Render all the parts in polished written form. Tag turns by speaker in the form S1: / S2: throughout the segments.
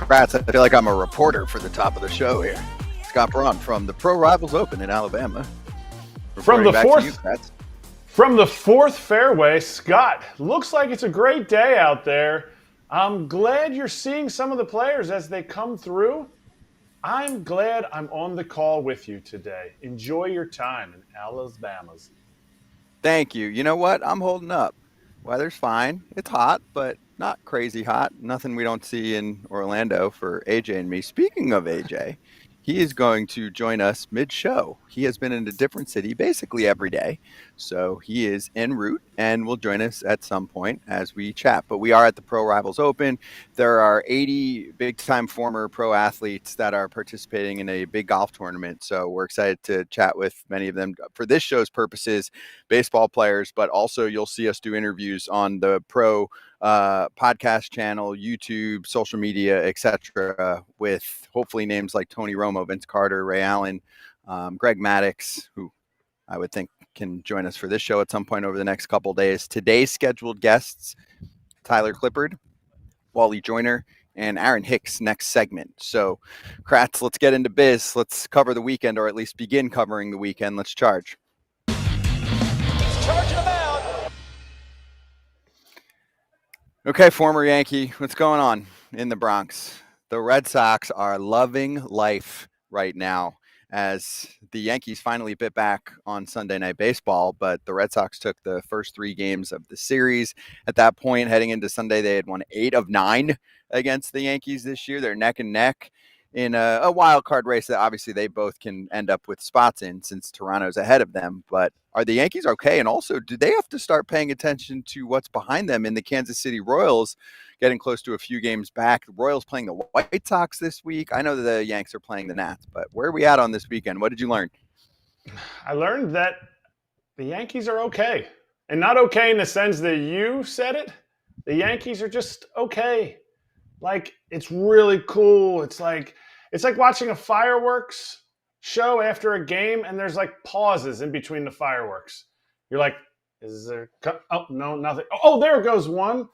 S1: Kratz, I feel like I'm a reporter for the top of the show here. Scott Braun from the Pro Rivals Open in Alabama.
S2: From the fourth fairway, Scott, looks like it's a great day out there. I'm glad you're seeing some of the players as they come through. I'm glad I'm on the call with you today. Enjoy your time in Alabama.
S1: Thank you. You know what? I'm holding up. Weather's fine. It's hot, but not crazy hot. Nothing we don't see in Orlando for AJ and me. Speaking of AJ, he is going to join us mid-show. He has been in a different city basically every day, so he is en route and will join us at some point as we chat. But we are at the Pro Rivals Open. There are 80 big-time former pro athletes that are participating in a big golf tournament, so we're excited to chat with many of them. For this show's purposes, baseball players, but also you'll see us do interviews on the Pro podcast channel, YouTube, social media, etc., with hopefully names like Tony Romo, Vince Carter, Ray Allen, Greg Maddux, who I would think can join us for this show at some point over the next couple days. Today's scheduled guests, Tyler Clippard, Wally Joyner, and Aaron Hicks next segment. So, Kratz, let's get into biz. Let's cover the weekend, or at least begin covering the weekend. Let's charge.
S3: Charging them out.
S1: Okay, former Yankee, what's going on in the Bronx? The Red Sox are loving life right now as the Yankees finally bit back on Sunday Night Baseball, but the Red Sox took the first 3 games of the series. At that point, heading into Sunday, they had won 8 of 9 against the Yankees this year. They're neck and neck in a wild card race that obviously they both can end up with spots in since Toronto's ahead of them. But are the Yankees okay? And also, do they have to start paying attention to what's behind them in the Kansas City Royals getting close to a few games back? The Royals playing the White Sox this week. I know that the Yanks are playing the Nats, but where are we at on this weekend? What did you learn?
S2: I learned that the Yankees are okay. And not okay in the sense that you said it. The Yankees are just okay. Like, it's really cool. It's like watching a fireworks show after a game, and there's like pauses in between the fireworks. You're like, is there? Oh, no, nothing. Oh, there goes one.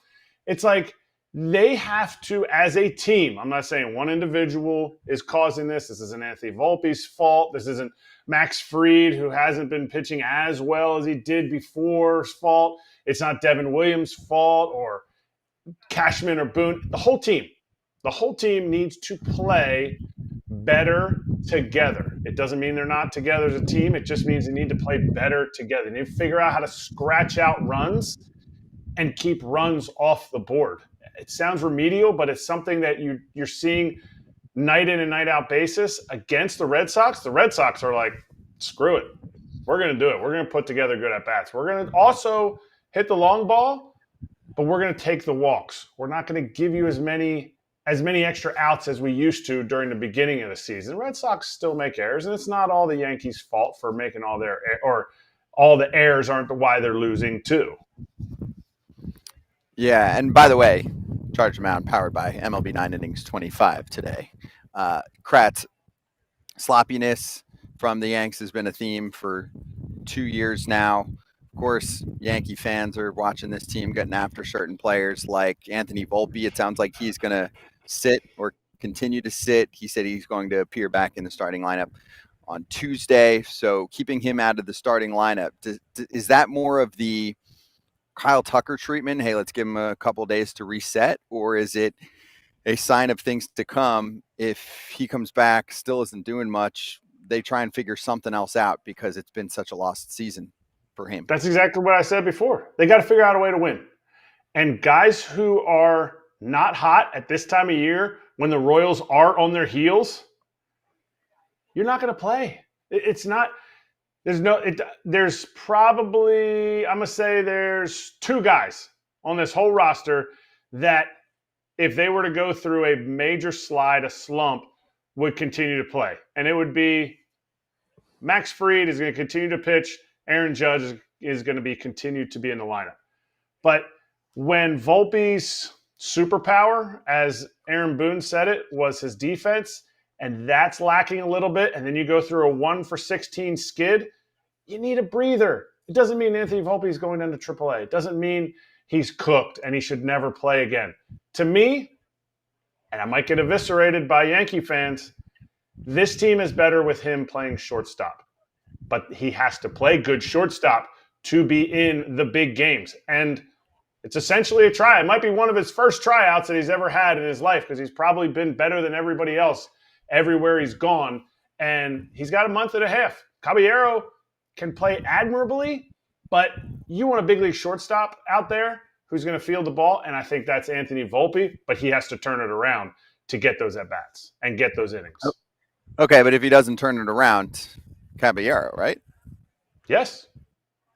S2: It's like they have to, as a team. I'm not saying one individual is causing this. This isn't Anthony Volpe's fault. This isn't Max Fried, who hasn't been pitching as well as he did before's fault. It's not Devin Williams' fault or Cashman or Boone. The whole team needs to play better together. It doesn't mean they're not together as a team. It just means they need to play better together. They need to figure out how to scratch out runs and keep runs off the board. It sounds remedial, but it's something that you're seeing night in and night out basis against the Red Sox. The Red Sox are like, screw it. We're going to do it. We're going to put together good at-bats. We're going to also hit the long ball, but we're going to take the walks. We're not going to give you as many extra outs as we used to during the beginning of the season. The Red Sox still make errors, and it's not all the Yankees' fault for making all their or all the errors aren't why they're losing too.
S1: Yeah, and by the way, Charge Mound powered by MLB 9 Innings 25 today. Kratz, sloppiness from the Yanks has been a theme for 2 years now. Of course, Yankee fans are watching this team getting after certain players like Anthony Volpe. It sounds like he's going to sit or continue to sit. He said he's going to appear back in the starting lineup on Tuesday. So keeping him out of the starting lineup, is that more of the Kyle Tucker treatment? Hey, let's give him a couple days to reset. Or is it a sign of things to come? If he comes back, still isn't doing much, they try and figure something else out because it's been such a lost season for him.
S2: That's exactly what I said before. They got to figure out a way to win. And guys who are not hot at this time of year, when the Royals are on their heels, you're not going to play. It's not – there's probably – I'm going to say there's 2 guys on this whole roster that if they were to go through a major slide, a slump, would continue to play. And it would be Max Fried is going to continue to pitch. Aaron Judge is going to be continued to be in the lineup. But when Volpe's superpower, as Aaron Boone said it, was his defense, and that's lacking a little bit, and then you go through a 1-for-16 skid, you need a breather. It doesn't mean Anthony Volpe is going down to AAA. It doesn't mean he's cooked and he should never play again. To me, and I might get eviscerated by Yankee fans, this team is better with him playing shortstop. But he has to play good shortstop to be in the big games. And it's essentially a try. It might be one of his first tryouts that he's ever had in his life because he's probably been better than everybody else everywhere he's gone. And he's got a month and a half. Caballero can play admirably, but you want a big league shortstop out there who's going to field the ball, and I think that's Anthony Volpe, but he has to turn it around to get those at-bats and get those innings.
S1: Okay, but if he doesn't turn it around, Caballero, right?
S2: Yes.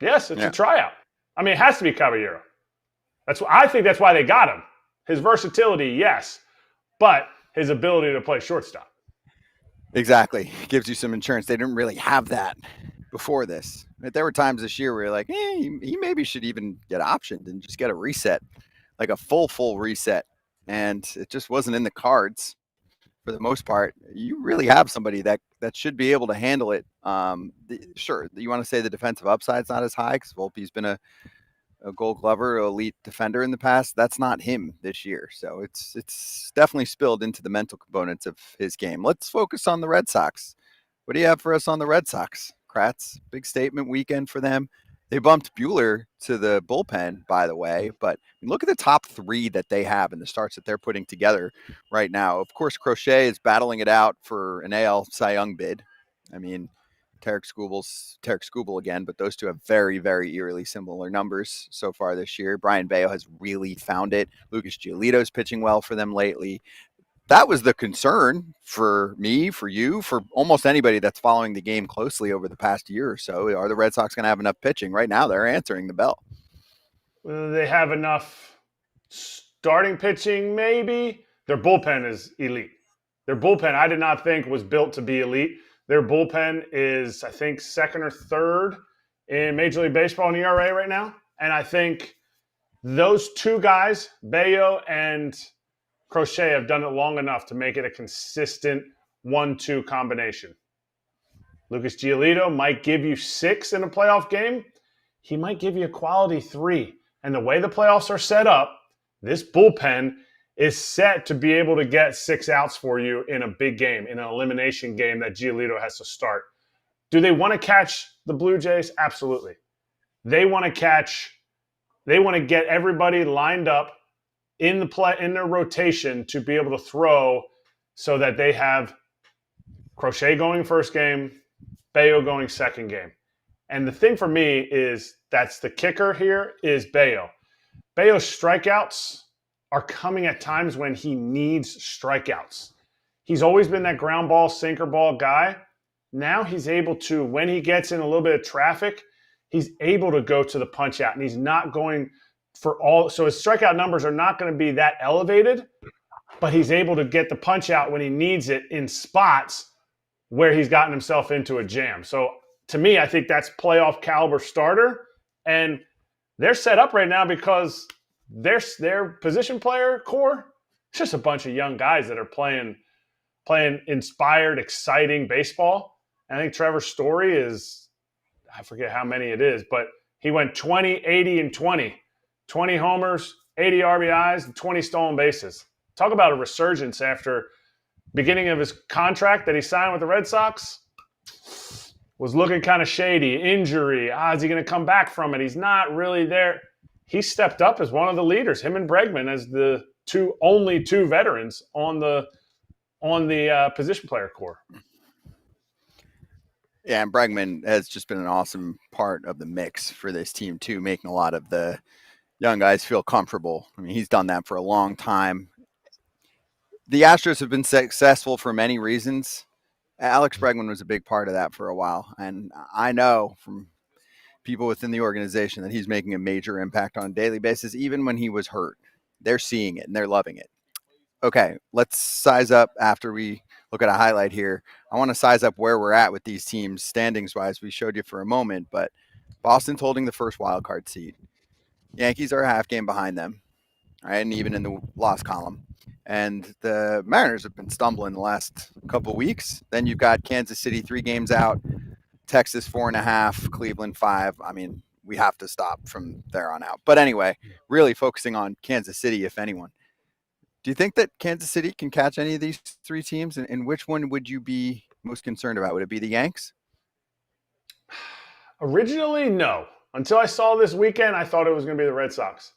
S2: Yes, it's a tryout. I mean, it has to be Caballero. I think that's why they got him. His versatility, yes, but his ability to play shortstop.
S1: Exactly. Gives you some insurance. They didn't really have that before this. There were times this year where you're like, he maybe should even get optioned and just get a reset, like a full reset. And it just wasn't in the cards for the most part. You really have somebody that should be able to handle it. Sure, you want to say the defensive upside's not as high because Volpe's been a Gold Glover, elite defender in the past. That's not him this year. So it's definitely spilled into the mental components of his game. Let's focus on the Red Sox. What do you have for us on the Red Sox? Kratz, big statement weekend for them. They bumped Buehler to the bullpen, by the way, but look at the top three that they have and the starts that they're putting together right now. Of course, Crochet is battling it out for an AL Cy Young bid. I mean, Tarik Skubal again, but those two have very, very eerily similar numbers so far this year. Brian Bayo has really found it. Lucas Giolito's pitching well for them lately. That was the concern for me, for you, for almost anybody that's following the game closely over the past year or so. Are the Red Sox going to have enough pitching? Right now, they're answering the bell.
S2: They have enough starting pitching, maybe. Their bullpen is elite. Their bullpen, I did not think was built to be elite. Their bullpen is, I think, second or third in Major League Baseball in ERA right now. And I think those two guys, Bayo and Crochet, have done it long enough to make it a consistent 1-2 combination. Lucas Giolito might give you 6 in a playoff game. He might give you a quality 3. And the way the playoffs are set up, this bullpen is set to be able to get 6 outs for you in a big game, in an elimination game that Giolito has to start. Do they want to catch the Blue Jays? Absolutely. They want to get everybody lined up in their rotation to be able to throw so that they have Crochet going first game, Bayo going second game. And the thing for me is that's the kicker here is Bayo. Bayo's strikeouts are coming at times when he needs strikeouts. He's always been that ground ball, sinker ball guy. Now he's able to, when he gets in a little bit of traffic, he's able to go to the punch out, and he's not going for all. So his strikeout numbers are not going to be that elevated, but he's able to get the punch out when he needs it in spots where he's gotten himself into a jam. So to me, I think that's playoff caliber starter, and they're set up right now because their position player core, it's just a bunch of young guys that are playing inspired, exciting baseball. And I think Trevor Story is, I forget how many it is, but he went 20, 80, and 20. 20 homers, 80 RBIs, and 20 stolen bases. Talk about a resurgence after beginning of his contract that he signed with the Red Sox. Was looking kind of shady. Injury. Is he going to come back from it? He's not really there. He stepped up as one of the leaders, him and Bregman, as the only two veterans on the position player core.
S1: Yeah, and Bregman has just been an awesome part of the mix for this team too, making a lot of the young guys feel comfortable. I mean, he's done that for a long time. The Astros have been successful for many reasons. Alex Bregman was a big part of that for a while, and I know from people within the organization that he's making a major impact on a daily basis, even when he was hurt. They're seeing it and they're loving it. Okay, let's size up after we look at a highlight here. I want to size up where we're at with these teams standings-wise. We showed you for a moment, but Boston's holding the first wild card seed. Yankees are a half game behind them, right, and even in the loss column. And the Mariners have been stumbling the last couple of weeks. Then you've got Kansas City 3 games out, Texas 4.5, Cleveland 5. I mean, we have to stop from there on out. But anyway, really focusing on Kansas City, if anyone. Do you think that Kansas City can catch any of these three teams? And which one would you be most concerned about? Would it be the Yanks?
S2: Originally, no. Until I saw this weekend, I thought it was going to be the Red Sox.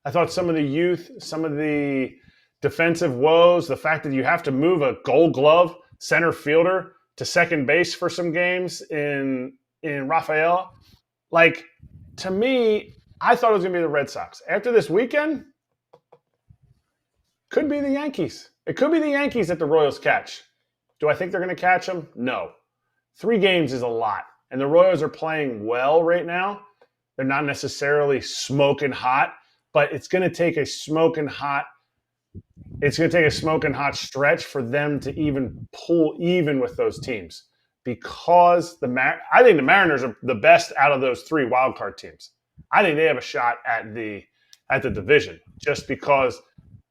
S2: I thought some of the youth, some of the defensive woes, the fact that you have to move a Gold Glove center fielder to second base for some games in Rafaela, like, to me, I thought it was going to be the Red Sox. After this weekend, could be the Yankees. It could be the Yankees that the Royals catch. Do I think they're going to catch them? No. 3 games is a lot. And the Royals are playing well right now. They're not necessarily smoking hot, but it's going to take a smoking hot stretch for them to even pull even with those teams, because I think the Mariners are the best out of those 3 wildcard teams. I think they have a shot at the division, just because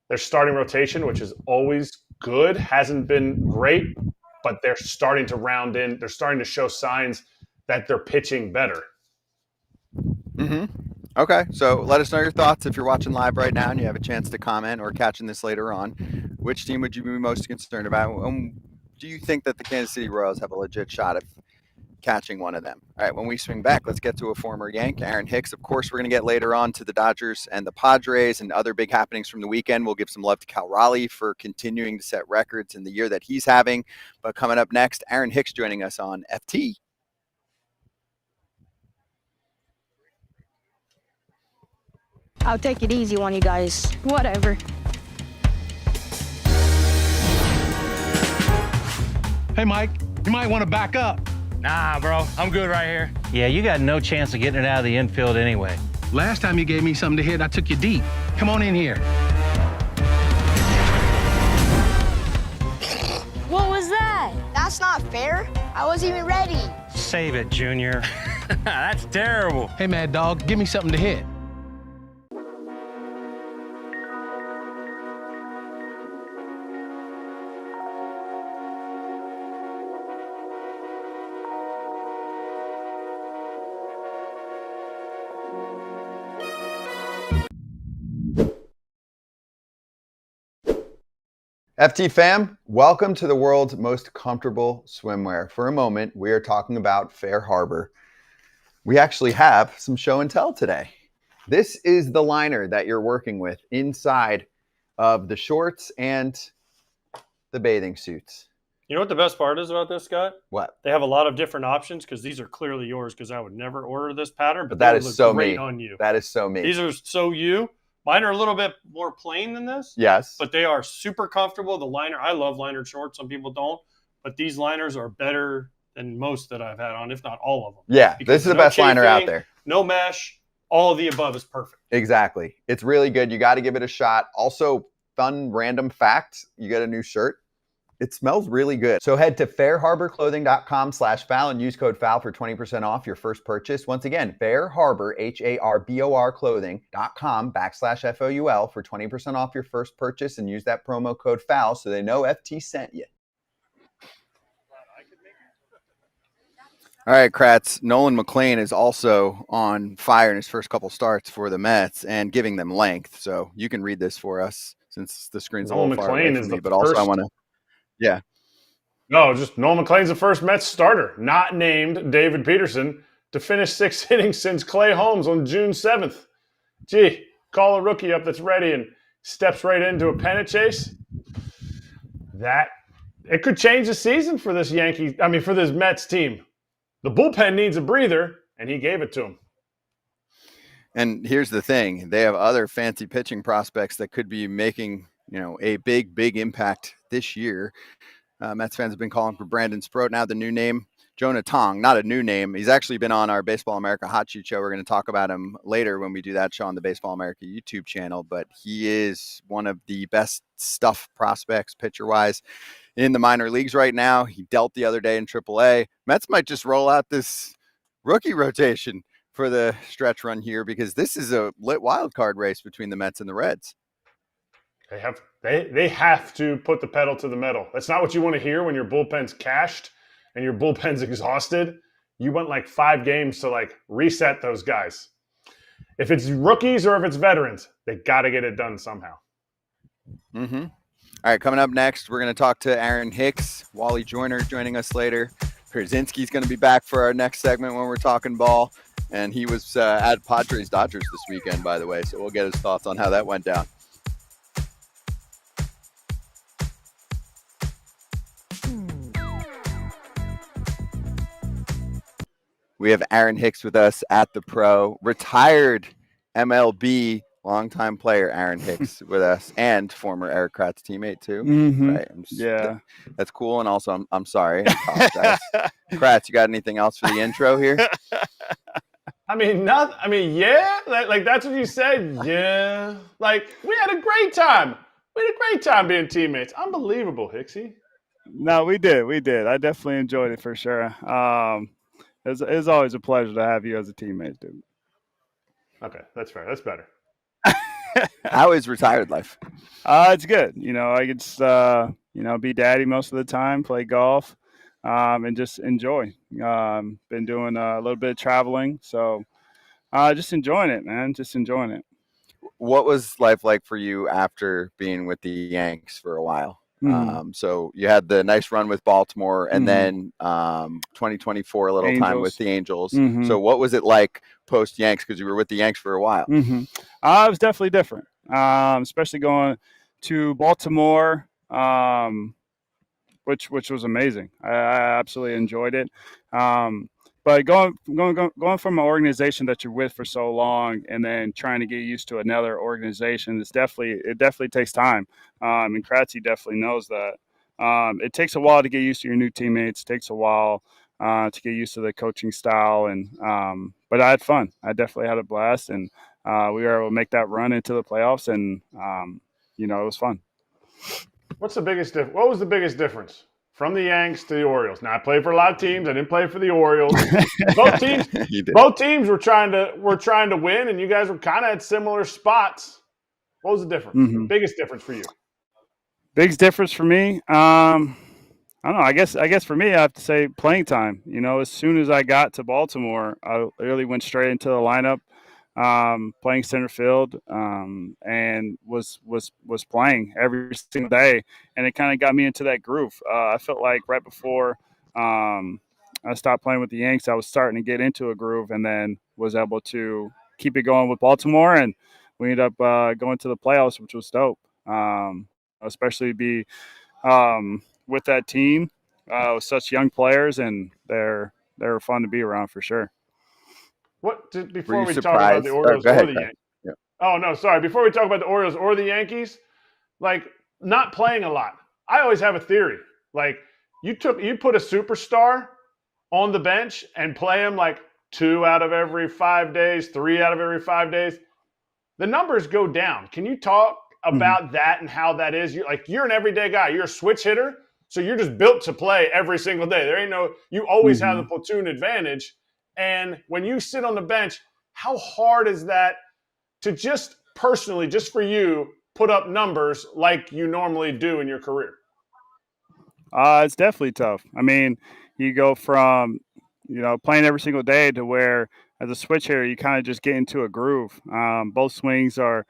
S2: their starting rotation, which is always good, hasn't been great, but they're starting to round in. They're starting to show signs that they're pitching better.
S1: Mm-hmm. Okay, so let us know your thoughts if you're watching live right now and you have a chance to comment, or catching this later on. Which team would you be most concerned about? Do you think that the Kansas City Royals have a legit shot of catching one of them? All right, when we swing back, let's get to a former Yank, Aaron Hicks. Of course, we're going to get later on to the Dodgers and the Padres and other big happenings from the weekend. We'll give some love to Cal Raleigh for continuing to set records in the year that he's having. But coming up next, Aaron Hicks joining us on FT.
S3: I'll take it easy on you guys. Whatever.
S4: Hey, Mike, you might want to back up.
S5: Nah, bro, I'm good right here.
S6: Yeah, you got no chance of getting it out of the infield anyway.
S4: Last time you gave me something to hit, I took you deep. Come on in here.
S3: What was that? That's not fair. I wasn't even ready.
S6: Save it, Junior.
S5: That's terrible.
S4: Hey, Mad Dog, give me something to hit.
S1: FT fam, welcome to the world's most comfortable swimwear. For a moment, we are talking about Fair Harbor. We actually have some show and tell today. This is the liner that you're working with inside of the shorts and the bathing suits.
S7: You know what the best part is about this, Scott?
S1: What?
S7: They have a lot of different options, because these are clearly yours, because I would never order this pattern, but
S1: that
S7: they
S1: is
S7: look
S1: so
S7: great
S1: me.
S7: on you.
S1: That is so me.
S7: These are so you. Mine are a little bit more plain than this.
S1: Yes.
S7: But they are super comfortable. The liner, I love liner shorts. Some people don't. But these liners are better than most that I've had on, if not all of them.
S1: Yeah,
S7: Because
S1: this is the
S7: no
S1: best liner out
S7: chafing,
S1: there.
S7: No mesh. All of the above is perfect.
S1: Exactly. It's really good. You got to give it a shot. Also, fun random fact, you get a new shirt. It smells really good. So head to fairharborclothing.com/FOUL and use code FOUL for 20% off your first purchase. Once again, fairharbor, HARBOR clothing.com/FOUL for 20% off your first purchase, and use that promo code FOUL so they know FT sent you. All right, Kratz. Nolan McLean is also on fire in his first couple starts for the Mets and giving them length. So you can read this for us since the screen's a little far away from me. But also I want to, yeah.
S2: No, just Nolan McLean's the first Mets starter, not named David Peterson, to finish 6 innings since Clay Holmes on June 7th. Gee, call a rookie up that's ready and steps right into a pennant chase. It could change the season for this for this Mets team. The bullpen needs a breather, and he gave it to him.
S1: And here's the thing. They have other fancy pitching prospects that could be making, a big impact this year. Mets fans have been calling for Brandon Sproat. Now the new name, Jonah Tong. Not a new name. He's actually been on our Baseball America Hot Sheet show. We're going to talk about him later when we do that show on the Baseball America YouTube channel. But he is one of the best stuff prospects pitcher-wise in the minor leagues right now. He dealt the other day in AAA. Mets might just roll out this rookie rotation for the stretch run here, because this is a lit wild card race between the Mets and the Reds.
S2: They have to put the pedal to the metal. That's not what you want to hear when your bullpen's cashed and your bullpen's exhausted. You want 5 games to reset those guys. If it's rookies or if it's veterans, they got to get it done somehow.
S1: Mm-hmm. All right, coming up next, we're going to talk to Aaron Hicks, Wally Joyner joining us later. Pierzynski's going to be back for our next segment when we're talking ball. And he was at Padres Dodgers this weekend, by the way. So we'll get his thoughts on how that went down. We have Aaron Hicks with us at the Pro, retired MLB longtime player Aaron Hicks with us, and former Erik Kratz teammate too.
S8: Mm-hmm.
S1: Right?
S8: Yeah,
S1: that's cool. And also, I'm sorry. I apologize. Kratz, you got anything else for the intro here?
S2: I mean, not. I mean, yeah. Like that's what you said. Yeah. Like we had a great time. We had a great time being teammates. Unbelievable, Hicksy.
S8: No, we did. I definitely enjoyed it for sure. It was always a pleasure to have you as a teammate, dude.
S2: Okay, that's fair. That's better.
S1: How is retired life?
S8: It's good. I get be daddy most of the time, play golf, and just enjoy. Been doing a little bit of traveling, so just enjoying it, man. Just enjoying it.
S1: What was life like for you after being with the Yanks for a while?
S8: Mm-hmm.
S1: So you had the nice run with Baltimore, and then 2024 a little
S8: Angels.
S1: time with the Angels.
S8: Mm-hmm.
S1: So what was it like post Yanks? Because you were with the Yanks for a while.
S8: Mm-hmm. It was definitely different, especially going to Baltimore, which was amazing. I absolutely enjoyed it. But going from an organization that you're with for so long and then trying to get used to another organization, it definitely takes time. And Kratzy definitely knows that. It takes a while to get used to your new teammates. It takes a while to get used to the coaching style. But I had fun. I definitely had a blast, and we were able to make that run into the playoffs, and it was fun.
S2: What was the biggest difference from the Yanks to the Orioles? Now I played for a lot of teams. I didn't play for the Orioles. Both teams were trying to win, and you guys were kind of at similar spots. What was the difference?
S8: Mm-hmm.
S2: The biggest difference for you?
S8: Biggest difference for me? I don't know. I guess for me, I have to say playing time. As soon as I got to Baltimore, I really went straight into the lineup, playing center field, and was playing every single day, and it kind of got me into that groove. I felt like right before I stopped playing with the Yanks, I was starting to get into a groove, and then was able to keep it going with Baltimore, and we ended up going to the playoffs, which was dope. Especially be with that team with such young players, and they're fun to be around for sure.
S2: Before we talk about the Orioles or the Yankees?
S1: Yeah.
S2: Oh no, sorry. Before we talk about the Orioles or the Yankees, like not playing a lot. I always have a theory. Like you put a superstar on the bench and play him like 2 out of every 5 days, 3 out of every 5 days, the numbers go down. Can you talk about that and how that is? You're an everyday guy. You're a switch hitter, so you're just built to play every single day. You always have the platoon advantage. And when you sit on the bench, how hard is that to just personally, just for you, put up numbers like you normally do in your career?
S8: It's definitely tough. I mean, you go from, playing every single day to where as a switch hitter, you kind of just get into a groove. Both swings are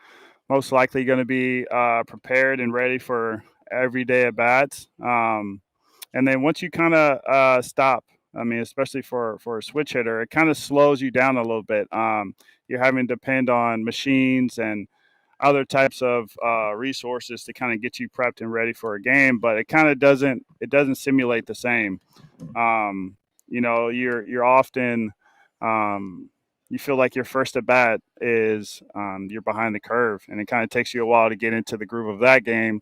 S8: most likely going to be prepared and ready for every day at bats. And then once you kind of stop, I mean, especially for a switch hitter, it kind of slows you down a little bit. You're having to depend on machines and other types of resources to kind of get you prepped and ready for a game, but it kind of doesn't simulate the same. You're often you feel like your first at bat is you're behind the curve, and it kind of takes you a while to get into the groove of that game.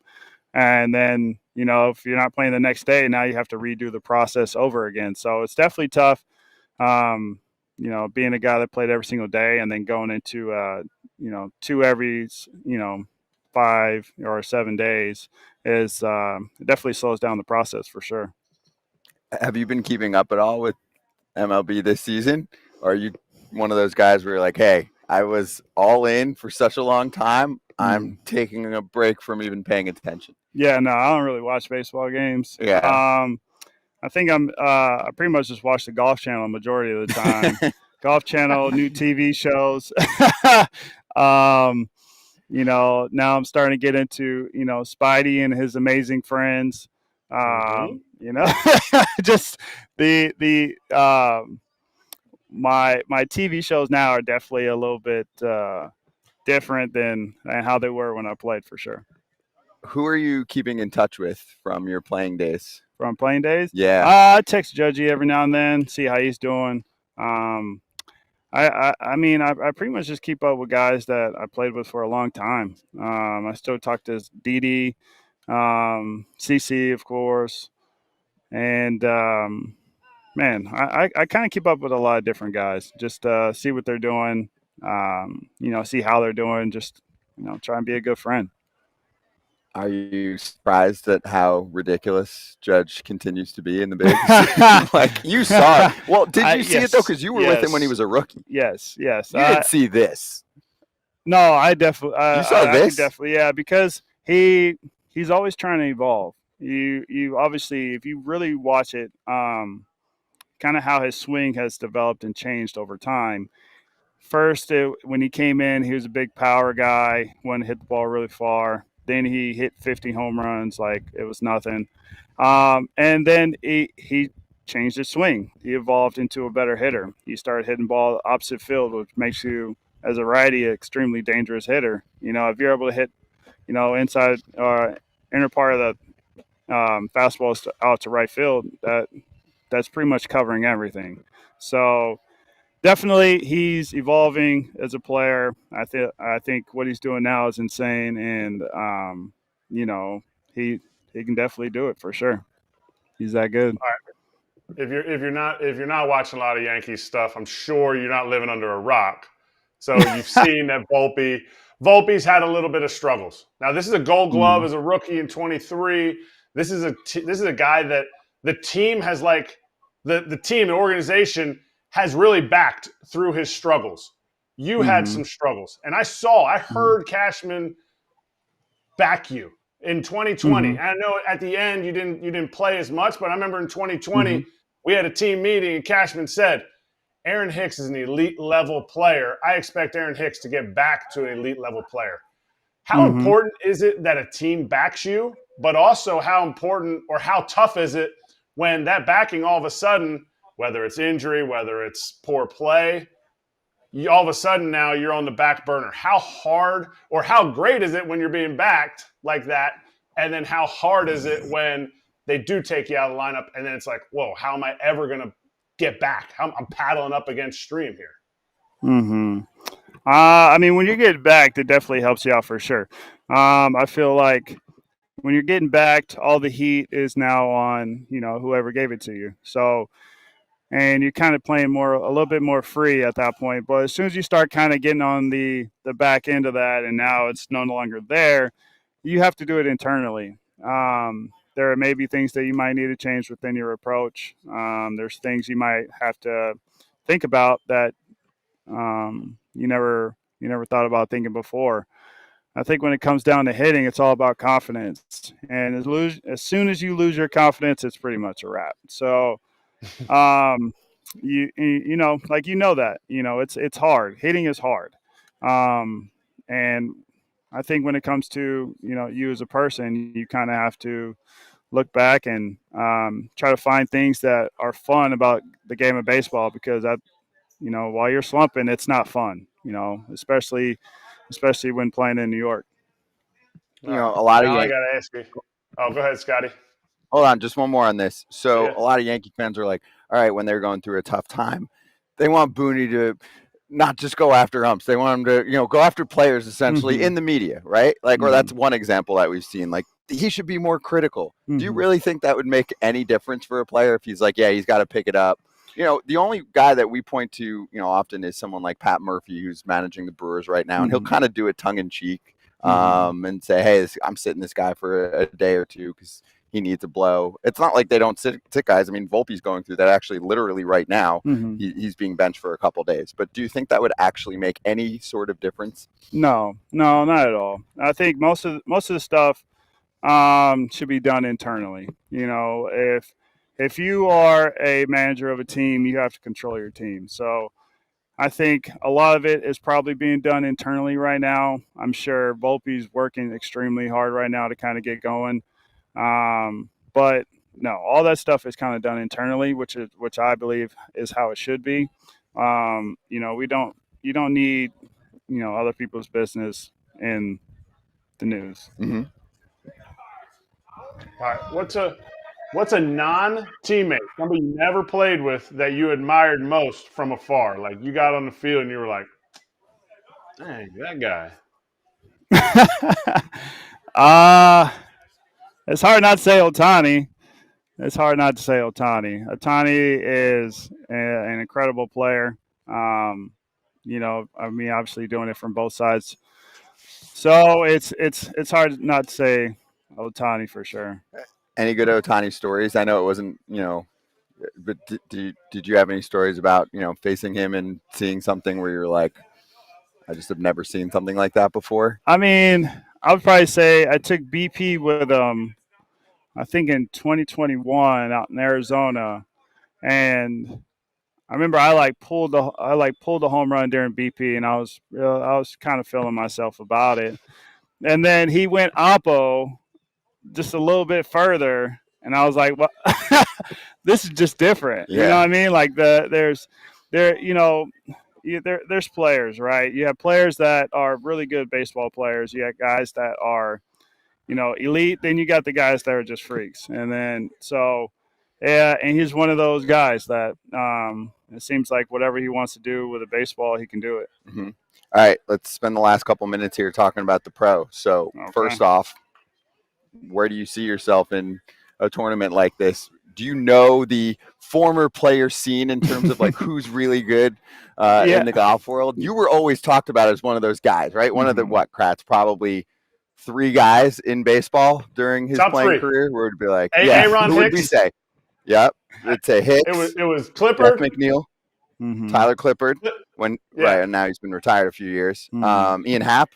S8: And then, if you're not playing the next day, now you have to redo the process over again. So it's definitely tough, being a guy that played every single day and then going into, 2 every, 5 or 7 days is it definitely slows down the process for sure.
S1: Have you been keeping up at all with MLB this season? Or are you one of those guys where you're like, hey, I was all in for such a long time, I'm taking a break from even paying attention?
S8: Yeah, no, I don't really watch baseball games.
S1: Yeah.
S8: I think I pretty much just watch the Golf Channel majority of the time. Golf Channel, new TV shows. Now I'm starting to get into, Spidey and his amazing friends. Just my TV shows now are definitely a little bit different than how they were when I played, for sure.
S1: Who are you keeping in touch with from your playing days?
S8: From playing days?
S1: Yeah.
S8: I text Judgy every now and then, see how he's doing. I pretty much just keep up with guys that I played with for a long time. I still talk to Didi, CC, of course. And, man, I kind of keep up with a lot of different guys, just see what they're doing, see how they're doing, just, try and be a good friend.
S1: Are you surprised at how ridiculous Judge continues to be in the bigs? Like, you saw it. Well, did you see it, though? Because you were with him when he was a rookie.
S8: Yes.
S1: You didn't see this.
S8: No, I definitely.
S1: You saw this?
S8: Definitely, yeah, because he's always trying to evolve. You obviously, if you really watch it, kind of how his swing has developed and changed over time. First, when he came in, he was a big power guy, wanted to hit the ball really far. Then he hit 50 home runs like it was nothing. And then he changed his swing. He evolved into a better hitter. He started hitting ball opposite field, which makes you, as a righty, an extremely dangerous hitter. If you're able to hit, inside inner part of the fastball out to right field, that's pretty much covering everything. So definitely he's evolving as a player. I think what he's doing now is insane, and he can definitely do it for sure. He's that good.
S2: All right. If you're not watching a lot of Yankees stuff, I'm sure you're not living under a rock. So you've seen that Volpe's had a little bit of struggles. Now this is a Gold Glove as a rookie in 23. This is a guy that the team has the team, the organization has really backed through his struggles. You had some struggles, and I heard Cashman back you in 2020. And I know at the end you didn't play as much, but I remember in 2020 we had a team meeting and Cashman said, Aaron Hicks is an elite level player. I expect Aaron Hicks to get back to an elite level player. How important is it that a team backs you, but also how important or how tough is it when that backing all of a sudden, whether it's injury, whether it's poor play, all of a sudden now you're on the back burner? How hard or how great is it when you're being backed like that? And then how hard is it when they do take you out of the lineup and then it's like, whoa, how am I ever going to get back? I'm paddling up against stream here.
S8: When you get backed, it definitely helps you out for sure. I feel like when you're getting backed, all the heat is now on, whoever gave it to you. So, and you're kind of playing a little bit more free at that point. But as soon as you start kind of getting on the back end of that, and now it's no longer there, you have to do it internally. There may be things that you might need to change within your approach. There's things you might have to think about that you never thought about thinking before. I think when it comes down to hitting, it's all about confidence. And as soon as you lose your confidence, it's pretty much a wrap. So, that, it's hard. Hitting is hard. And I think when it comes to, you as a person, you kind of have to look back and try to find things that are fun about the game of baseball, because while you're slumping, it's not fun, especially when playing in New York.
S1: A lot of
S2: I got to ask you. Oh, go ahead, Scotty.
S1: Hold on, just one more on this. So a lot of Yankee fans are like, all right, when they're going through a tough time, they want Booney to not just go after umps. They want him to, go after players essentially in the media, right? Like, or that's one example that we've seen. Like, he should be more critical. Do you really think that would make any difference for a player if he's like, yeah, he's got to pick it up? The only guy that we point to, often is someone like Pat Murphy, who's managing the Brewers right now, and he'll kind of do it tongue in cheek and say, hey, I'm sitting this guy for a day or two because he needs a blow. It's not like they don't sit guys. I mean, Volpe's going through that actually literally right now. He's being benched for a couple days. But do you think that would actually make any sort of difference?
S8: No, not at all. I think most of the stuff should be done internally. If you are a manager of a team, you have to control your team. So I think a lot of it is probably being done internally right now. I'm sure Volpe's working extremely hard right now to kind of get going. But no, all that stuff is kind of done internally, which I believe is how it should be. You don't need, other people's business in the news.
S1: Mm-hmm.
S2: All right. What's a non-teammate, somebody you never played with, that you admired most from afar? Like you got on the field and you were like, dang, that guy.
S8: It's hard not to say Ohtani. Ohtani is an incredible player. Obviously doing it from both sides. So it's hard not to say Ohtani for sure.
S1: Any good Ohtani stories? I know it wasn't, but did you have any stories about, facing him and seeing something where you're like, I just have never seen something like that before?
S8: I mean, I would probably say I took BP with I think in 2021 out in Arizona, and I remember I pulled the home run during BP, and I was kind of feeling myself about it. And then he went oppo just a little bit further, and I was like, "Well, this is just different."
S1: Yeah.
S8: You know what I mean? Like there's players, right? You have players that are really good baseball players. You have guys that are, elite. Then you got the guys that are just freaks. And then and he's one of those guys that it seems like whatever he wants to do with a baseball, he can do it.
S1: Mm-hmm. All right, let's spend the last couple minutes here talking about the pro. So First off, where do you see yourself in a tournament like this? Do you know the former player scene in terms of like who's really good in the golf world? You were always talked about as one of those guys, right? One of the Kratz, probably 3 guys in baseball during his
S2: Top
S1: playing
S2: 3.
S1: career. Where would be like,
S2: Aaron
S1: who would we
S2: Hicks?
S1: say? Yep, it's a Hicks.
S2: It was Clippard,
S1: Jeff McNeil, Tyler Clippard. Right, and now he's been retired a few years. Ian Happ.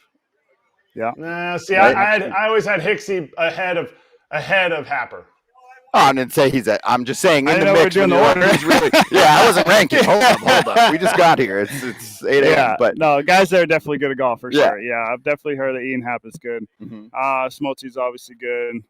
S8: Yeah.
S2: See, right? I always had Hicksy ahead of Happer.
S1: Oh, I didn't say I'm just saying in the mix.
S8: We're doing the order.
S1: Really, I wasn't ranking. Hold up. We just got here. It's 8 a.m.
S8: Yeah,
S1: but
S8: no, guys that are definitely good at golf for sure. Yeah, I've definitely heard that Ian Happ is good.
S1: Mm-hmm.
S8: Smoltzy's obviously good.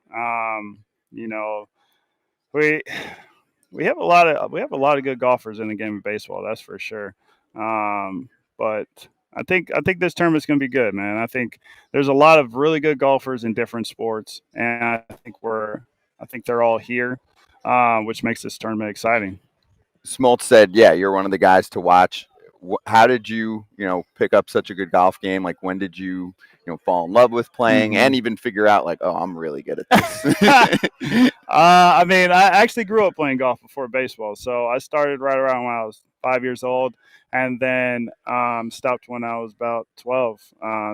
S8: We have a lot of good golfers in the game of baseball. That's for sure. But I think this tournament's going to be good, man. I think there's a lot of really good golfers in different sports, and I think they're all here, which makes this tournament exciting.
S1: Smoltz said, you're one of the guys to watch. How did you, pick up such a good golf game? Like, when did you, fall in love with playing and even figure out, like, oh, I'm really good at this?
S8: I actually grew up playing golf before baseball. So I started right around when I was 5 years old, and then stopped when I was about 12,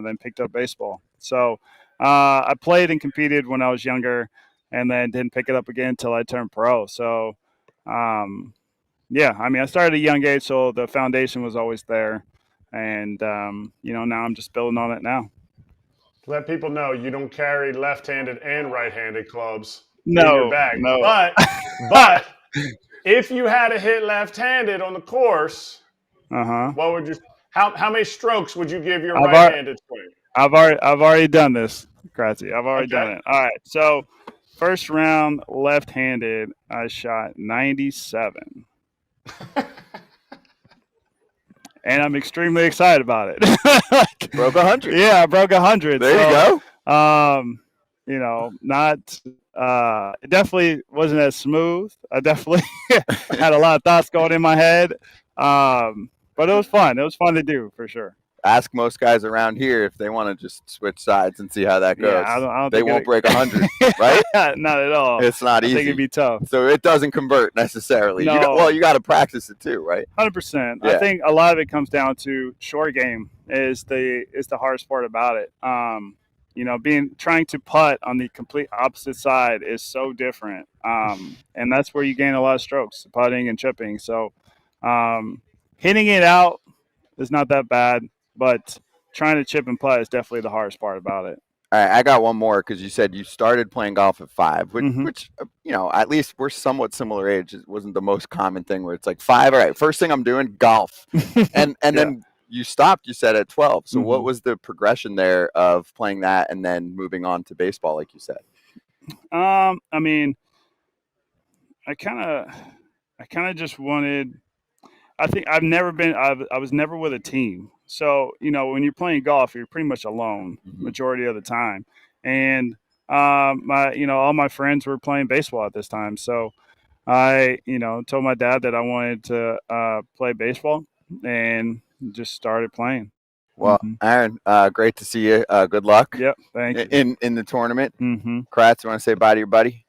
S8: then picked up baseball. So I played and competed when I was younger, and then didn't pick it up again until I turned pro. So, I started at a young age, so the foundation was always there. And, now I'm just building on it now.
S2: Let people know you don't carry left-handed and right-handed clubs in
S8: No,
S2: your bag.
S8: no.
S2: But if you had to hit left-handed on the course, what would you? How many strokes would you give your right-handed swing?
S8: I've already done this, Kratzy. I've already done it. All right, so first round left-handed, I shot 97. And I'm extremely excited about it.
S1: Broke 100.
S8: Yeah, I broke 100.
S1: There you go.
S8: It definitely wasn't as smooth. I definitely had a lot of thoughts going in my head. But it was fun. It was fun to do for sure.
S1: Ask most guys around here if they want to just switch sides and see how that goes.
S8: Yeah, I don't
S1: they
S8: think
S1: won't break 100, right?
S8: Not at all.
S1: It's not easy.
S8: I think it'd be tough.
S1: So it doesn't convert necessarily.
S8: No.
S1: You got to practice it too, right?
S8: 100%.
S1: Yeah.
S8: I think a lot of it comes down to short game is the hardest part about it. Trying to putt on the complete opposite side is so different. And that's where you gain a lot of strokes, putting and chipping. So hitting it out is not that bad, but trying to chip and putt is definitely the hardest part about it.
S1: All right, I got one more because you said you started playing golf at 5,
S8: Mhm.
S1: which at least we're somewhat similar age. It wasn't the most common thing where it's like 5. All right, first thing I'm doing golf, and
S8: Yeah.
S1: then you stopped. You said at 12. So what
S8: Mhm.
S1: was the progression there of playing that and then moving on to baseball, like you said?
S8: I mean, I kind of just wanted. I think I've never been. I was never with a team. So when you're playing golf, you're pretty much alone majority of the time. And all my friends were playing baseball at this time. So I told my dad that I wanted to play baseball, and just started playing.
S1: Well, Aaron, great to see you. Good luck.
S8: Yep, thank you.
S1: In the tournament.
S8: Mm-hmm.
S1: Kratz, you want to say bye to your buddy?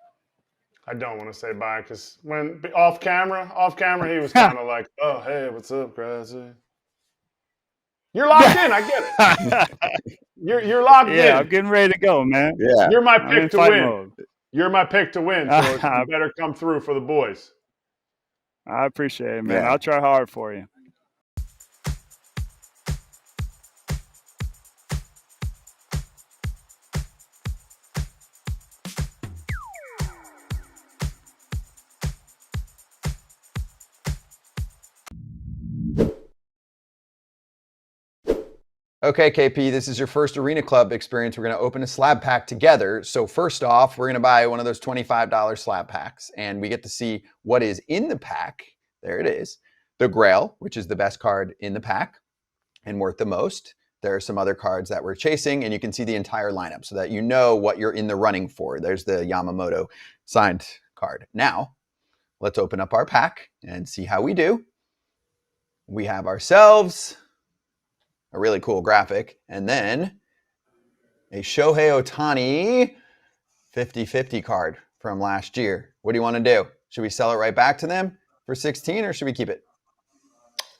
S2: I don't want to say bye because when off camera, he was kind of like, "Oh, hey, what's up, Crazy?" You're locked in. I get it. You're locked in.
S8: Yeah, I'm getting ready to go, man.
S1: Yeah,
S2: You're my
S8: I'm in
S2: pick to
S8: fight
S2: win.
S8: mode.
S2: You're my pick to win, so you better come through for the boys.
S8: I appreciate it, man.
S1: Yeah.
S8: I'll try hard for you.
S1: Okay, KP, this is your first Arena Club experience. We're going to open a slab pack together. So first off, we're going to buy one of those $25 slab packs, and we get to see what is in the pack. There it is. The Grail, which is the best card in the pack and worth the most. There are some other cards that we're chasing, and you can see the entire lineup so that you know what you're in the running for. There's the Yamamoto signed card. Now, let's open up our pack and see how we do. We have ourselves a really cool graphic, and then a Shohei Ohtani 50-50 card from last year. What do you want to do? Should we sell it right back to them for 16, or should we keep it?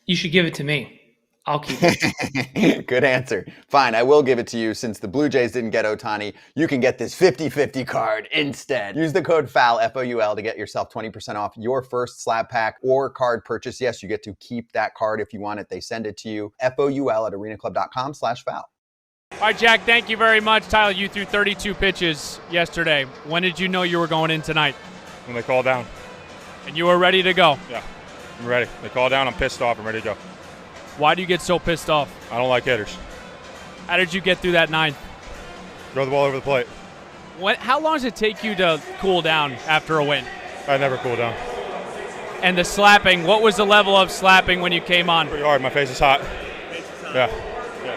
S9: You should give it to me. I'll keep it.
S1: Good answer. Fine, I will give it to you. Since the Blue Jays didn't get Ohtani, you can get this 50-50 card instead. Use the code FOUL, F-O-U-L, to get yourself 20% off your first slab pack or card purchase. Yes, you get to keep that card if you want it. They send it to you. FOUL at arenaclub.com/foul.
S10: All right, Jack, thank you very much. Tyler, you threw 32 pitches yesterday. When did you know you were going in tonight?
S11: When they call down.
S10: And you were ready to go?
S11: Yeah, I'm ready. They call down, I'm pissed off, I'm ready to go.
S10: Why do you get so pissed off?
S11: I don't like hitters.
S10: How did you get through that 9th?
S11: Throw the ball over the plate.
S10: How long does it take you to cool down after a win?
S11: I never cool down.
S10: And the slapping, what was the level of slapping when you came on?
S11: Pretty hard, my face is hot. Yeah.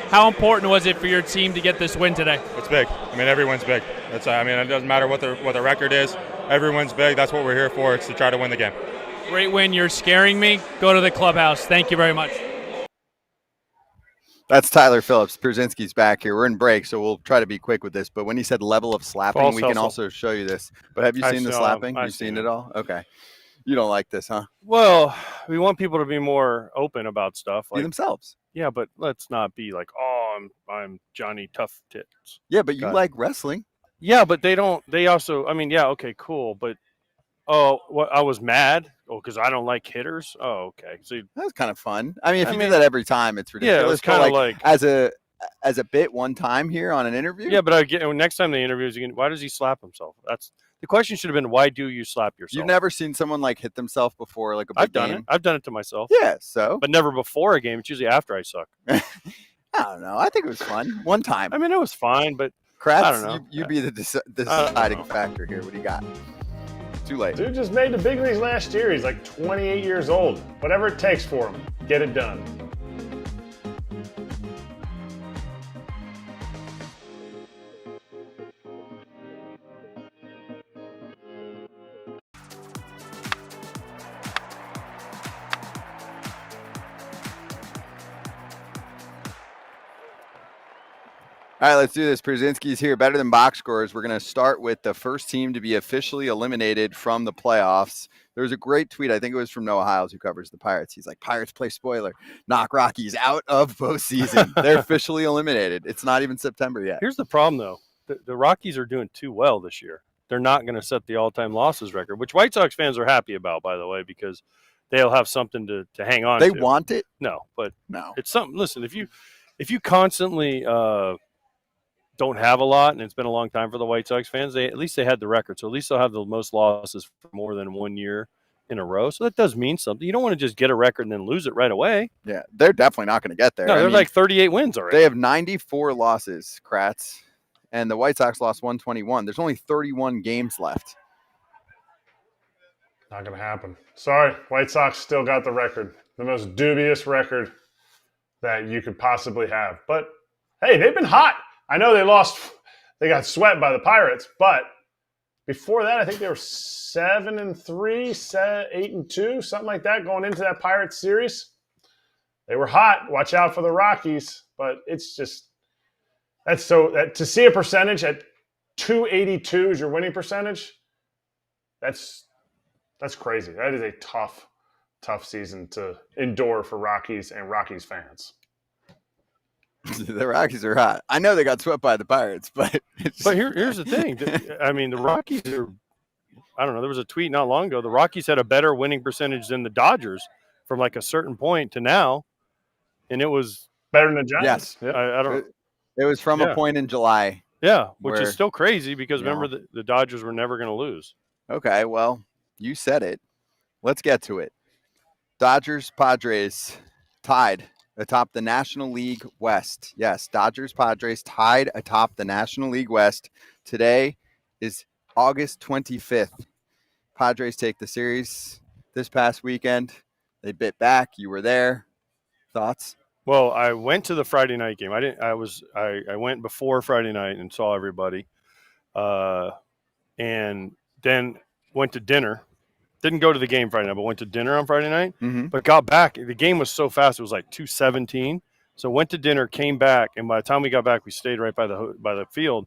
S10: How important was it for your team to get this win today?
S11: It's big. I mean, every win's big. It doesn't matter what the record is. Every win's big. That's what we're here for. It's to try to win the game.
S10: Great win. You're scaring me. Go to the clubhouse. Thank you very much.
S1: That's Tyler Phillips. Pierzynski's back here. We're in break, so we'll try to be quick with this. But when he said level of slapping, we can also show you this. But have you seen the slapping? You've seen it all? Okay. You don't like this, huh?
S12: Well, we want people to be more open about stuff.
S1: Be themselves.
S12: Yeah, but let's not be like, oh, I'm Johnny Tough Tits.
S1: Yeah, but you like wrestling.
S12: Yeah, but they don't. They also, yeah, okay, cool. But, I was mad. Oh, because I don't like hitters. Oh, okay. So
S1: that's kind of fun. I mean, if you do that every time, it's ridiculous.
S12: Yeah, it was kind of like
S1: as a bit one time here on an interview.
S12: Yeah, but next time they interviews again, why does he slap himself? That's the question. Should have been, why do you slap yourself?
S1: You've never seen someone like hit themselves before, like a big game?
S12: I've done it to myself.
S1: Yeah, so.
S12: But never before a game. It's usually after I suck.
S1: I don't know. I think it was fun. One time.
S12: I mean, it was fine, but
S1: Kratz,
S12: I don't know.
S1: You be the deciding factor here. What do you got? Too late.
S2: Dude just made the big leagues last year. He's like 28 years old. Whatever it takes for him, get it done.
S1: All right, let's do this. Pierzynski's here. Better than box scores. We're going to start with the first team to be officially eliminated from the playoffs. There was a great tweet. I think it was from Noah Hiles, who covers the Pirates. He's like, Pirates play spoiler. Knock Rockies out of postseason. They're officially eliminated. It's not even September yet.
S12: Here's the problem, though. The Rockies are doing too well this year. They're not going to set the all-time losses record, which White Sox fans are happy about, by the way, because they'll have something to hang on to.
S1: They want it?
S12: No, but
S1: no.
S12: It's something. Listen, if you constantly don't have a lot, and it's been a long time for the White Sox fans. At least they had the record, so at least they'll have the most losses for more than 1 year in a row. So that does mean something. You don't want to just get a record and then lose it right away.
S1: Yeah, they're definitely not going to get there.
S12: No, they're like 38 wins already.
S1: They have 94 losses, Kratz, and the White Sox lost 121. There's only 31 games left.
S2: Not going to happen. Sorry, White Sox still got the record. The most dubious record that you could possibly have. But, hey, they've been hot. I know they got swept by the Pirates, but before that, I think they were 7-3, 8-2, something like that, going into that Pirates series. They were hot. Watch out for the Rockies, but it's just to see a percentage at 282 is your winning percentage. That's crazy. That is a tough season to endure for Rockies and Rockies fans.
S1: The Rockies are hot. I know they got swept by the Pirates, but
S12: here's the thing. I mean, the Rockies are, I don't know, there was a tweet not long ago. The Rockies had a better winning percentage than the Dodgers from like a certain point to now, and it was
S2: better than the Giants.
S1: Yes.
S12: I don't.
S1: It was from a point in July.
S12: Yeah, which is still crazy because remember the Dodgers were never going to lose.
S1: Okay, well, you said it. Let's get to it. Dodgers, Padres tied atop the National League West. Yes, Dodgers, Padres tied atop the National League West. Today is August 25th. Padres take the series this past weekend. They bit back. You were there. Thoughts?
S12: Well, I went to the Friday night game. I went before Friday night and saw everybody. And then went to dinner. Didn't go to the game Friday night, but went to dinner on Friday night.
S1: Mm-hmm.
S12: But got back. The game was so fast; it was like 2:17. So went to dinner, came back, and by the time we got back, we stayed right by the field.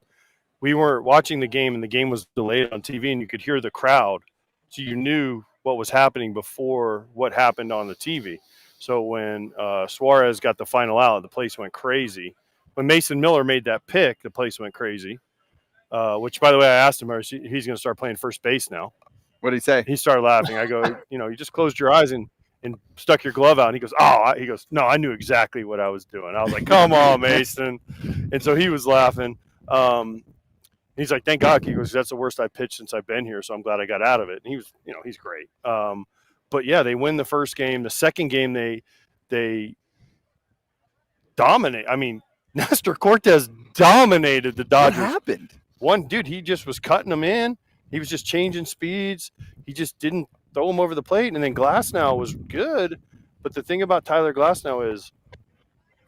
S12: We weren't watching the game, and the game was delayed on TV, and you could hear the crowd, so you knew what was happening before what happened on the TV. So when Suarez got the final out, the place went crazy. When Mason Miller made that pick, the place went crazy. Which, by the way, I asked him, he's going to start playing first base now.
S1: What did he say?
S12: He started laughing. I go, you just closed your eyes and stuck your glove out. And he goes, no, I knew exactly what I was doing. I was like, come on, Mason. And so he was laughing. He's like, thank God. He goes, that's the worst I pitched since I've been here, so I'm glad I got out of it. And he was, he's great. But yeah, they win the first game. The second game, they dominate. I mean, Nestor Cortes dominated the Dodgers.
S1: What happened?
S12: One dude, he just was cutting them in. He was just changing speeds. He just didn't throw them over the plate. And then Glasnow was good. But the thing about Tyler Glasnow is,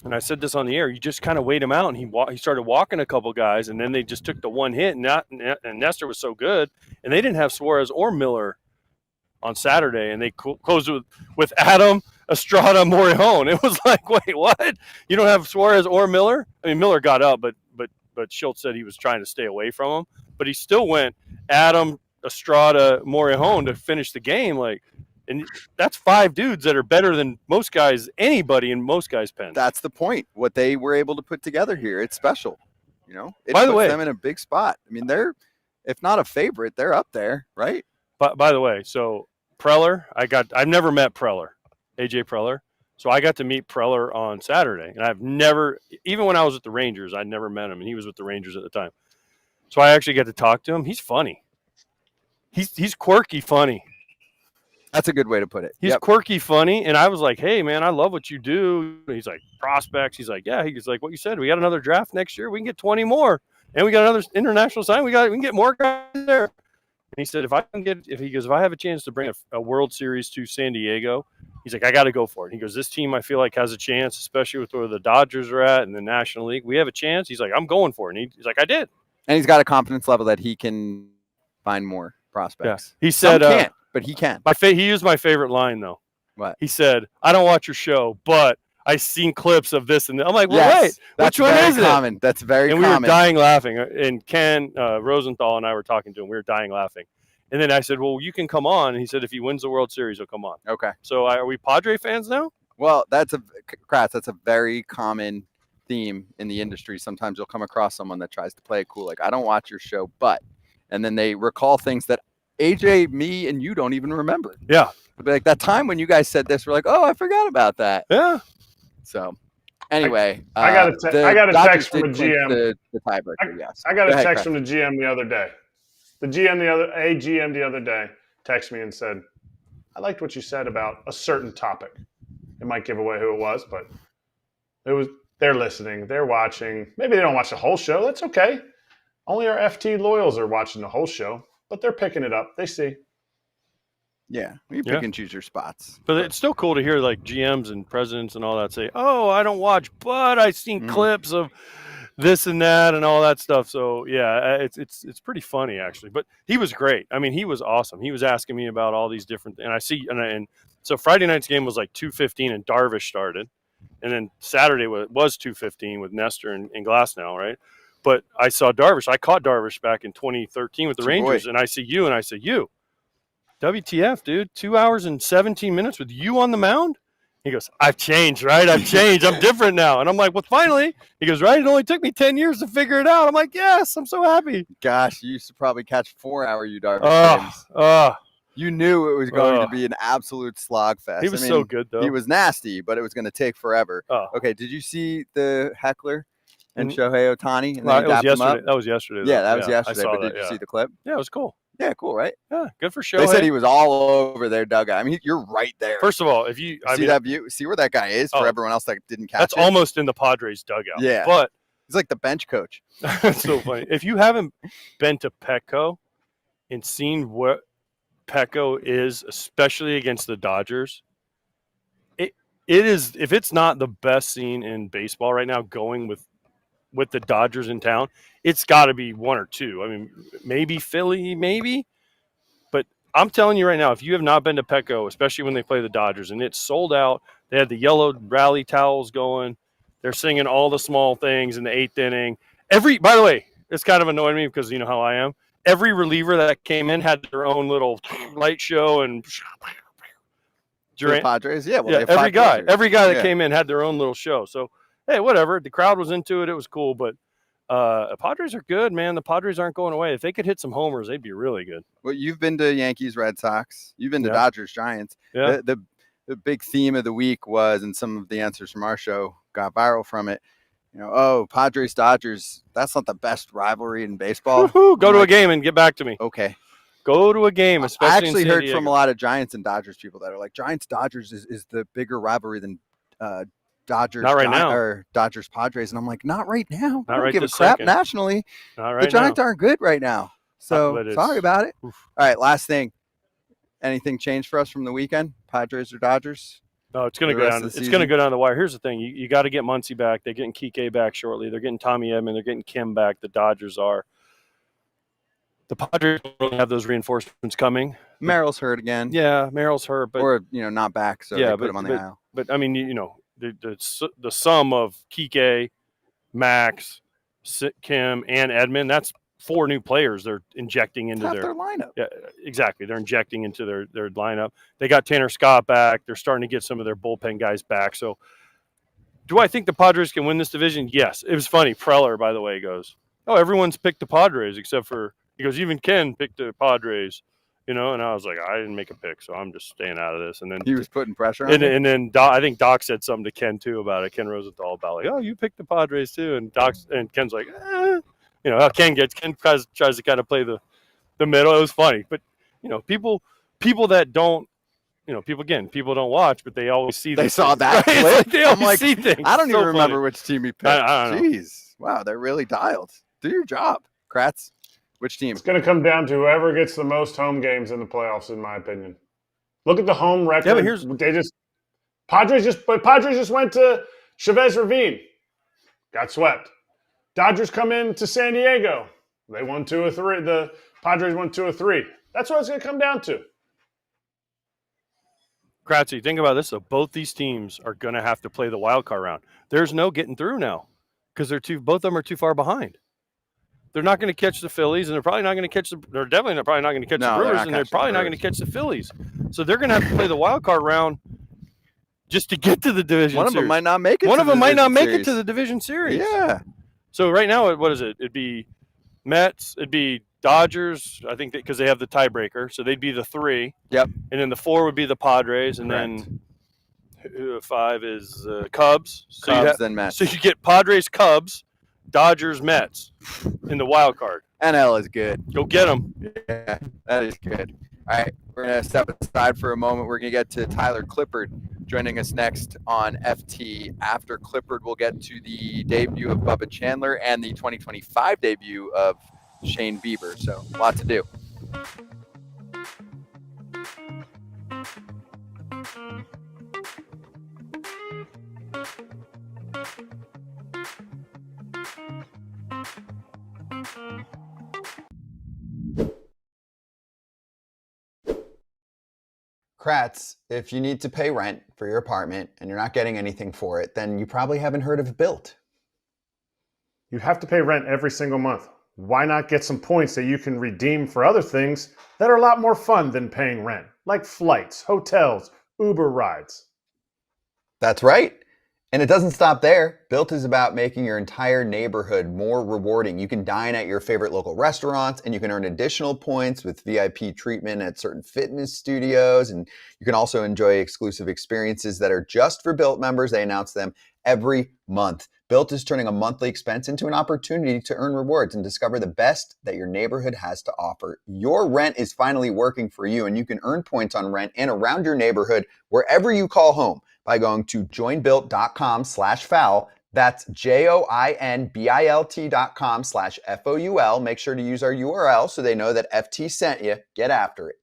S12: and I said this on the air, you just kind of wait him out. And he started walking a couple guys, and then they just took the one hit. And Nestor was so good. And they didn't have Suarez or Miller on Saturday. And they closed with Adam, Estrada, Morihone. It was like, wait, what? You don't have Suarez or Miller? I mean, Miller got up, but Schultz said he was trying to stay away from him. But he still went Adam, Estrada, Morihone to finish the game. And that's 5 dudes that are better than most guys, anybody in most guys' pens.
S1: That's the point. What they were able to put together here, it's special. It
S12: by the
S1: puts
S12: way,
S1: them in a big spot. I mean, they're, if not a favorite, they're up there, right?
S12: But by the way, so Preller, I've never met Preller, AJ Preller. So I got to meet Preller on Saturday, and I've never, even when I was with the Rangers, I'd never met him, and he was with the Rangers at the time. So I actually got to talk to him. He's funny. He's quirky funny.
S1: That's a good way to put it.
S12: He's quirky funny, and I was like, hey, man, I love what you do. He's like, prospects. He's like, yeah. He's like, what you said. We got another draft next year. We can get 20 more, and we got another international sign. We can get more guys there. And he said, if I have a chance to bring a World Series to San Diego, he's like, I got to go for it. He goes, this team I feel like has a chance, especially with where the Dodgers are at in the National League. We have a chance. He's like, I'm going for it. And he's like, I did.
S1: And he's got a confidence level that he can find more prospects.
S12: Yeah. He said,
S1: some can't, but he can.
S12: He used my favorite line, though.
S1: What?
S12: He said, I don't watch your show, but I've seen clips of this and that. I'm like, well,
S1: yes,
S12: wait, which one is
S1: common.
S12: it?
S1: That's very
S12: common.
S1: And
S12: we were dying laughing. And Ken Rosenthal and I were talking to him. We were dying laughing. And then I said, well, you can come on. And he said, if he wins the World Series, he'll come on.
S1: Okay.
S12: So are we Padre fans now?
S1: Well, that's a very common theme in the industry. Sometimes you'll come across someone that tries to play it cool. Like, I don't watch your show, but, and then they recall things that AJ, me, and you don't even remember.
S12: Yeah.
S1: They'll be like, that time when you guys said this, we're like, oh, I forgot about that.
S12: Yeah.
S1: So Anyway,
S2: I got a
S1: Dodgers
S2: text from a
S1: did clinch
S2: GM.
S1: the tiebreaker. Yes,
S2: I got
S1: Go
S2: a
S1: ahead,
S2: text
S1: Kratz.
S2: from the GM the other day. The GM the other day texted me and said, "I liked what you said about a certain topic. It might give away who it was, but they're listening, they're watching. Maybe they don't watch the whole show. That's okay. Only our FT loyals are watching the whole show, but they're picking it up. They see."
S1: Yeah, you pick and choose your spots.
S12: But it's still cool to hear like GMs and presidents and all that say, "Oh, I don't watch, but I've seen clips of this and that and all that stuff." So yeah, it's pretty funny actually. But he was great. I mean, he was awesome. He was asking me about all these different, and so Friday night's game was like 2:15 and Darvish started, and then Saturday was 2:15 with Nestor and Glasnow, right? But I saw Darvish. I caught Darvish back in 2013 with the Rangers, and I see you, and I say, "You, WTF, dude, 2 hours and 17 minutes with you on the mound?" He goes, "I've changed, right? I've changed. I'm different now." And I'm like, "Well, finally." He goes, "Right? It only took me 10 years to figure it out." I'm like, "Yes, I'm so happy."
S1: Gosh, you used to probably catch 4-hour Darvish games. You knew it was going to be an absolute slogfest.
S12: He was so good, though.
S1: He was nasty, but it was going to take forever. Okay, did you see the heckler and Shohei Ohtani? And
S12: that was yesterday. That was yesterday.
S1: Yeah, that was yesterday.
S12: I saw
S1: but
S12: that,
S1: did you see the clip?
S12: Yeah, it was cool.
S1: Yeah, cool, right?
S12: Yeah, good for Shohei.
S1: They said he was all over their dugout. I mean, you're right there.
S12: First of all, if you
S1: see that view, see where that guy is for everyone else that didn't catch
S12: that's
S1: it.
S12: almost in the Padres dugout.
S1: Yeah,
S12: but
S1: he's like the bench coach.
S12: That's so funny. If you haven't been to Petco and seen what Petco is, especially against the Dodgers, it is. If it's not the best scene in baseball right now, going with the Dodgers in town, it's got to be one or two. I mean, maybe Philly, maybe. But I'm telling you right now, if you have not been to Petco, especially when they play the Dodgers, and it's sold out, they had the yellow rally towels going. They're singing all the small things in the 8th inning. By the way, it's kind of annoying me because you know how I am. Every reliever that came in had their own little light show and
S1: The Padres, yeah. Well,
S12: every guy that came in had their own little show. So hey, whatever. The crowd was into it. It was cool, but the Padres are good, man. The Padres aren't going away. If they could hit some homers, they'd be really good.
S1: Well, you've been to Yankees, Red Sox. You've been to Dodgers, Giants.
S12: Yeah.
S1: The big theme of the week was, and some of the answers from our show got viral from it. Padres, Dodgers. That's not the best rivalry in baseball.
S12: Go to a game and get back to me.
S1: Okay.
S12: Go to a game, especially
S1: I actually
S12: in San
S1: heard
S12: Diego.
S1: from a lot of Giants and Dodgers people that are like, Giants, Dodgers is the bigger rivalry than Dodgers,
S12: not right now,
S1: or Dodgers Padres, and I'm like, not right now.
S12: Not
S1: I don't
S12: right
S1: give a
S12: this
S1: crap
S12: second.
S1: nationally.
S12: Not right
S1: the Giants
S12: now.
S1: aren't good right now, so sorry about it.
S12: Oof.
S1: All right, last thing. Anything changed for us from the weekend? Padres or Dodgers?
S12: No, it's going to go down. It's going to go down the wire. Here's the thing: you got to get Muncy back. They're getting Kike back shortly. They're getting Tommy Edman. They're getting Kim back. The Dodgers are. The Padres don't really have those reinforcements coming.
S1: Merrill's hurt again.
S12: Yeah, Merrill's hurt, but
S1: or not back, so they put him on the aisle.
S12: But I mean, the sum of Kike, Max, Kim, and Edman, that's 4 new players they're injecting into
S1: their lineup.
S12: Yeah, exactly. They're injecting into their lineup. They got Tanner Scott back. They're starting to get some of their bullpen guys back. So do I think the Padres can win this division? Yes. It was funny. Preller, by the way, goes, "Oh, everyone's picked the Padres except for," he goes, "even Ken picked the Padres." And I was like, I didn't make a pick, so I'm just staying out of this. And then
S1: he was putting pressure on
S12: and then I think Doc said something to Ken too about it. Ken Rosenthal about like, "Oh, you picked the Padres too," and Ken's like, how Ken tries to kind of play the middle. It was funny, but people that don't, people don't watch, but they always see.
S1: They saw
S12: things,
S1: that
S12: right?
S1: clip.
S12: They always see things.
S1: I don't
S12: so
S1: even remember
S12: funny.
S1: which team he picked.
S12: I don't know.
S1: Jeez, wow, they're really dialed. Do your job, Kratz. Which team?
S2: It's going to come down to whoever gets the most home games in the playoffs, in my opinion. Look at the home record.
S12: Yeah, but
S2: Padres just went to Chavez Ravine, got swept. Dodgers come in to San Diego. They won 2 or 3. The Padres won 2 or 3. That's what it's going to come down to.
S12: Kratzy, think about this though. Both these teams are going to have to play the wild card round. There's no getting through now because both of them are too far behind. They're not going to catch the Phillies, and they're probably not going to catch they're definitely probably not going to catch the Brewers, and they're probably not going to catch the Phillies. So they're going to have to play the wild card round just to get to the division.
S1: One of them might not make it.
S12: One of them might not make it to the division series.
S1: Yeah.
S12: So right now, what is it? It'd be Mets. It'd be Dodgers. I think because they have the tiebreaker, so they'd be the 3.
S1: Yep.
S12: And then the 4 would be the Padres, and then 5 is Cubs. So
S1: Cubs, then Mets.
S12: So you get Padres, Cubs, Dodgers, Mets in the wild card.
S1: NL is good.
S12: Go get them.
S1: Yeah, that is good. All right, we're going to step aside for a moment. We're going to get to Tyler Clippard joining us next on FT. After Clippard, we'll get to the debut of Bubba Chandler and the 2025 debut of Shane Bieber. So, a lot to do. Kratz, if you need to pay rent for your apartment and you're not getting anything for it, then you probably haven't heard of Built.
S2: You have to pay rent every single month. Why not get some points that you can redeem for other things that are a lot more fun than paying rent, like flights, hotels, Uber rides?
S1: That's right. And it doesn't stop there. Built is about making your entire neighborhood more rewarding. You can dine at your favorite local restaurants, and you can earn additional points with VIP treatment at certain fitness studios. And you can also enjoy exclusive experiences that are just for Built members. They announce them every month. Built is turning a monthly expense into an opportunity to earn rewards and discover the best that your neighborhood has to offer. Your rent is finally working for you, and you can earn points on rent and around your neighborhood wherever you call home by going to joinbuilt.com/foul. That's joinbilt.com/FOUL. Make sure to use our URL so they know that FT sent you. Get after it.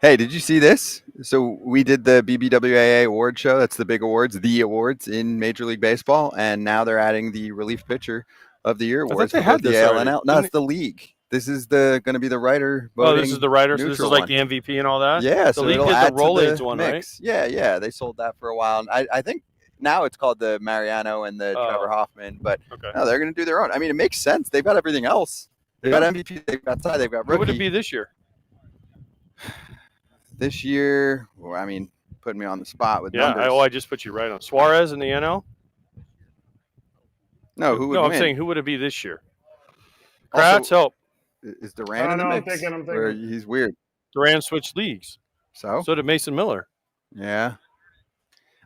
S1: Hey, did you see this? So we did the BBWAA award show. That's the big awards, the awards in Major League Baseball. And now they're adding the relief pitcher of the year awards.
S12: They had
S1: the
S12: this
S1: AL
S12: already.
S1: and NL. No, it's the league. This is going to be the writer voting.
S12: Oh, this is the writer. So this is like
S1: one.
S12: the MVP and all that.
S1: Yeah,
S12: the
S1: so
S12: league
S1: it'll
S12: did
S1: add
S12: the Rollins
S1: to the
S12: one,
S1: mix.
S12: right?
S1: Yeah. They sold that for a while. And I think now it's called the Mariano and the Trevor Hoffman. But no, they're going to do their own. I mean, it makes sense. They've got everything else. They've got MVP. They've got side. They've got rookie.
S12: What would it be this year?
S1: This year, well, I mean, putting me on the spot with numbers.
S12: I just put you right on. Suarez in the NL?
S1: No, who would
S12: No,
S1: win?
S12: I'm saying who would it be this year? Kratz, help.
S1: Is Duran in the mix?
S2: I'm thinking.
S1: Or he's weird.
S12: Duran switched leagues.
S1: So
S12: did Mason Miller.
S1: Yeah.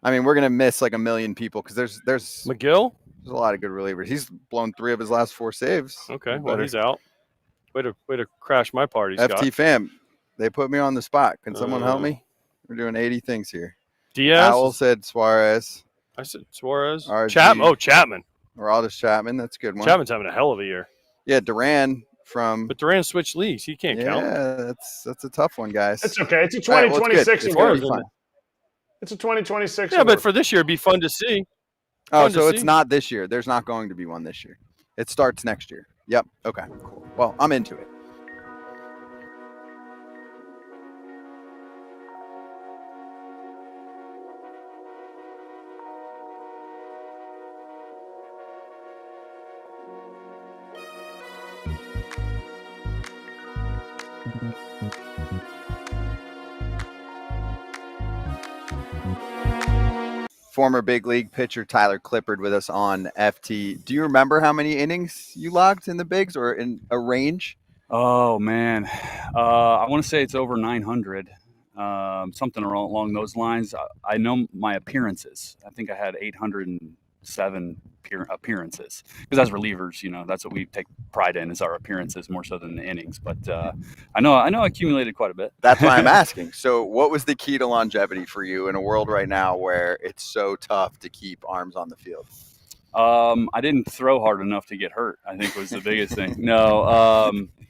S1: I mean, we're going to miss like a million people because there's
S12: McGill?
S1: There's a lot of good relievers. He's blown 3 of his last 4 saves.
S12: Okay, well, he's out. Way to crash my party, Scott.
S1: FT fam. They put me on the spot. Can someone help me? We're doing 80 things here.
S12: Diaz?
S1: Owl said Suarez.
S12: I said Suarez.
S1: RG.
S12: Chapman.
S1: Aroldis Chapman. That's a good one.
S12: Chapman's having a hell of a year.
S1: Yeah, Duran from.
S12: But Duran switched leagues. He can't count.
S1: Yeah, that's a tough one, guys.
S2: It's okay. It's a 2026
S1: award.
S2: It's a 2026
S12: Yeah,
S2: award.
S12: but for this year, it'd be fun to see.
S1: So it's not this year. There's not going to be one this year. It starts next year. Yep. Okay, cool. Well, I'm into it. Former big league pitcher Tyler Clippard with us on FT. Do you remember how many innings you logged in the bigs or in a range?
S13: Oh, man. I want to say it's over 900, something along those lines. I know my appearances. I think I had 807 appearances because as relievers, that's what we take pride in is our appearances more so than the innings. But I know I accumulated quite a bit.
S1: That's why I'm asking. So what was the key to longevity for you in a world right now where it's so tough to keep arms on the field?
S13: I didn't throw hard enough to get hurt, I think was the biggest thing. No,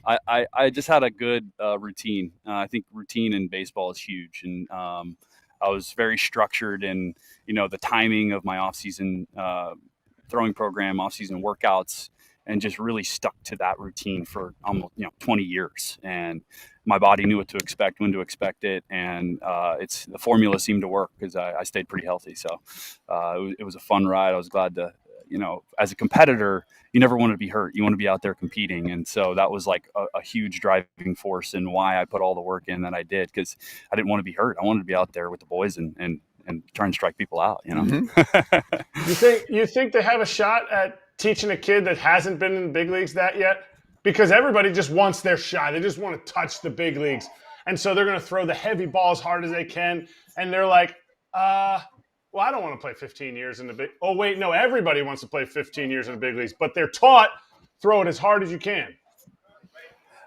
S13: I just had a good routine. I think routine in baseball is huge. And I was very structured in, the timing of my off-season throwing program, off-season workouts, and just really stuck to that routine for almost 20 years. And my body knew what to expect, when to expect it, and the formula seemed to work because I stayed pretty healthy. So it was a fun ride. I was glad to, as a competitor, you never want to be hurt. You want to be out there competing, and so that was like a huge driving force in why I put all the work in that I did because I didn't want to be hurt. I wanted to be out there with the boys and try and strike people out.
S2: Mm-hmm. You think they have a shot at teaching a kid that hasn't been in the big leagues that yet? Because everybody just wants their shot. They just want to touch the big leagues. And so they're going to throw the heavy ball as hard as they can. And they're like, well, I don't want to play 15 years in the big. Oh, wait, no, everybody wants to play 15 years in the big leagues, but they're taught throw it as hard as you can.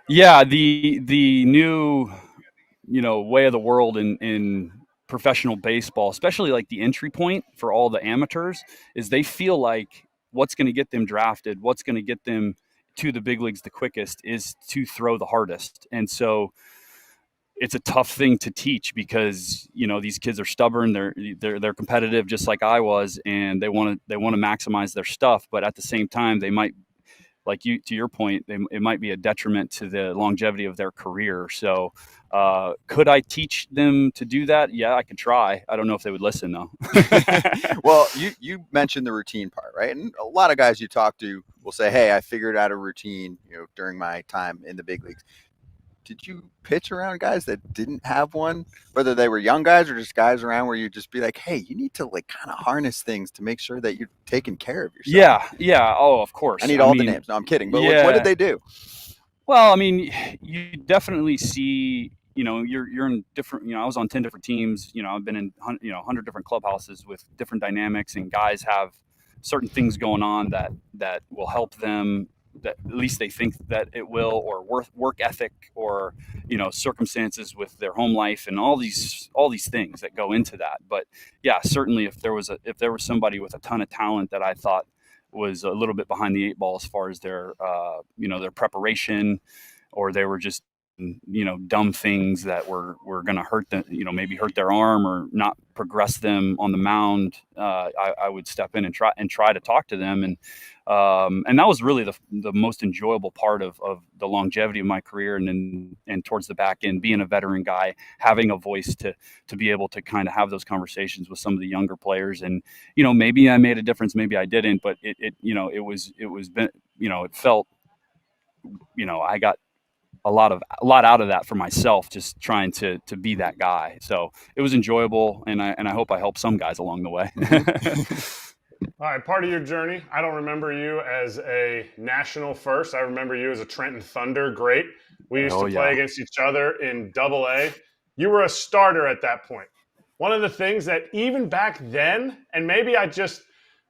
S13: Yeah, the new, way of the world in professional baseball, especially like the entry point for all the amateurs, is they feel like what's going to get them drafted, what's going to get them to the big leagues the quickest is to throw the hardest. And so it's a tough thing to teach because, these kids are stubborn. They're competitive just like I was, and they want to maximize their stuff. But at the same time, they might, like to your point, it might be a detriment to the longevity of their career. So could I teach them to do that? Yeah, I could try. I don't know if they would listen though.
S1: Well, you mentioned the routine part, right? And a lot of guys you talk to will say, hey, I figured out a routine, during my time in the big leagues. Did you pitch around guys that didn't have one, whether they were young guys or just guys around where you just be like, hey, you need to kind of harness things to make sure that you're taking care of yourself?
S13: Yeah. Oh, of course.
S1: I need all the names. No, I'm kidding. But what did they do?
S13: Well, you definitely see, you're in different, I was on 10 different teams, I've been in, 100 different clubhouses with different dynamics, and guys have certain things going on that will help them, that at least they think that it will, or work ethic, or circumstances with their home life, and all these things that go into that. But yeah, certainly if there was somebody with a ton of talent that I thought was a little bit behind the eight ball as far as their their preparation, or they were just dumb things that were going to hurt them, maybe hurt their arm or not progress them on the mound, I would step in and try to talk to them. And that was really the most enjoyable part of the longevity of my career. And towards the back end, being a veteran guy, having a voice to be able to kind of have those conversations with some of the younger players. And, maybe I made a difference, maybe I didn't, but it felt, I got a lot out of that for myself, just trying to be that guy. So it was enjoyable, and I hope I helped some guys along the way.
S2: All right, part of your journey, I don't remember you as a national first. I remember you as a Trenton Thunder great. We used to play against each other in AA. You were a starter at that point. One of the things that even back then, and maybe I just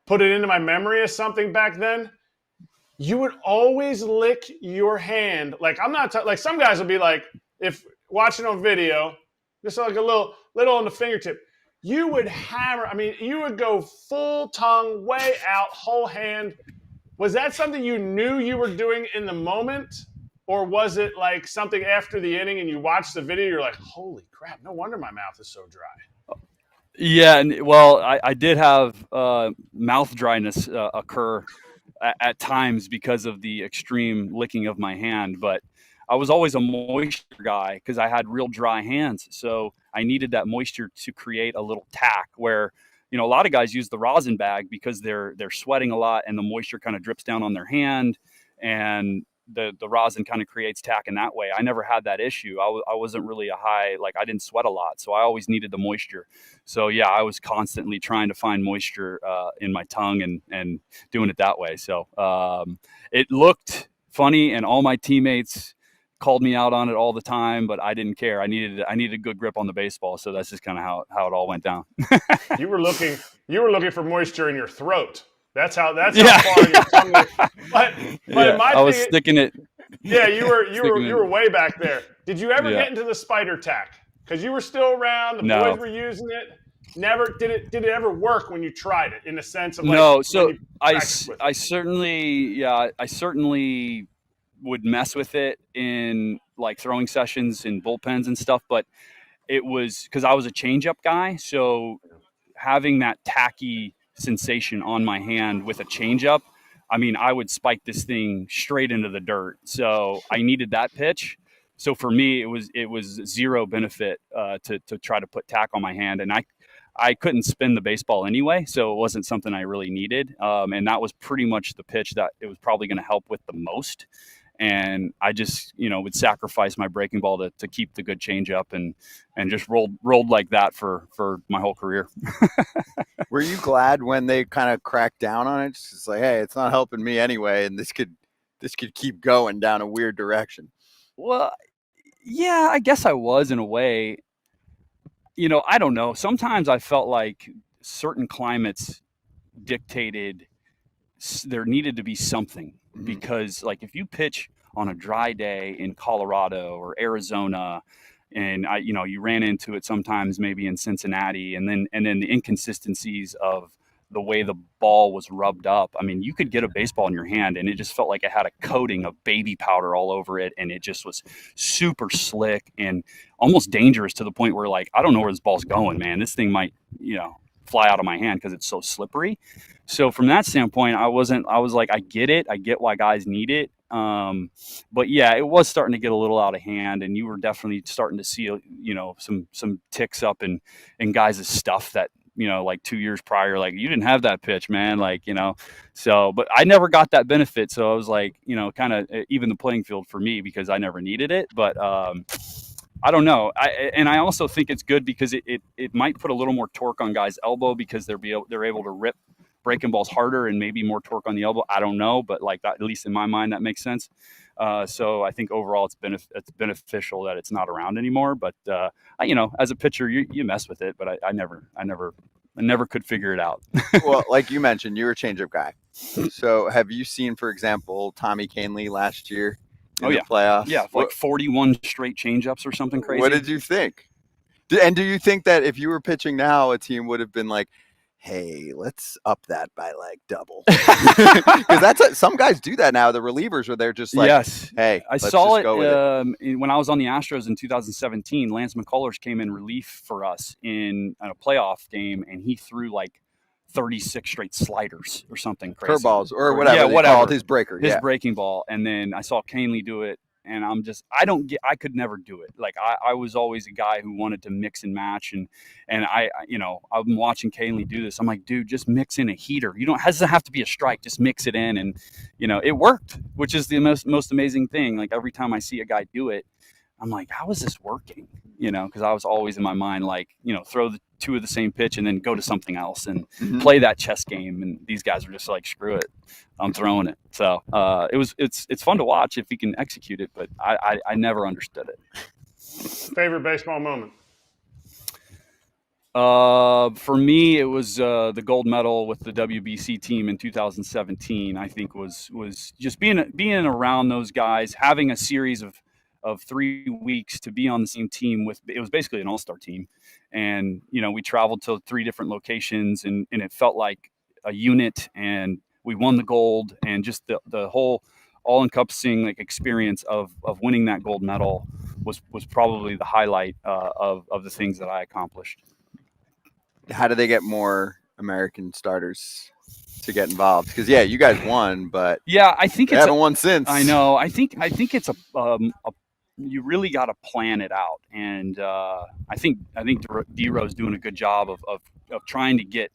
S2: put it into my memory as something back then, you would always lick your hand. Like, I'm not like some guys will be like, if watching on video, just like a little on the fingertip. You would hammer. You would go full tongue, way out, whole hand. Was that something you knew you were doing in the moment, or was it like something after the inning and you watched the video, you're like, holy crap, no wonder my mouth is so dry?
S13: Yeah, well, I did have mouth dryness occur at times because of the extreme licking of my hand, but I was always a moisture guy because I had real dry hands. So I needed that moisture to create a little tack where, a lot of guys use the rosin bag because they're sweating a lot and the moisture kind of drips down on their hand, and the rosin kind of creates tack in that way. I never had that issue. I wasn't really I didn't sweat a lot. So I always needed the moisture. So yeah, I was constantly trying to find moisture in my tongue and doing it that way. So it looked funny, and all my teammates called me out on it all the time, but I didn't care. I needed a good grip on the baseball. So that's just kind of how it all went down.
S2: You were looking for moisture in your throat. That's how far your tongue went. But in my
S13: I was sticking it.
S2: Yeah, you were way back there. Did you ever get into the spider tack? Because you were still around, the boys were using it. Never did it ever work when you tried it, in the sense of
S13: no. So I certainly would mess with it in like throwing sessions and bullpens and stuff, but it was because I was a changeup guy, so having that tacky sensation on my hand with a changeup, I would spike this thing straight into the dirt. So I needed that pitch. So for me, it was zero benefit to try to put tack on my hand, and I couldn't spin the baseball anyway, so it wasn't something I really needed. And that was pretty much the pitch that it was probably going to help with the most. And I just, would sacrifice my breaking ball to keep the good changeup, and just rolled like that for my whole career.
S1: Were you glad when they kind of cracked down on it? It's like, hey, it's not helping me anyway, and this could keep going down a weird direction.
S13: Well, Yeah, I guess I was in a way. I don't know. Sometimes I felt like certain climates dictated there needed to be something, because like if you pitch on a dry day in Colorado or Arizona, and you ran into it sometimes maybe in Cincinnati, and then the inconsistencies of the way the ball was rubbed up. I mean, you could get a baseball in your hand and it just felt like it had a coating of baby powder all over it, and it just was super slick and almost dangerous to the point where, like, I don't know where this ball's going, man. This thing might, fly out of my hand because it's so slippery. So from that standpoint, I was like, I get it. I get why guys need it. But yeah, it was starting to get a little out of hand, and you were definitely starting to see, some ticks up in guys' stuff that, like 2 years prior, like, you didn't have that pitch, man. Like, so, but I never got that benefit. So I was like, kind of even the playing field for me because I never needed it. But, I don't know. I also think it's good because it might put a little more torque on guys' elbow because they're able to rip breaking balls harder and maybe more torque on the elbow. I don't know, but like that, at least in my mind, that makes sense. So I think overall it's beneficial that it's not around anymore. But as a pitcher, you mess with it, but I never could figure it out.
S1: Well, like you mentioned, you're a changeup guy. So have you seen, for example, Tommy Kahnle last year in the playoffs?
S13: Yeah, like 41 straight changeups or something crazy.
S1: What did you think? And do you think that if you were pitching now, a team would have been like, hey, let's up that by like double? Because some guys do that now. The relievers are there just like,
S13: yes.
S1: Hey,
S13: I saw it when I was on the Astros in 2017. Lance McCullers came in relief for us in a playoff game, and he threw like 36 straight sliders or something crazy.
S1: Curveballs or whatever. Yeah, called his breaker.
S13: His breaking ball. And then I saw Kahnle do it. And I could never do it. Like I was always a guy who wanted to mix and match. And I'm watching Kahnle do this. I'm like, dude, just mix in a heater. It doesn't have to be a strike. Just mix it in. And, it worked, which is the most amazing thing. Like every time I see a guy do it, I'm like, how is this working? Because I was always in my mind, like, throw the two of the same pitch and then go to something else and play that chess game. And these guys are just like, screw it, I'm throwing it. So it's fun to watch if he can execute it, but I never understood it.
S2: Favorite baseball moment?
S13: For me, it was the gold medal with the WBC team in 2017. I think was just being around those guys, having a series of 3 weeks to be on the same team it was basically an all-star team. And, we traveled to 3 different locations and it felt like a unit, and we won the gold, and just the whole all-encompassing like experience of winning that gold medal was probably the highlight of the things that I accomplished.
S1: How do they get more American starters to get involved? Because you guys won, but
S13: I think
S1: they haven't won since.
S13: I know. I think it's a you really got to plan it out, and I think D-Row's doing a good job of trying to get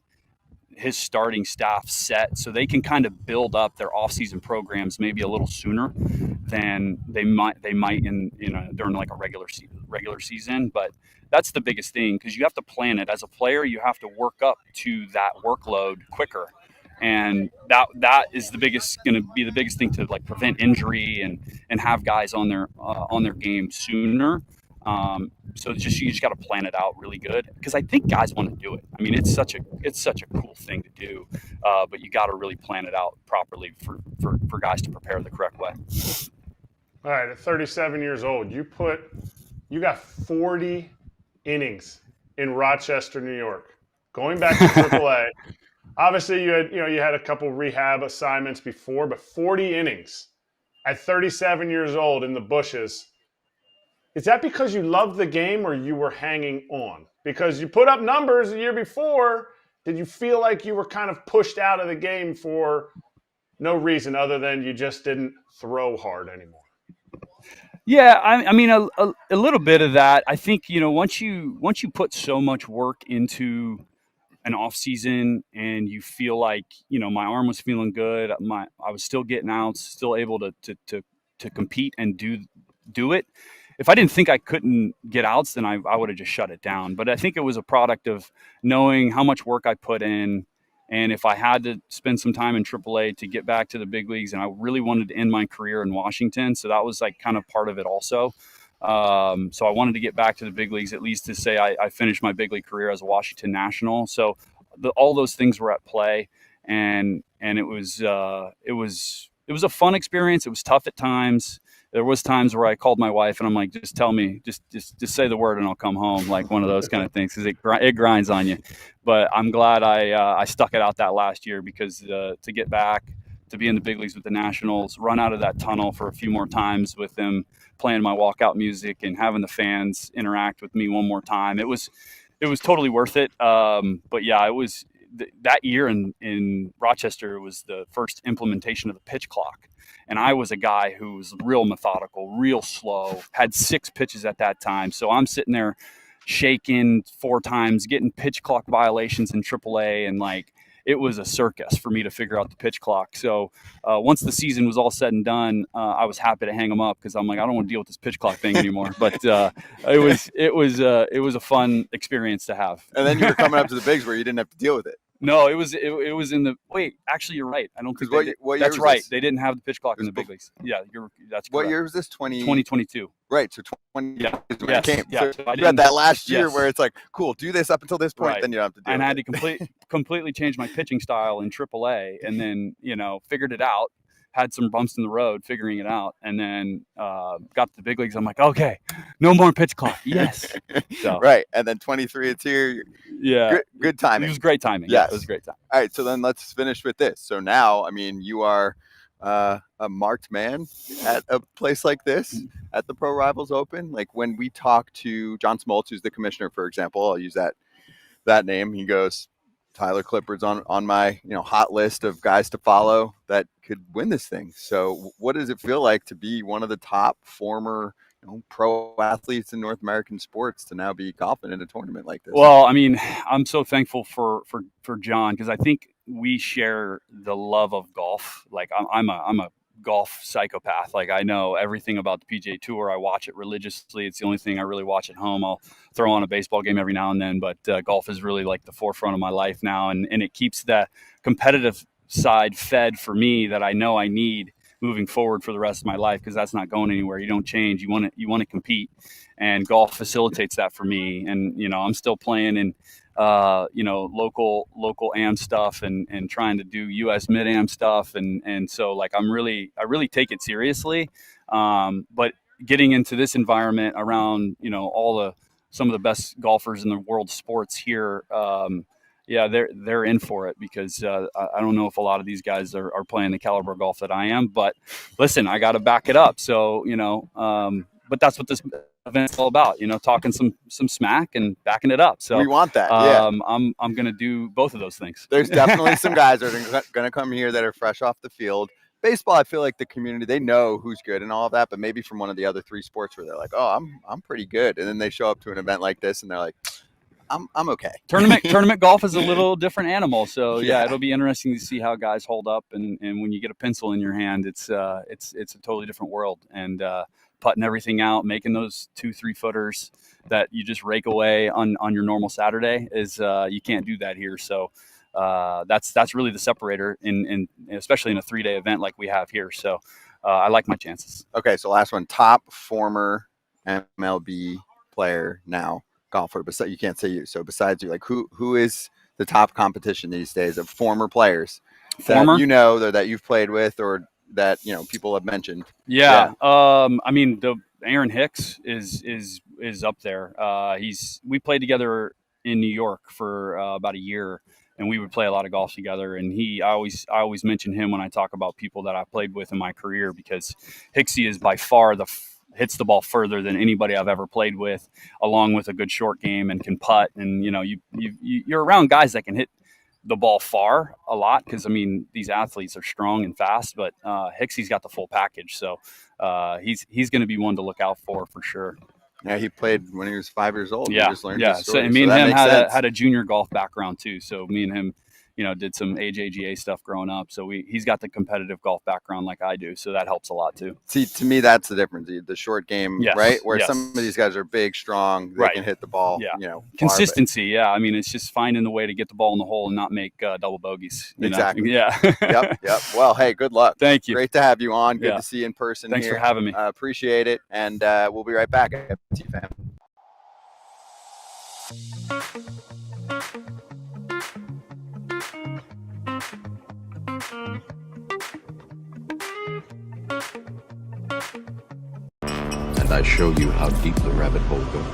S13: his starting staff set so they can kind of build up their off-season programs maybe a little sooner than they might in during like a regular season. But that's the biggest thing, because you have to plan it as a player. You have to work up to that workload quicker. And that is going to be the biggest thing to like prevent injury and have guys on their game sooner. So you just got to plan it out really good, because I think guys want to do it. I mean, it's such a cool thing to do, but you got to really plan it out properly for guys to prepare the correct way.
S2: All right, at 37 years old, you got 40 innings in Rochester, New York, going back to AAA. Obviously, you had a couple rehab assignments before, but 40 innings at 37 years old in the bushes. Is that because you loved the game, or you were hanging on? Because you put up numbers the year before. Did you feel like you were kind of pushed out of the game for no reason other than you just didn't throw hard anymore?
S13: Yeah, I mean a little bit of that. I think once you put so much work into an off season and you feel like, my arm was feeling good, I was still getting outs, still able to compete and do it. If I didn't think I couldn't get outs, then I would have just shut it down. But I think it was a product of knowing how much work I put in, and if I had to spend some time in AAA to get back to the big leagues, and I really wanted to end my career in Washington, so that was like kind of part of it also. So I wanted to get back to the big leagues, at least to say I finished my big league career as a Washington National. So all those things were at play, and it was a fun experience. It was tough at times. There was times where I called my wife and I'm like, just tell me, just say the word and I'll come home, like one of those kind of things, because it grinds on you. But I'm glad I stuck it out that last year, because to get back to be in the big leagues with the Nationals, run out of that tunnel for a few more times with them playing my walkout music and having the fans interact with me one more time, it was totally worth it. But yeah, it was that year in Rochester was the first implementation of the pitch clock. And I was a guy who was real methodical, real slow, had 6 pitches at that time. So I'm sitting there shaking 4 times, getting pitch clock violations in AAA. And like, it was a circus for me to figure out the pitch clock. So once the season was all said and done, I was happy to hang them up, because I'm like, I don't want to deal with this pitch clock thing anymore. But it was a fun experience to have.
S1: And then you were coming up to the bigs where you didn't have to deal with it.
S13: No, it was in the wait. Actually, you're right. I don't think
S1: what
S13: that's
S1: year was
S13: right.
S1: this?
S13: They didn't have the pitch clock in the big leagues. Yeah, that's correct.
S1: What year was this?
S13: 2022.
S1: Right. So 20.
S13: Yeah.
S1: Yes.
S13: Yes. Yeah.
S1: So you had that last year
S13: yes.
S1: where it's like, cool, do this up until this point,
S13: Right.
S1: then you don't have to do it.
S13: And I had to completely change my pitching style in AAA, and then figured it out. Had some bumps in the road figuring it out, and then got to the big leagues. I'm like, okay, no more pitch clock. Yes. So,
S1: right. And then 23, it's here.
S13: Yeah.
S1: Good timing.
S13: It was great timing.
S1: Yes.
S13: Yeah, it was great timing.
S1: All right. So then let's finish with this. So now, I mean, you are a marked man at a place like this, at the Pro Rivals Open. Like when we talk to John Smoltz, who's the commissioner, for example, I'll use that name. He goes, Tyler Clippard's on my hot list of guys to follow that could win this thing. So what does it feel like to be one of the top former pro athletes in North American sports to now be golfing in a tournament like this?
S13: Well, I mean, I'm so thankful for John, because I think we share the love of golf. Like I'm a golf psychopath. Like I know everything about the PGA Tour. I watch it religiously. It's the only thing I really watch at home. I'll throw on a baseball game every now and then, but golf is really like the forefront of my life now, and it keeps the competitive side fed for me that I know I need moving forward for the rest of my life, because that's not going anywhere. You don't change. You want to compete, and golf facilitates that for me. And I'm still playing in local AM stuff and trying to do US mid AM stuff. And so like, I really take it seriously. But getting into this environment around, some of the best golfers in the world sports here, yeah, they're in for it, because I don't know if a lot of these guys are playing the caliber of golf that I am, but listen, I got to back it up. So, but that's what this event's all about, talking some smack and backing it up. So
S1: we want that. Yeah.
S13: I'm going to do both of those things.
S1: There's definitely some guys that are going to come here that are fresh off the field. Baseball, I feel like the community, they know who's good and all of that, but maybe from one of the other 3 sports where they're like, oh, I'm pretty good. And then they show up to an event like this and they're like, I'm okay.
S13: Tournament golf is a little different animal. So yeah, it'll be interesting to see how guys hold up. And when you get a pencil in your hand, it's a totally different world. And putting everything out, making those 2-3 footers that you just rake away on your normal Saturday is you can't do that here. So that's really the separator in especially in a 3-day event like we have here. So I like my chances.
S1: Okay, so last one, top former MLB player now. Golfer, but you can't say you. So besides you, like who is the top competition these days of former players that that you've played with or that people have mentioned?
S13: Yeah. I mean, the Aaron Hicks is up there. We played together in New York for about a year, and we would play a lot of golf together. And I always mention him when I talk about people that I played with in my career, because Hicksy is by far hits the ball further than anybody I've ever played with, along with a good short game and can putt. And, you're around guys that can hit the ball far a lot, because, I mean, these athletes are strong and fast, but Hicksy's got the full package. So he's going to be one to look out for sure.
S1: Yeah, he played when he was 5 years old.
S13: Yeah,
S1: just learned his story.
S13: So me and him had a junior golf background too. So me and him did some AJGA stuff growing up. So he's got the competitive golf background like I do. So that helps a lot too.
S1: See, to me, that's the difference. The short game,
S13: Yes,
S1: right? Where
S13: yes.
S1: some of these guys are big, strong, they
S13: Right.
S1: can hit the ball,
S13: Yeah.
S1: far,
S13: Consistency. Yeah. I mean, it's just finding the way to get the ball in the hole and not make double bogeys.
S1: Exactly.
S13: Yeah.
S1: Yep. Well, hey, good luck.
S13: Thank you.
S1: Great to have you on. Good
S13: Yeah.
S1: to see you in person.
S13: Thanks
S1: here.
S13: for having me.
S1: Appreciate it. And we'll be right back. FT fam.
S14: And I show you how deep the rabbit hole goes.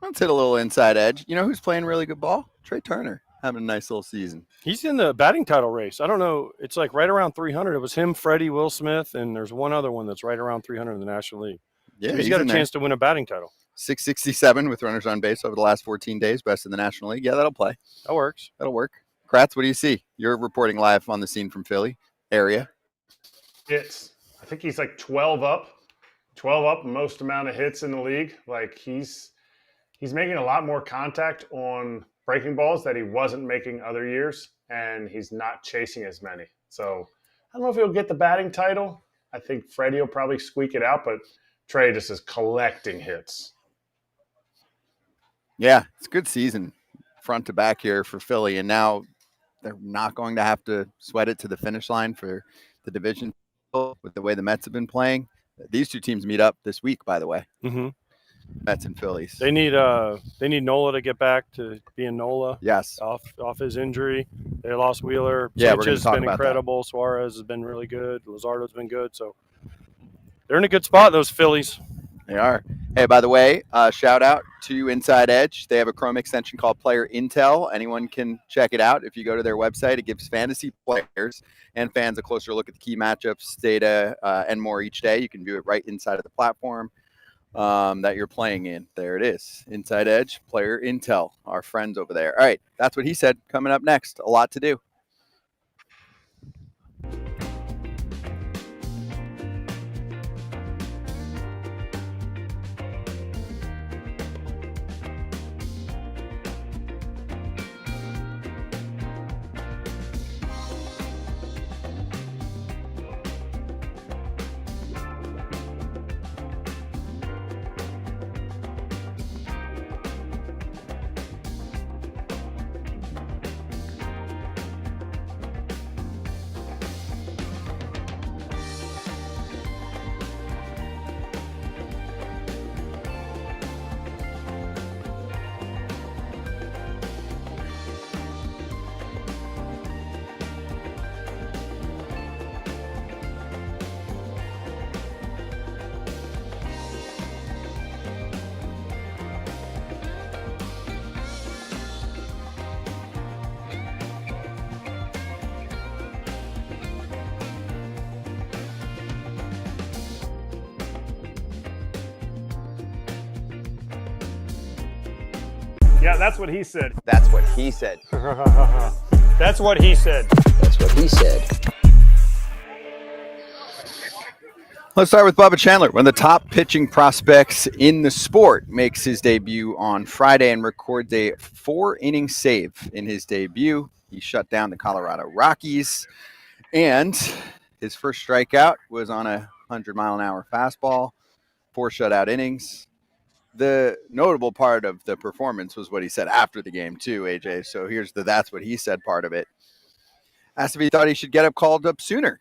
S1: Let's hit a little inside edge. You know who's playing really good ball? Trea Turner, having a nice little season.
S12: He's in the batting title race. I don't know. It's like right around 300. It was him, Freddie, Will Smith, and there's one other one that's right around 300 in the National League.
S1: Yeah,
S12: so he's got a chance to win a batting title.
S1: 667 with runners on base over the last 14 days, best in the National League. Yeah, that'll play.
S12: That works.
S1: That'll work. Kratz, what do you see? You're reporting live on the scene from Philly area.
S2: I think he's like 12 up, most amount of hits in the league. Like he's making a lot more contact on breaking balls that he wasn't making other years, and he's not chasing as many. So I don't know if he'll get the batting title. I think Freddie will probably squeak it out, but Trea just is collecting hits.
S1: Yeah, it's a good season front to back here for Philly, and now they're not going to have to sweat it to the finish line for the division with the way the Mets have been playing. These two teams meet up this week, by the way.
S12: Mm-hmm.
S1: Mets and Phillies.
S12: They need Nola to get back to being Nola.
S1: Yes.
S12: Off his injury. They lost Wheeler.
S1: Yeah, we're going
S12: Sanchez
S1: to talk
S12: has been
S1: about
S12: incredible. Suarez has been really good. Luzardo's been good. So they're in a good spot, those Phillies.
S1: They are. Hey, by the way, shout out to Inside Edge. They have a Chrome extension called Player Intel. Anyone can check it out. If you go to their website, it gives fantasy players and fans a closer look at the key matchups, data, and more each day. You can view it right inside of the platform that you're playing in. There it is. Inside Edge, Player Intel, our friends over there. All right, that's what he said. Coming up next, a lot to do.
S2: Yeah, that's what he said.
S1: That's what he said.
S12: That's what he said.
S1: That's what he said. Let's start with Bubba Chandler, one of the top pitching prospects in the sport, makes his debut on Friday and records a 4-inning save in his debut. He shut down the Colorado Rockies, and his first strikeout was on a 100-mile-an-hour fastball, 4 shutout innings. The notable part of the performance was what he said after the game, too, AJ. So here's the that's what he said part of it. Asked if he thought he should get called up sooner.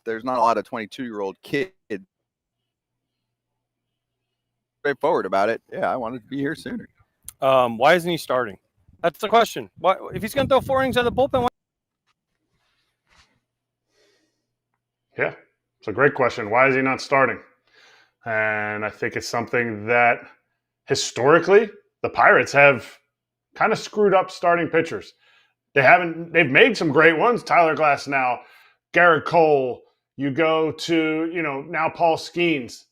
S1: There's not a lot of 22-year-old kids straightforward about it. Yeah, I wanted to be here sooner.
S12: Why isn't he starting? That's the question. Why, if he's going to throw 4 innings out of the bullpen, why?
S2: Yeah, it's a great question. Why is he not starting? And I think it's something that historically the Pirates have kind of screwed up starting pitchers. They've made some great ones. Tyler Glasnow, Garrett Cole, you go to, now Paul Skenes.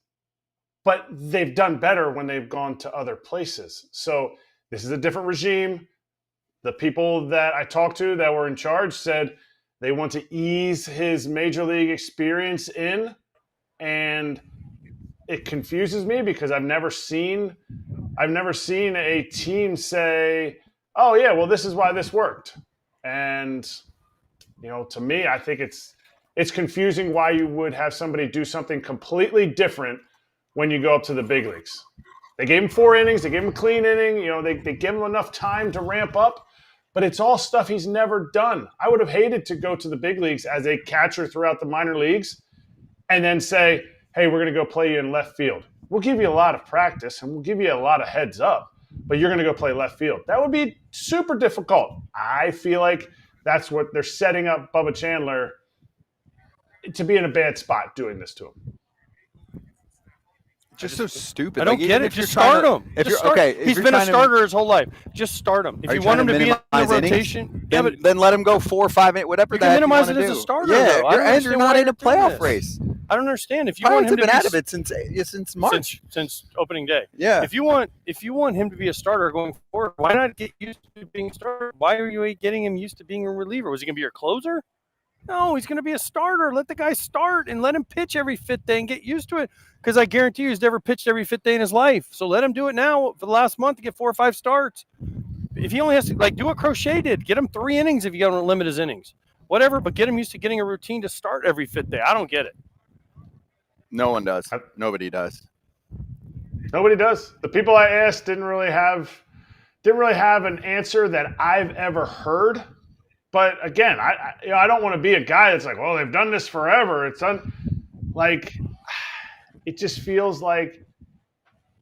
S2: But they've done better when they've gone to other places. So this is a different regime. The people that I talked to that were in charge said, They want to ease his major league experience in, and it confuses me because I've never seen a team say, "Oh yeah, well this is why this worked." And to me, I think it's confusing why you would have somebody do something completely different when you go up to the big leagues. They gave him 4 innings. They gave him a clean inning. They give him enough time to ramp up, but it's all stuff he's never done. I would have hated to go to the big leagues as a catcher throughout the minor leagues and then say, hey, we're going to go play you in left field. We'll give you a lot of practice and we'll give you a lot of heads up, but you're going to go play left field. That would be super difficult. I feel like that's what they're setting up Bubba Chandler to be in a bad spot doing this to him.
S1: Just so stupid.
S12: I don't get it. Just start him. He's been a starter his whole life. Just start him. If you want him to be in the rotation,
S1: then let him go 4 or 5 minutes, whatever.
S12: You can minimize it as a starter.
S1: Yeah,
S12: though.
S1: you're not in a playoff race.
S12: I don't understand. If you
S1: Pirates
S12: want him
S1: have
S12: to
S1: been
S12: be
S1: out of it since March,
S12: since opening day.
S1: Yeah.
S12: If you want him to be a starter going forward, why not get used to being a starter? Why are you getting him used to being a reliever? Was he going to be your closer? No, he's going to be a starter. Let the guy start and let him pitch every 5th day and get used to it. Because I guarantee you he's never pitched every 5th day in his life. So let him do it now for the last month to get 4 or 5 starts. If he only has to, do what Crochet did. Get him 3 innings if you got to limit his innings. Whatever, but get him used to getting a routine to start every 5th day. I don't get it.
S1: No one does. Nobody does.
S2: Nobody does. The people I asked didn't really have an answer that I've ever heard. But again, I don't want to be a guy that's like, well, they've done this forever. It's it just feels like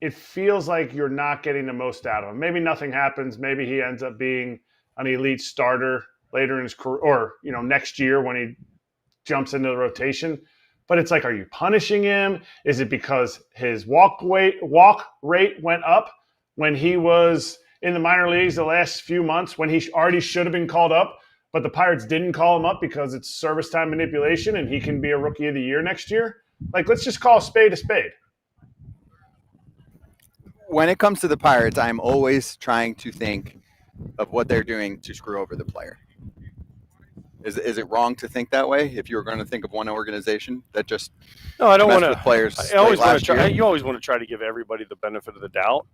S2: you're not getting the most out of him. Maybe nothing happens. Maybe he ends up being an elite starter later in his career, or next year when he jumps into the rotation. But it's like, are you punishing him? Is it because his walk rate went up when he was in the minor leagues the last few months when he already should have been called up? But the Pirates didn't call him up because it's service time manipulation and he can be a rookie of the year next year. Let's just call a spade a spade.
S1: When it comes to the Pirates, I'm always trying to think of what they're doing to screw over the player. Is it wrong to think that way? If you were going to think of one organization that just
S12: I don't want
S1: to players.
S12: I always want to try. You always want to try to give everybody the benefit of the doubt.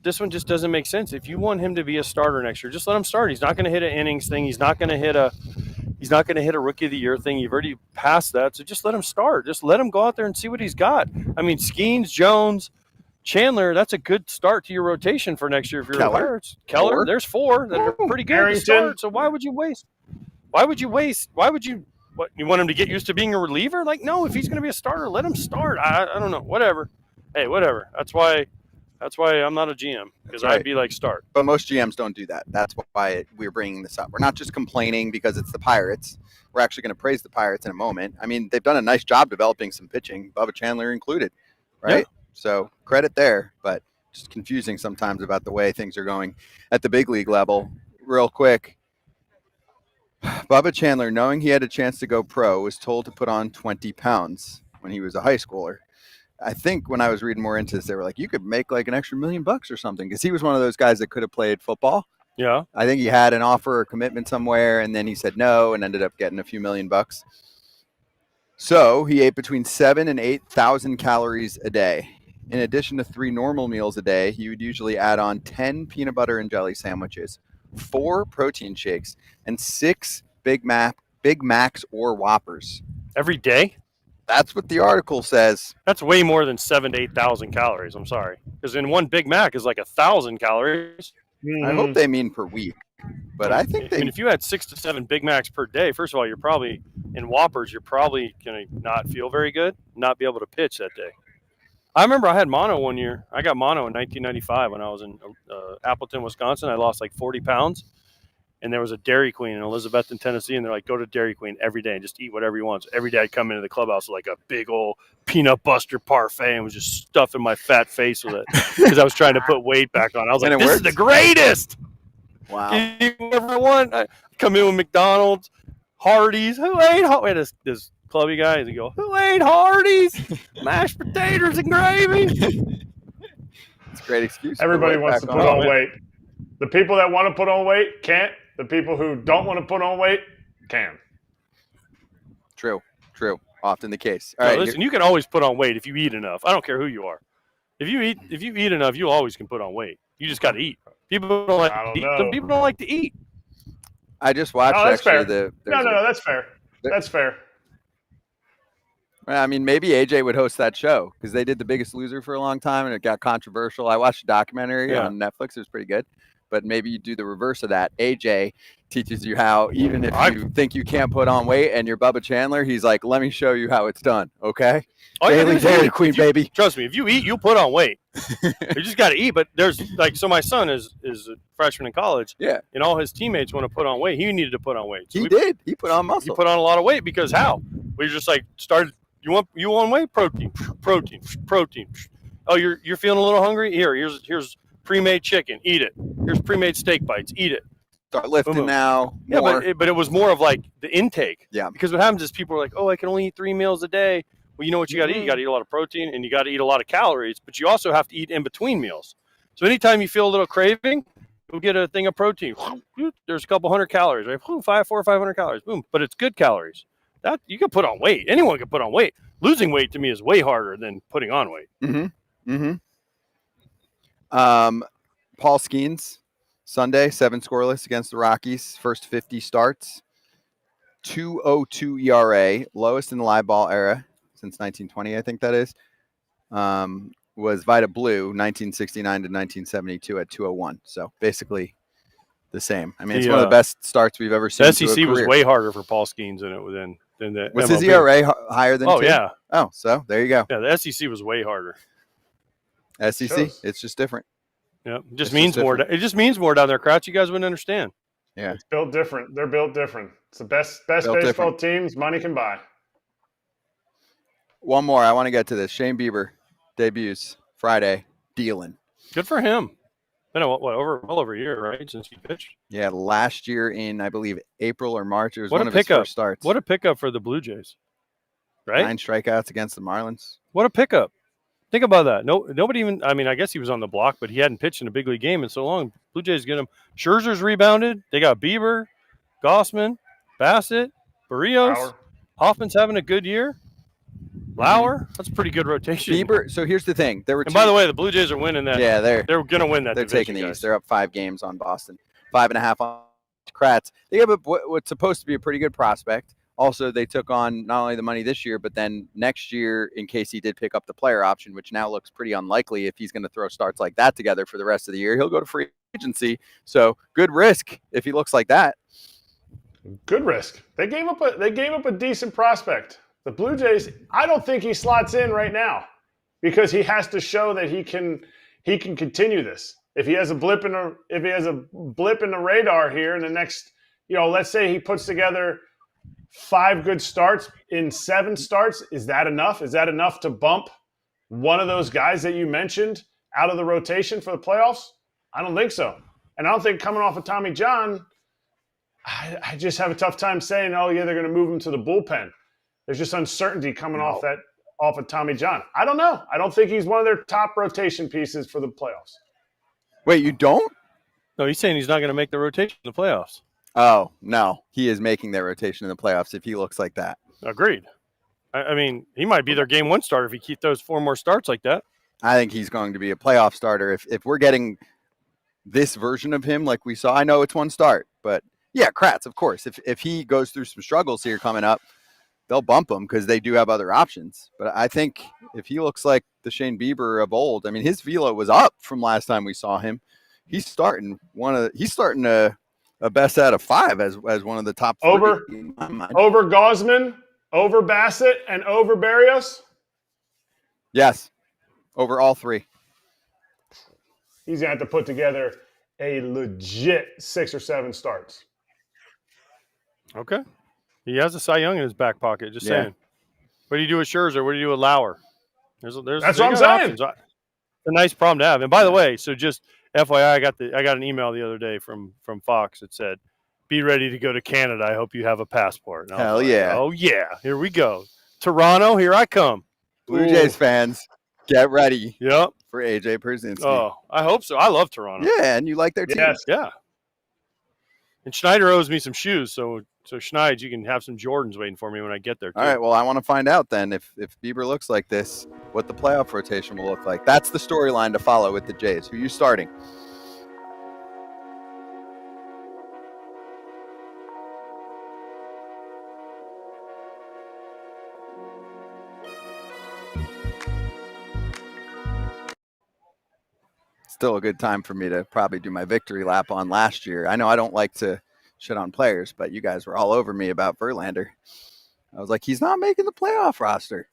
S12: This one just doesn't make sense. If you want him to be a starter next year, just let him start. He's not going to hit an innings thing. He's not going to hit a rookie of the year thing. You've already passed that, so just let him start. Just let him go out there and see what he's got. I mean, Skenes, Jones, Chandler. That's a good start to your rotation for next year if you're a Pirates. Keller, there's 4 that are pretty good to start. So why would you waste? What, you want him to get used to being a reliever? No, if he's going to be a starter, let him start. I don't know. Whatever. Hey, whatever. That's why I'm not a GM, because I'd be like, start.
S1: But most GMs don't do that. That's why we're bringing this up. We're not just complaining because it's the Pirates. We're actually going to praise the Pirates in a moment. I mean, they've done a nice job developing some pitching, Bubba Chandler included, right? Yeah. So credit there, but just confusing sometimes about the way things are going at the big league level. Real quick, Bubba Chandler, knowing he had a chance to go pro, was told to put on 20 pounds when he was a high schooler. I think when I was reading more into this, they were like, you could make an extra $1 million or something, because he was one of those guys that could have played football.
S12: Yeah.
S1: I think he had an offer or commitment somewhere, and then he said no and ended up getting a few $1 million. So he ate between 7,000 and 8,000 calories a day. In addition to 3 normal meals a day, he would usually add on 10 peanut butter and jelly sandwiches, 4 protein shakes, and 6 Big Macs or Whoppers.
S12: Every day?
S1: That's what the article says.
S12: That's way more than 7,000 to 8,000 calories. I'm sorry, because in one Big Mac is like 1,000 calories.
S1: I hope they mean per week, but I think
S12: I mean, if you had 6 to 7 Big Macs per day, first of all, you're probably in Whoppers. You're probably going to not feel very good, not be able to pitch that day. I remember I had mono one year. I got mono in 1995 when I was in Appleton, Wisconsin. I lost like 40 pounds. And there was a Dairy Queen in Elizabethton, Tennessee, and they're like, go to Dairy Queen every day and just eat whatever you want. So every day I'd come into the clubhouse with like a big old peanut buster parfait and was just stuffing my fat face with it because I was trying to put weight back on. I was like, this is the greatest.
S1: Wow.
S12: Eat whatever I want. I come in with McDonald's, Hardee's. Who ate Hardee's? This clubby guy, he go, who ate Hardee's? Mashed potatoes and gravy.
S1: It's a great excuse.
S2: Everybody wants to put on weight. The people that want to put on weight can't. The people who don't want to put on weight can.
S1: True. Often the case. All right,
S12: listen, you can always put on weight if you eat enough. I don't care who you are. If you eat enough, you always can put on weight. You just got to eat. People don't like to eat. Some people don't like to eat.
S1: I just watched
S2: that's
S1: actually
S2: fair. No, that's fair. That's fair.
S1: I mean, maybe AJ would host that show because they did The Biggest Loser for a long time and it got controversial. I watched a documentary on Netflix. It was pretty good. But maybe you do the reverse of that. AJ teaches you how, even if you think you can't put on weight and you're Bubba Chandler, he's like, let me show you how it's done, okay? Daily Dairy Queen, baby.
S12: Trust me, if you eat, you'll put on weight. You just got to eat. But there's so my son is a freshman in college.
S1: Yeah.
S12: And all his teammates want to put on weight. He needed to put on weight. So
S1: he did. He put on muscle.
S12: He put on a lot of weight because how? We just started. You want weight? Protein. Oh, you're feeling a little hungry? Here's pre-made chicken. Eat it. Here's pre-made steak bites. Eat it.
S1: Start lifting now.
S12: Yeah, but it was more of like the intake.
S1: Yeah.
S12: Because what happens is people are like, oh, I can only eat 3 meals a day. Well, you know what you got to eat? You got to eat a lot of protein and you got to eat a lot of calories, but you also have to eat in between meals. So anytime you feel a little craving, you'll get a thing of protein. There's a couple hundred calories, right? 400 or 500 calories. Boom. But it's good calories. That you can put on weight. Anyone can put on weight. Losing weight to me is way harder than putting on weight.
S1: Paul Skenes, Sunday, 7 scoreless against the Rockies. First 50 starts. 2.02 ERA, lowest in the live ball era since 1920, I think that is. Was Vita Blue, 1969 to 1972 at 2.01. So basically the same. I mean, it's one of the best starts we've ever seen.
S12: The SEC was way harder for Paul Skenes than the
S1: Was
S12: MLB.
S1: his ERA higher than 2?
S12: Yeah.
S1: Oh, so there you go.
S12: Yeah, the SEC was way harder.
S1: SEC, it's just different.
S12: Yeah, it just means more. It just means more down there, Kratz. You guys wouldn't understand.
S1: Yeah,
S2: it's built different. They're built different. It's the best baseball teams money can buy.
S1: One more. I want to get to this. Shane Bieber debuts Friday. Dealing.
S12: Good for him. Been well over a year, right, since he pitched.
S1: Yeah, last year in I believe April or March. It was
S12: one
S1: of his first starts.
S12: What a pickup for the Blue Jays. Right.
S1: 9 strikeouts against the Marlins.
S12: What a pickup. Think about that. Nobody even. I mean, I guess he was on the block, but he hadn't pitched in a big league game in so long. Blue Jays get him. Scherzer's rebounded. They got Bieber, Gossman, Bassett, Barrios. Hoffman's having a good year. Lauer, that's a pretty good rotation.
S1: Bieber. So here's the thing. There were.
S12: And by the way, the Blue Jays are winning that.
S1: Yeah, they're
S12: going to win that.
S1: They're
S12: division,
S1: taking the
S12: guys.
S1: East. They're up 5 games on Boston, 5.5 on Kratz. They have what's supposed to be a pretty good prospect. Also, they took on not only the money this year, but then next year, in case he did pick up the player option, which now looks pretty unlikely if he's going to throw starts like that together for the rest of the year. He'll go to free agency. So good risk if he looks like that.
S2: Good risk. They gave up a decent prospect. The Blue Jays, I don't think he slots in right now because he has to show that he can continue this. If he has a blip in the radar here in the next, let's say he puts together 5 good starts in 7 starts. Is that enough? Is that enough to bump one of those guys that you mentioned out of the rotation for the playoffs? I don't think so. And I don't think coming off of Tommy John, I just have a tough time saying, oh, yeah, they're going to move him to the bullpen. There's just uncertainty coming off of Tommy John. I don't know. I don't think he's one of their top rotation pieces for the playoffs.
S1: Wait, you don't?
S12: No, he's saying he's not going to make the rotation in the playoffs.
S1: Oh, no. He is making their rotation in the playoffs if he looks like that.
S12: Agreed. I mean, he might be their game 1 starter if he keeps those 4 more starts like that.
S1: I think he's going to be a playoff starter. If we're getting this version of him like we saw, I know it's 1 start, but yeah, Kratz, of course. If he goes through some struggles here coming up, they'll bump him because they do have other options. But I think if he looks like the Shane Bieber of old, I mean, his velo was up from last time we saw him. He's starting a best out of 5 as one of the top 3.
S2: Over Gossman, over Bassett, and over Barrios?
S1: Yes, over all 3.
S2: He's going to have to put together a legit 6 or 7 starts.
S12: Okay. He has a Cy Young in his back pocket, just saying. What do you do with Scherzer? What do you do with Lauer? That's what I'm saying. It's a nice problem to have. And by the way, so just FYI, I got an email the other day from Fox that said, "Be ready to go to Canada. I hope you have a passport."
S1: Hell yeah!
S12: Oh yeah! Here we go. Toronto, here I come.
S1: Blue Jays fans, get ready.
S12: Yep.
S1: For AJ Pierzynski.
S12: Oh, I hope so. I love Toronto.
S1: Yeah, and you like their team.
S2: Yes.
S12: Yeah. And Schneider owes me some shoes, so Schneid, you can have some Jordans waiting for me when I get there, too.
S1: All right, well, I want to find out then if Bieber looks like this, what the playoff rotation will look like. That's the storyline to follow with the Jays. Who are you starting? Still a good time for me to probably do my victory lap on last year. I know I don't like to shit on players, but you guys were all over me about Verlander. I was like, he's not making the playoff roster.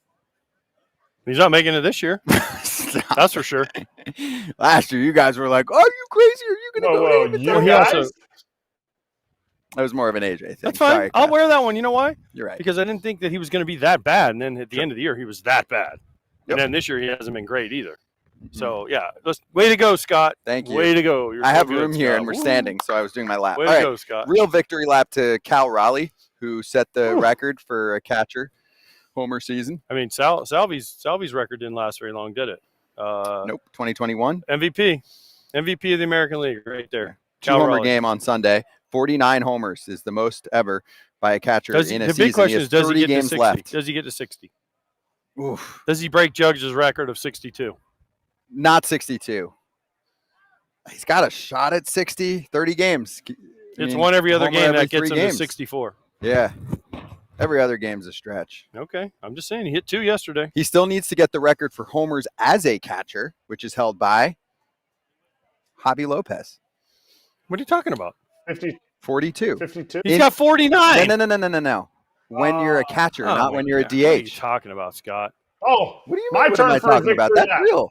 S12: He's not making it this year. That's for sure.
S1: Last year, you guys were like, are you crazy? Are you going to go to
S12: you guys?
S1: That was more of an AJ thing.
S12: That's fine.
S1: Sorry,
S12: I'll wear that one. You know why?
S1: You're right.
S12: Because I didn't think that he was going to be that bad. And then at the end of the year, he was that bad. And then this year, he hasn't been great either. So, yeah. Way to go, Scott.
S1: Thank you.
S12: Way to go. You're
S1: I have
S12: so good,
S1: room here,
S12: Scott.
S1: and we're standing, so I was doing my lap.
S12: Way
S1: All
S12: to
S1: right.
S12: go, Scott.
S1: Real victory lap to Cal Raleigh, who set the record for a catcher homer season.
S12: I mean, Salvi's record didn't last very long, did it?
S1: Nope. 2021.
S12: MVP of the American League right there.
S1: Two-homer game on Sunday. 49 homers is the most ever by a catcher in a season.
S12: The big question is, does he get to
S1: games
S12: 60?
S1: left.
S12: Does he get to 60?
S1: Oof.
S12: Does he break Judge's record of 62?
S1: Not 62. He's got a shot at 60, 30 games.
S12: It's one every other game that gets him to 64.
S1: Yeah. Every other game's a stretch.
S12: Okay. I'm just saying, he hit 2 yesterday.
S1: He still needs to get the record for homers as a catcher, which is held by Javi Lopez.
S12: What are you talking about?
S1: 42.
S2: 52.
S12: He's got 49.
S1: No. When you're a catcher, not when you're a DH.
S12: What are you talking about, Scott?
S2: Oh,
S1: what do you mean?
S2: My
S1: What
S2: turn
S1: am I
S2: for a
S1: talking
S2: victory
S1: about? That's
S2: lap.
S1: real.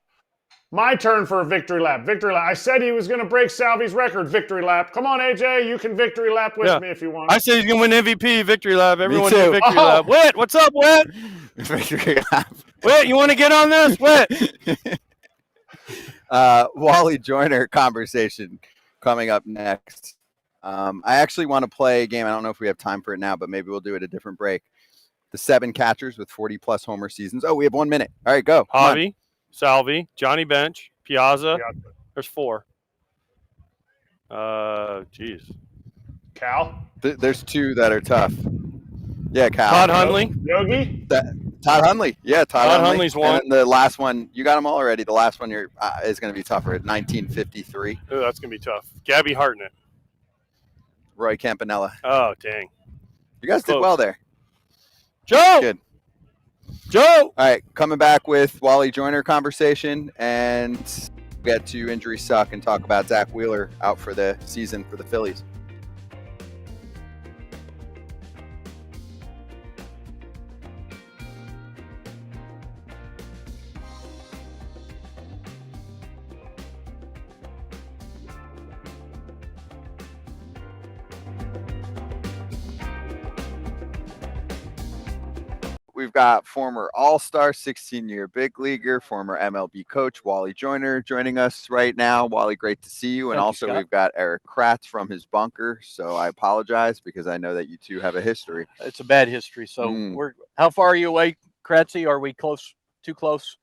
S2: My turn for a victory lap. Victory lap. I said he was going to break Salvi's record. Victory lap. Come on, AJ. You can victory lap with me if you want.
S12: I said he's going to win MVP, victory lap. Everyone
S1: too.
S12: do victory lap. Whit, what's up, Whit?
S1: Victory lap.
S12: Whit, you want to get on this? Whit.
S1: Wally Joyner conversation coming up next. I actually want to play a game. I don't know if we have time for it now, but maybe we'll do it a different break. The 7 catchers with 40-plus homer seasons. Oh, we have 1 minute. All right, go.
S12: Javi, Salvi, Johnny Bench, Piazza. There's 4. Jeez.
S2: Cal?
S1: There's 2 that are tough. Yeah, Cal.
S12: Todd Hundley.
S2: Yogi?
S1: Todd Hundley. Yeah, Todd
S12: Hundley's one.
S1: And then the last one, you got them all already. The last one is going to be tougher at 1953.
S12: Oh, that's going to be tough. Gabby Hartnett.
S1: Roy Campanella.
S12: Oh, dang.
S1: You guys did well there.
S12: Joe!
S1: Good.
S12: Joe!
S1: All right, coming back with Wally Joyner conversation, and get to injury suck and talk about Zack Wheeler out for the season for the Phillies. We've got former All-Star, 16-year big leaguer, former MLB coach Wally Joyner joining us right now. Wally, great to see you. And also we've got Erik Kratz from his bunker. So I apologize because I know that you two have a history.
S15: It's a bad history. So we're how far are you away, Kratzy? Are we close? Too close?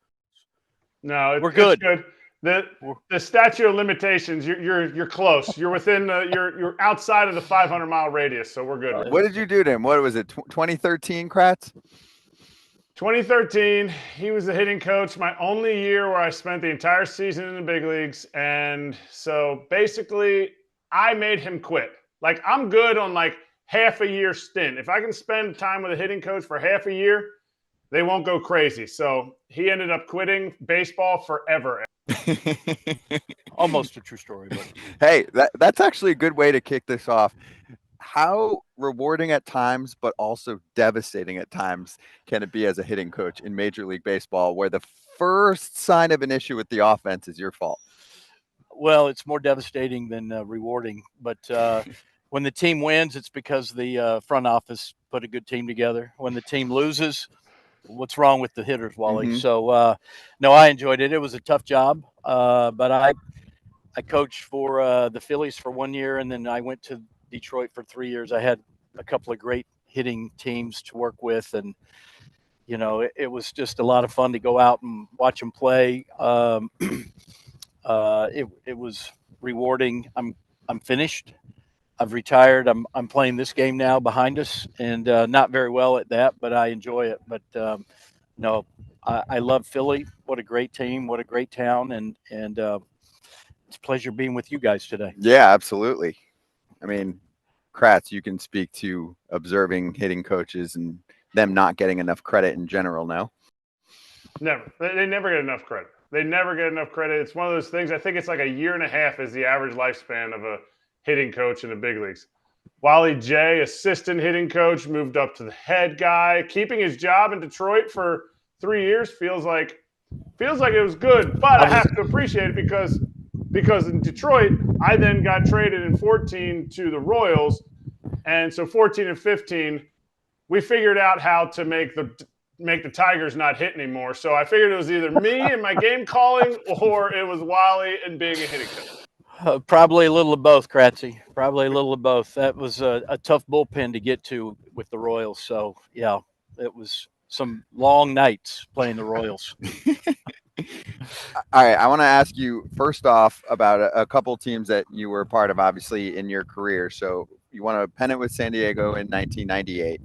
S2: No,
S15: we're good.
S2: It's good. The statute of limitations, you're close. You're within you're outside of the 500-mile radius, so we're good.
S1: What did you do to him? What was it? 2013, Kratz?
S2: 2013, he was the hitting coach. My only year where I spent the entire season in the big leagues. And so basically, I made him quit. Like, I'm good on like half a year stint. If I can spend time with a hitting coach for half a year, they won't go crazy. So he ended up quitting baseball forever.
S15: Almost a true story. But.
S1: Hey, that's actually a good way to kick this off. How rewarding at times, but also devastating at times can it be as a hitting coach in Major League Baseball, where the first sign of an issue with the offense is your fault?
S15: Well, it's more devastating than rewarding. But when the team wins, it's because the front office put a good team together. When the team loses, what's wrong with the hitters, Wally?
S1: Mm-hmm.
S15: So, no, I enjoyed it. It was a tough job, but I coached for the Phillies for 1 year, and then I went to Detroit for 3 years. I had a couple of great hitting teams to work with, and it was just a lot of fun to go out and watch them play. It was rewarding. I'm finished. I've retired. I'm playing this game now behind us, and not very well at that, but I enjoy it. But no, I love Philly. What a great team! What a great town! And it's a pleasure being with you guys today.
S1: Yeah, absolutely. I mean, Kratz, you can speak to observing hitting coaches and them not getting enough credit in general. No,
S2: Never. They never get enough credit. They never get enough credit. It's one of those things. I think it's like a year and a half is the average lifespan of a hitting coach in the big leagues. Wally J, assistant hitting coach, moved up to the head guy. Keeping his job in Detroit for 3 years feels like it was good, but I have to appreciate it because in Detroit, I then got traded in 14 to the Royals, and so 14 and 15, we figured out how to make the Tigers not hit anymore. So I figured it was either me and my game calling, or it was Wally and being a hitting coach.
S15: Probably a little of both, Kratzy. Probably a little of both. That was a tough bullpen to get to with the Royals. So, yeah, it was some long nights playing the Royals.
S1: All right, I want to ask you first off about a couple teams that you were a part of, obviously, in your career. So you won a pennant with San Diego in 1998.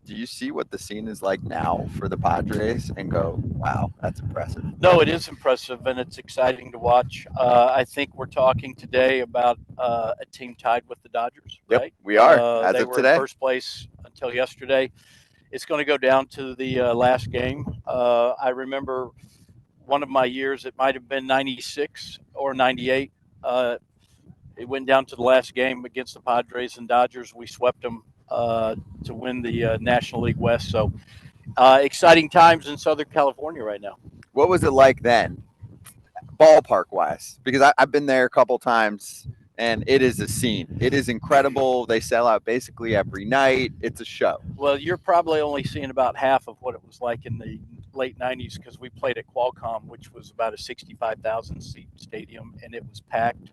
S1: Do you see what the scene is like now for the Padres and go, wow, that's impressive?
S15: No, it is impressive, and it's exciting to watch. I think we're talking today about a team tied with the Dodgers,
S1: Yep,
S15: right?
S1: we are, as
S15: they
S1: of
S15: were
S1: today.
S15: in first place until yesterday. It's going to go down to the last game. I remember one of my years, it might have been 96 or 98. It went down to the last game against the Padres and Dodgers. We swept them to win the National League West. So exciting times in Southern California right now.
S1: What was it like then, ballpark wise? Because I've been there a couple times and it is a scene. It is incredible. They sell out basically every night. It's a show.
S15: Well, you're probably only seeing about half of what it was like in the late 90s because we played at Qualcomm, which was about a 65,000 seat stadium, and it was packed.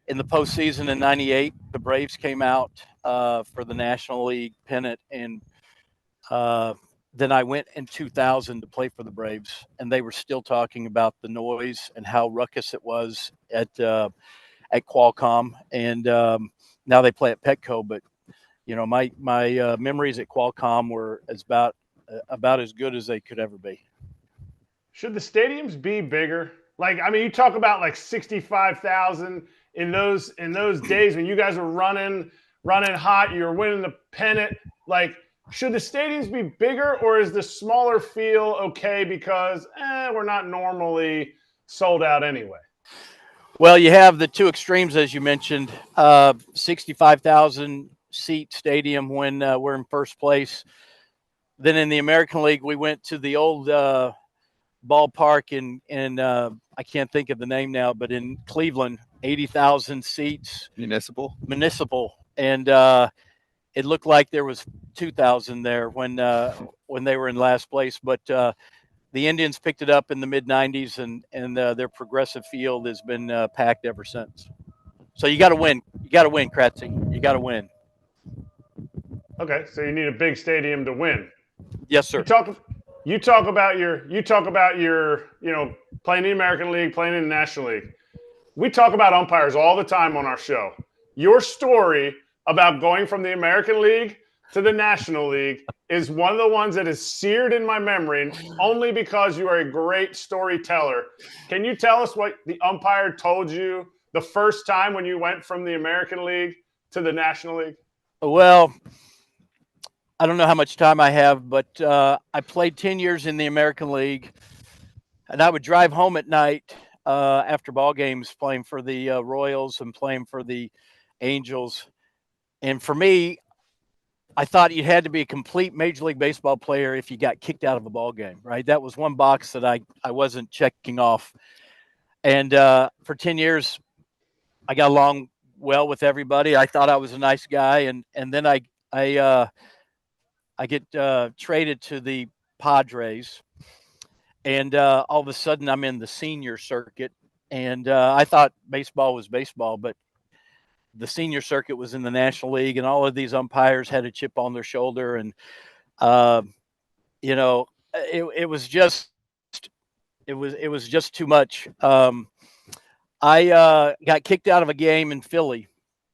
S15: In the postseason in 98, the Braves came out for the National League pennant, and then I went in 2000 to play for the Braves, and they were still talking about the noise and how ruckus it was at Qualcomm, and now they play at Petco. But my memories at Qualcomm were about as good as they could ever be.
S2: Should the stadiums be bigger? Like, I mean, you talk about like 65,000 in those days when you guys were running hot, you were winning the pennant. Like, should the stadiums be bigger, or is the smaller feel okay because we're not normally sold out anyway?
S15: Well, you have the two extremes, as you mentioned, 65,000 seat stadium when we're in first place. Then in the American League, we went to the old ballpark in I can't think of the name now, but in Cleveland, 80,000 seats.
S1: Municipal.
S15: And it looked like there was 2,000 there when they were in last place. But the Indians picked it up in the mid-'90s, and their progressive field has been packed ever since. So you got to win. You got to win, Kratzy. You got to win.
S2: Okay, so you need a big stadium to win.
S15: Yes, sir.
S2: You talk about your playing the American League, playing in the National League. We talk about umpires all the time on our show. Your story about going from the American League to the National League is one of the ones that is seared in my memory only because you are a great storyteller. Can you tell us what the umpire told you the first time when you went from the American League to the National League?
S15: Well, I don't know how much time I have, but I played 10 years in the American League, and I would drive home at night after ball games playing for the Royals and playing for the Angels. And for me, I thought you had to be a complete Major League Baseball player if you got kicked out of a ball game, right? That was one box that I wasn't checking off. And for 10 years, I got along well with everybody. I thought I was a nice guy. And then I get traded to the Padres, and all of a sudden I'm in the senior circuit. And I thought baseball was baseball, but the senior circuit was in the National League, and all of these umpires had a chip on their shoulder. And, it was just too much. I got kicked out of a game in Philly,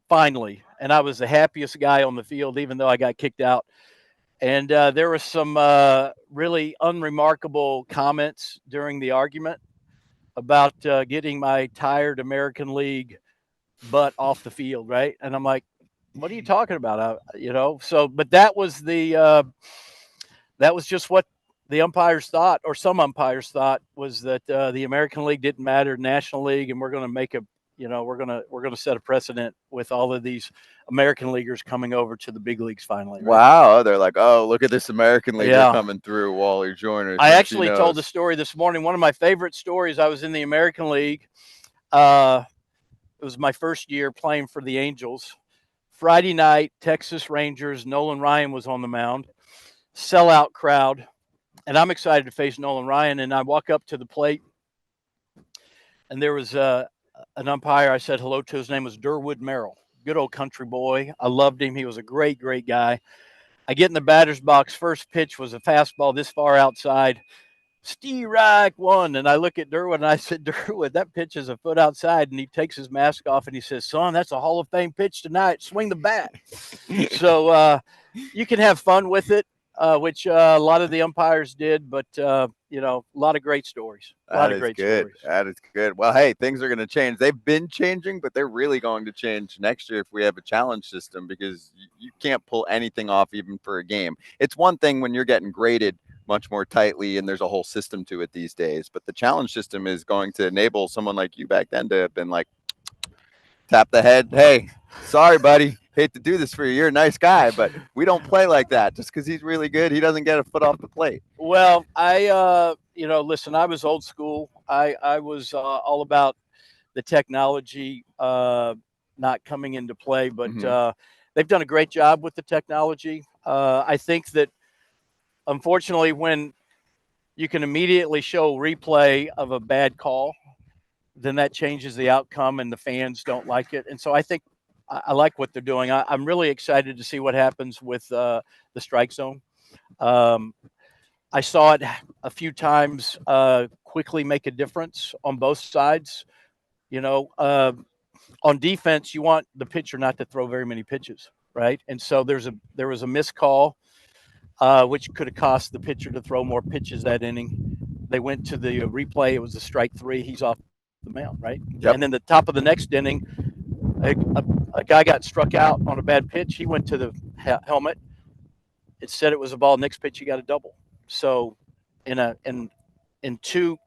S15: finally, and I was the happiest guy on the field, even though I got kicked out. And there were some really unremarkable comments during the argument about getting my tired American League butt off the field, right? And I'm like, what are you talking about? But that was just what the umpires thought, or some umpires thought, was that the American League didn't matter, National League, and we're going to make we're going to set a precedent with all of these American leaguers coming over to the big leagues finally. Right?
S1: Wow, they're like, oh, look at this American leaguer coming through, Wally Joyner.
S15: I actually told the story this morning. One of my favorite stories. I was in the American League. It was my first year playing for the Angels. Friday night, Texas Rangers. Nolan Ryan was on the mound. Sellout crowd. And I'm excited to face Nolan Ryan. And I walk up to the plate, and there was an umpire. I said hello to. His name was Durwood Merrill. Good old country boy. I loved him. He was a great, great guy. I get in the batter's box. First pitch was a fastball this far outside. Strike one. And I look at Durwood, and I said, Durwood, that pitch is a foot outside. And he takes his mask off, and he says, son, that's a Hall of Fame pitch tonight. Swing the bat. So you can have fun with it. Which a lot of the umpires did, but a lot of great stories.
S1: That is good. Well, hey, things are going to change. They've been changing, but they're really going to change next year if we have a challenge system, because you can't pull anything off even for a game. It's one thing when you're getting graded much more tightly and there's a whole system to it these days, but the challenge system is going to enable someone like you back then to have been like, tap the head. Hey, sorry, buddy. Hate to do this for you. You're a nice guy, but we don't play like that. Just because he's really good, he doesn't get a foot off the plate.
S15: Well, listen, I was old school. I was all about the technology not coming into play, but they've done a great job with the technology. I think that, unfortunately, when you can immediately show replay of a bad call, then that changes the outcome, and the fans don't like it. And so I think I like what they're doing. I'm really excited to see what happens with the strike zone. I saw it a few times quickly make a difference on both sides. On defense, you want the pitcher not to throw very many pitches, right? And so there was a missed call, which could have cost the pitcher to throw more pitches that inning. They went to the replay. It was a strike three. He's off the mound, right?
S1: Yep.
S15: And then the top of the next inning, a guy got struck out on a bad pitch. He went to the helmet. It said it was a ball. Next pitch, he got a double. So in two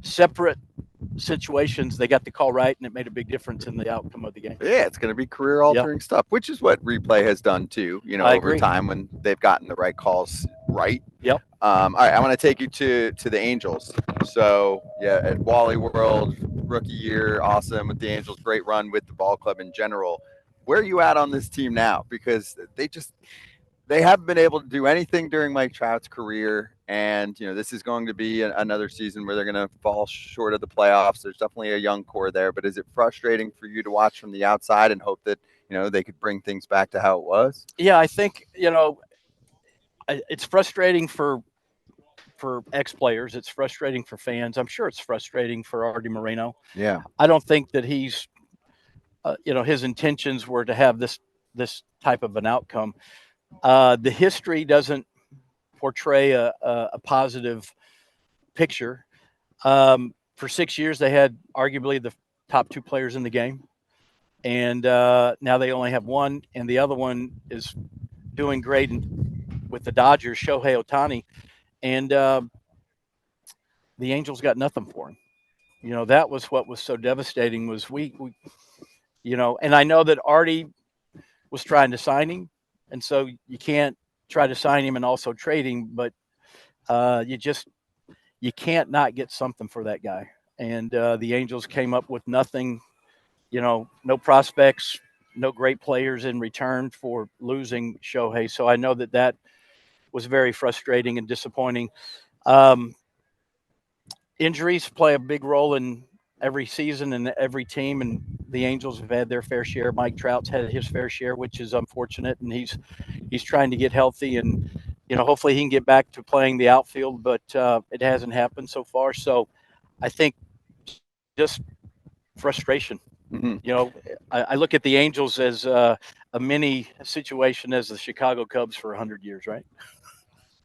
S15: separate situations, they got the call right, and it made a big difference in the outcome of the game.
S1: Yeah, it's going to be career-altering stuff, which is what replay has done too, over time when they've gotten the right calls right.
S15: Yep.
S1: All right, I want to take you to the Angels. So, yeah, at Wally World, rookie year, awesome with the Angels, great run with the ball club in general. Where are you at on this team now? Because they haven't been able to do anything during Mike Trout's career, and this is going to be another season where they're going to fall short of the playoffs. There's definitely a young core there, but is it frustrating for you to watch from the outside and hope that they could bring things back to how it was?
S15: Yeah, I think it's frustrating for ex-players. It's frustrating for fans. I'm sure it's frustrating for Artie Moreno.
S1: Yeah,
S15: I don't think that he's his intentions were to have this type of an outcome. The history doesn't portray a positive picture. For 6 years, they had arguably the top two players in the game, and now they only have one, and the other one is doing great with the Dodgers, Shohei Ohtani, and the Angels got nothing for him. That was what was so devastating. Was we and I know that Artie was trying to sign him. And so you can't try to sign him and also trade him, but you can't not get something for that guy. And the Angels came up with nothing, no prospects, no great players in return for losing Shohei. So I know that was very frustrating and disappointing. Injuries play a big role in every season and every team, and the Angels have had their fair share. Mike Trout's had his fair share, which is unfortunate, and he's trying to get healthy, and hopefully he can get back to playing the outfield, but it hasn't happened so far. So I think just frustration.
S1: Mm-hmm.
S15: You know, I look at the Angels as a mini situation as the Chicago Cubs for 100 years, right?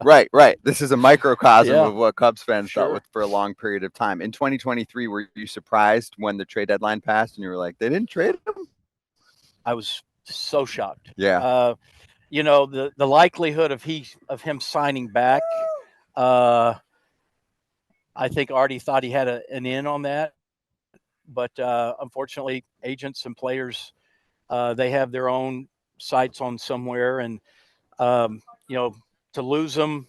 S1: Right. This is a microcosm
S15: Yeah.
S1: of what Cubs fans dealt
S15: Sure.
S1: with for a long period of time. In 2023, were you surprised when the trade deadline passed and you were like, they didn't trade him?
S15: I was so shocked.
S1: Yeah.
S15: You know, the likelihood of him signing back, I think Artie thought he had an in on that. But unfortunately, agents and players, they have their own sights on somewhere. And, you know, to lose them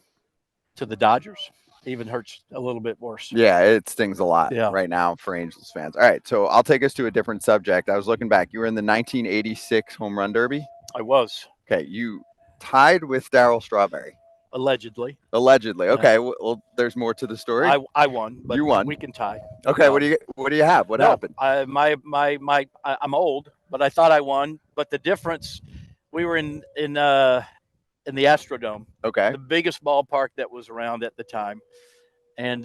S15: to the Dodgers even hurts a little bit worse.
S1: Yeah, it stings a lot
S15: Yeah.
S1: right now for Angels fans. All right, so I'll take us to a different subject. I was looking back. You were in the 1986 Home Run Derby?
S15: I was.
S1: Okay, you tied with Darryl Strawberry.
S15: Allegedly.
S1: Okay, well, there's more to the story.
S15: I won, but
S1: you won.
S15: We can tie.
S1: Okay, what do you have? What happened?
S15: I'm old, but I thought I won. But the difference, we were in the Astrodome.
S1: Okay.
S15: The biggest ballpark that was around at the time. And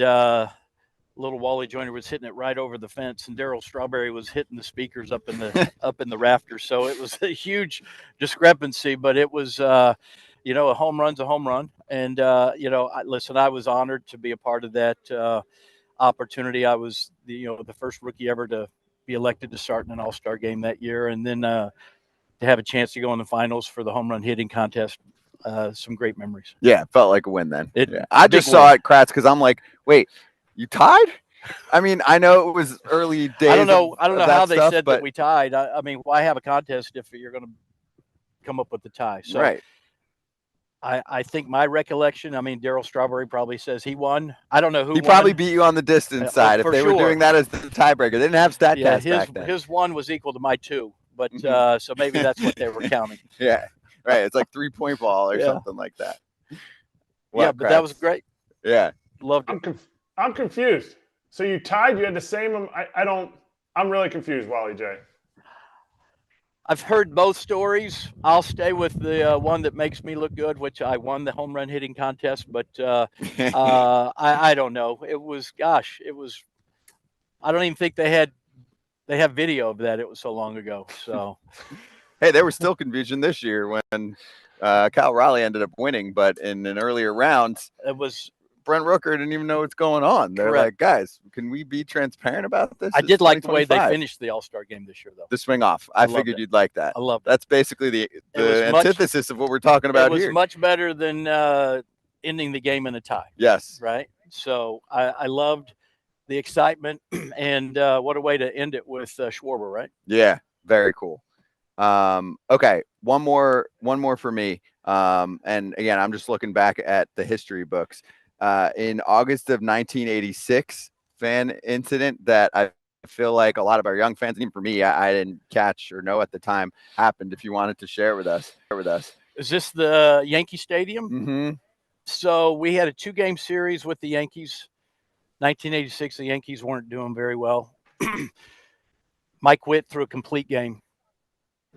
S15: little Wally Joyner was hitting it right over the fence, and Darryl Strawberry was hitting the speakers up in the rafters. So it was a huge discrepancy, but it was you know, a home run's a home run. And you know, I was honored to be a part of that opportunity. I was the first rookie ever to be elected to start in an All-Star game that year, and then to have a chance to go in the finals for the home run hitting contest. Some great memories.
S1: Yeah, it felt like a win then.
S15: Yeah.
S1: I just saw it, Kratz, because I'm like, wait, you tied? I mean, I know it was early days.
S15: I don't know how they said
S1: but
S15: that we tied. I mean, why have a contest if you're going to come up with the tie? So
S1: right.
S15: I think my recollection, I mean, Darryl Strawberry probably says he won. I don't know who
S1: He
S15: won.
S1: probably beat you on the distance side if
S15: for
S1: they were
S15: sure.
S1: doing that as the tiebreaker. They didn't have StatCast back then.
S15: His one was equal to my two, but so maybe that's what they were counting.
S1: Yeah, right. It's like 3-point ball or something like that. Wow,
S15: yeah, but that was great.
S1: Yeah,
S15: loved it.
S2: I'm confused. So you tied. You had the same. I'm really confused, Wally J.
S15: I've heard both stories. I'll stay with the one that makes me look good, which I won the home run hitting contest. But I don't know. It was. I don't even think they have video of that. It was so long ago. So.
S1: Hey, there was still confusion this year when Cal Raleigh ended up winning, but in an earlier round,
S15: it was
S1: Brent Rooker didn't even know what's going on. They're
S15: Correct.
S1: like, guys, can we be transparent about this?
S15: I
S1: It's
S15: did like the way they
S1: 2025.
S15: finished the All-Star game this year, though.
S1: The swing off. I
S15: loved
S1: figured
S15: it.
S1: you'd like that.
S15: I loved it.
S1: That's basically the antithesis of what we're talking about
S15: here. It was
S1: here.
S15: much better than ending the game in a tie.
S1: Yes.
S15: Right. So I loved the excitement, and what a way to end it with Schwarber, right?
S1: Yeah. Very cool. Okay. One more for me. And again, I'm just looking back at the history books. In August of 1986, fan incident that I feel like a lot of our young fans, and even for me, I didn't catch or know at the time happened. If you wanted to share with us.
S15: Is this the Yankee Stadium?
S1: Mm-hmm.
S15: So we had a 2-game series with the Yankees. 1986, the Yankees weren't doing very well. Mike Witt threw a complete game,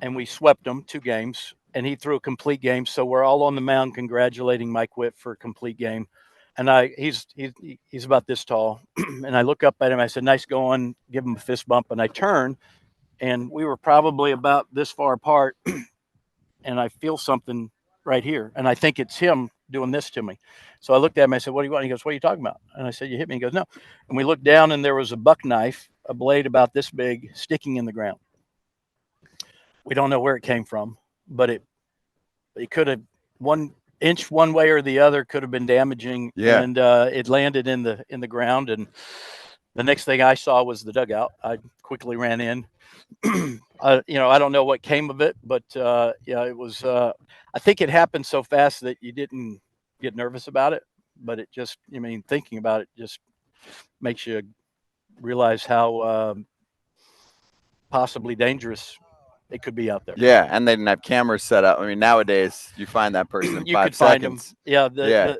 S15: and we swept them 2 games, and he threw a complete game. So we're all on the mound congratulating Mike Witt for a complete game. And he's about this tall, and I look up at him. I said, "Nice going." Give him a fist bump, and I turn, and we were probably about this far apart, and I feel something right here, and I think it's him doing this to me. So I looked at him. I said, "What do you want?" He goes, "What are you talking about?" And I said, "You hit me." He goes, "No." And we looked down, and there was a buck knife, a blade about this big, sticking in the ground. We don't know where it came from, but it could have 1 inch one way or the other, could have been damaging.
S1: Yeah.
S15: And it landed in the ground, and the next thing I saw was the dugout. I quickly ran in. I don't know what came of it, but yeah, it was I think it happened so fast that you didn't get nervous about it, but it just, thinking about it just makes you realize how possibly dangerous it could be out there.
S1: Yeah, and they didn't have cameras set up. I mean, nowadays you find that person in
S15: you
S1: 5
S15: could find
S1: seconds.
S15: them. Yeah.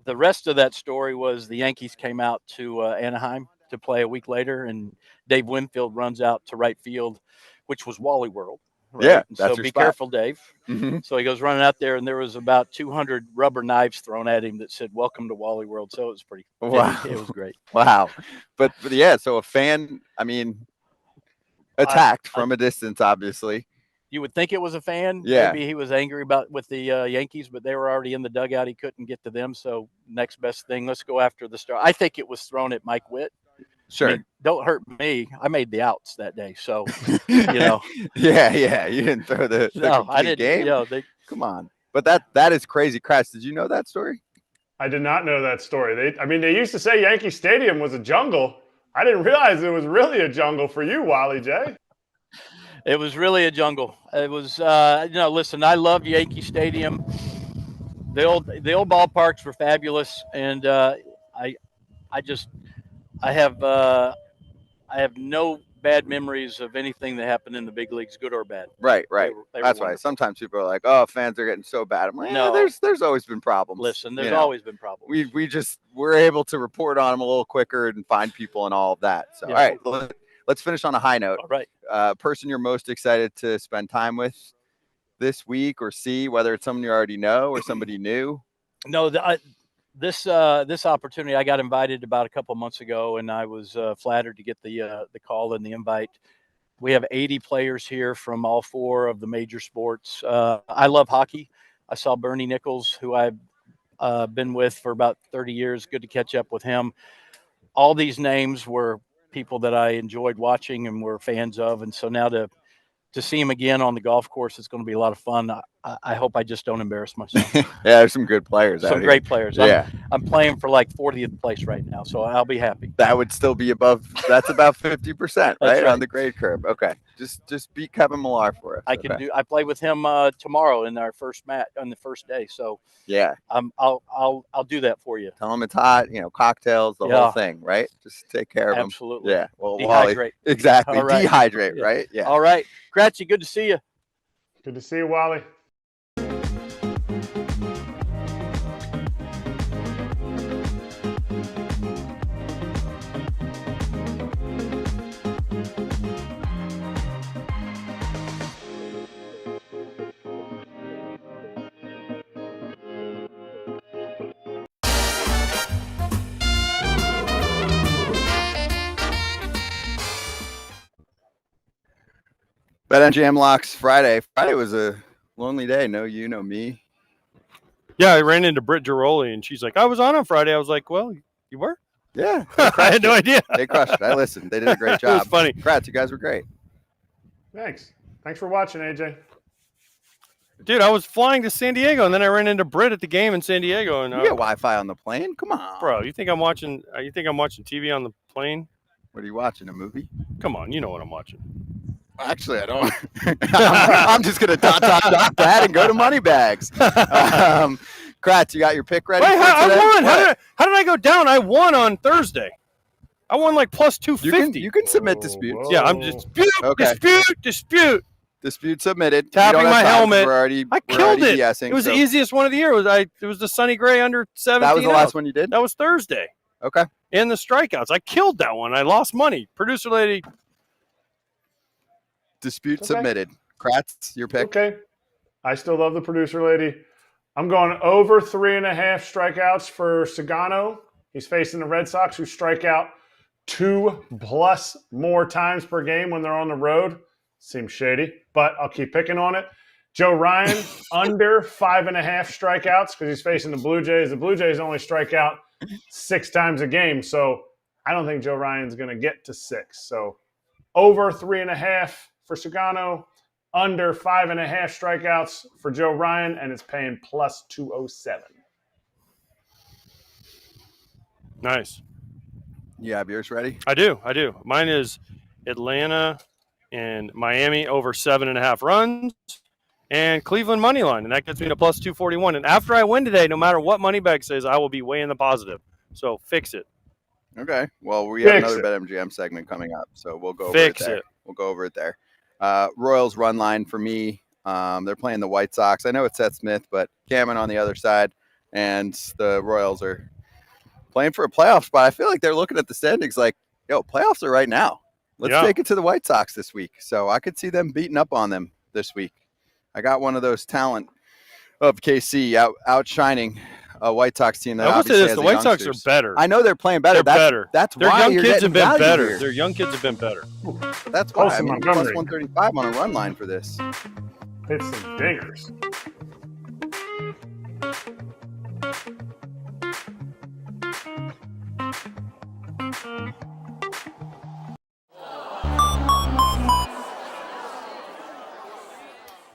S15: The rest of that story was the Yankees came out to Anaheim to play a week later, and Dave Winfield runs out to right field, which was Wally World. Right?
S1: Yeah,
S15: And
S1: that's
S15: so
S1: your
S15: be
S1: spot.
S15: careful, Dave.
S1: Mhm.
S15: So he goes running out there, and there was about 200 rubber knives thrown at him that said "Welcome to Wally World." So it was pretty.
S1: Wow.
S15: It was great.
S1: Wow. But yeah, so a fan, I mean, attacked from a distance, obviously.
S15: You would think it was a fan.
S1: Yeah.
S15: Maybe he was angry with the Yankees, but they were already in the dugout. He couldn't get to them. So next best thing, let's go after the star. I think it was thrown at Mike Witt.
S1: Sure.
S15: I mean, don't hurt me. I made the outs that day. So, you know.
S1: Yeah. You didn't throw the
S15: No, I didn't.
S1: game.
S15: You know,
S1: Come on. But that is crazy. Kratz, did you know that story?
S2: I did not know that story. They used to say Yankee Stadium was a jungle. I didn't realize it was really a jungle for you, Wally J.
S15: It was really a jungle. It was, listen, I loved Yankee Stadium. The old ballparks were fabulous, and I have no bad memories of anything that happened in the big leagues, good or bad.
S1: Right.
S15: They were
S1: That's why
S15: wonderful.
S1: sometimes people are like, "Oh, fans are getting so bad." I'm like,
S15: No.
S1: there's always been problems.
S15: Listen, there's always been problems.
S1: We're able to report on them a little quicker and find people and all of that. So,
S15: Yeah.
S1: all right, let's finish on a high note.
S15: All right.
S1: Person you're most excited to spend time with this week or see, whether it's someone you already know or somebody new?
S15: No, this opportunity, I got invited about a couple months ago, and I was flattered to get the call and the invite. We have 80 players here from all 4 of the major sports. I love hockey. I saw Bernie Nichols, who I've been with for about 30 years. Good to catch up with him. All these names were people that I enjoyed watching and were fans of, and so now to see him again on the golf course, it's going to be a lot of fun. I hope I just don't embarrass myself.
S1: Yeah, there's some good players.
S15: Some
S1: out
S15: great
S1: here.
S15: players.
S1: Yeah,
S15: I'm playing for like 40th place right now, so I'll be happy.
S1: that would still be above. That's about 50%, right, on the grade curve. Okay, just beat Kevin Millar for us.
S15: I play with him tomorrow in our first match on the first day. So
S1: yeah,
S15: I'll do that for you.
S1: Tell him it's hot. Cocktails, the whole thing, right? Just take care of
S15: Absolutely.
S1: them. Yeah. Well,
S15: Dehydrate.
S1: Wally, exactly.
S15: All right.
S1: Dehydrate, right? Yeah.
S15: All right, Kratzy, good to see you.
S2: Good to see you, Wally.
S1: BetMGM Locks Friday. Friday was a lonely day. No you, no me.
S12: Yeah, I ran into Britt Giroli, and she's like, I was on Friday. I was like, well, you were?
S1: Yeah.
S12: I had no idea.
S1: They crushed it. I listened. They did a great job.
S12: It was funny.
S1: Kratz, you guys were great.
S2: Thanks for watching, AJ.
S12: Dude, I was flying to San Diego, and then I ran into Britt at the game in San Diego. And
S1: You get Wi-Fi on the plane? Come on.
S12: bro, you think I'm watching TV on the plane?
S1: What are you watching, a movie?
S12: Come on, you know what I'm watching.
S1: Actually, I don't. I'm just going to dot that and go to Moneybags. Kratz, you got your pick ready?
S12: Wait, I won.
S1: What?
S12: How did I go down? I won on Thursday. I won like plus 250.
S1: You can submit disputes.
S12: Yeah, I'm dispute.
S1: Dispute submitted.
S12: Tapping my helmet.
S1: I
S12: killed it.
S1: BSing,
S12: It was the easiest one of the year. It was the Sonny Gray under 17.
S1: That was the last one you did?
S12: That was Thursday.
S1: Okay.
S12: And the strikeouts. I killed that one. I lost money. Producer lady.
S1: Dispute submitted. Kratz, your pick.
S2: Okay. I still love the producer lady. I'm going over 3.5 strikeouts for Skenes. He's facing the Red Sox, who strike out 2+ more times per game when they're on the road. Seems shady, but I'll keep picking on it. Joe Ryan, under 5.5 strikeouts because he's facing the Blue Jays. The Blue Jays only strike out 6 times a game, so I don't think Joe Ryan's going to get to 6. So over 3.5 for Skenes, under 5.5 strikeouts for Joe Ryan, and it's paying plus 207.
S12: Nice.
S1: You have yours ready?
S12: I do. Mine is Atlanta and Miami over 7.5 runs and Cleveland money line, and that gets me to plus 241. And after I win today, no matter what Moneybag says, I will be way in the positive. So fix it.
S1: Okay. Well, we have another BetMGM segment coming up, so we'll go over it there. We'll go over it there. Royals run line for me. They're playing the White Sox. I know it's Seth Smith, but Cameron on the other side, and the Royals are playing for a playoff spot. I feel like they're looking at the standings like, yo, playoffs are right now. Let's take it to the White Sox this week. So I could see them beating up on them this week. I got one of those talent of KC outshining a White Sox team that
S12: I will say
S1: obviously
S12: this:
S1: has
S12: the
S1: the
S12: White Sox are
S1: youngsters.
S12: better.
S1: I know they're playing better.
S12: They're better.
S1: That's
S12: Their
S1: why
S12: young
S1: you're
S12: kids have
S1: getting
S12: been
S1: value
S12: better.
S1: here.
S12: Their young kids have been better.
S1: That's why.
S2: Close
S1: I
S2: to
S1: mean,
S2: Montgomery.
S1: plus 135 on a run line for this.
S2: Hit some dingers.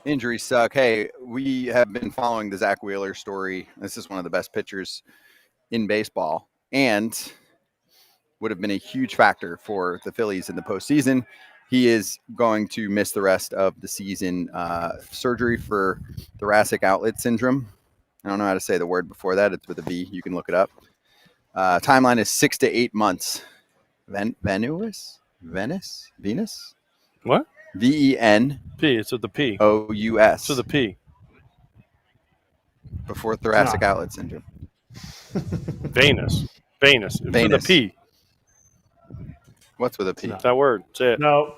S1: Injuries suck. Hey, we have been following the Zack Wheeler story. This is one of the best pitchers in baseball and would have been a huge factor for the Phillies in the postseason. He is going to miss the rest of the season. Surgery for thoracic outlet syndrome. I don't know how to say the word before that. It's with a V. You can look it up. Timeline is 6 to 8 months. Venus?
S12: What?
S1: VEN.
S12: P. It's with the P.
S1: OUS.
S12: So the P.
S1: Before thoracic outlet syndrome.
S12: Venus. It's with a P.
S1: What's with a P?
S12: That word. Say it.
S2: No.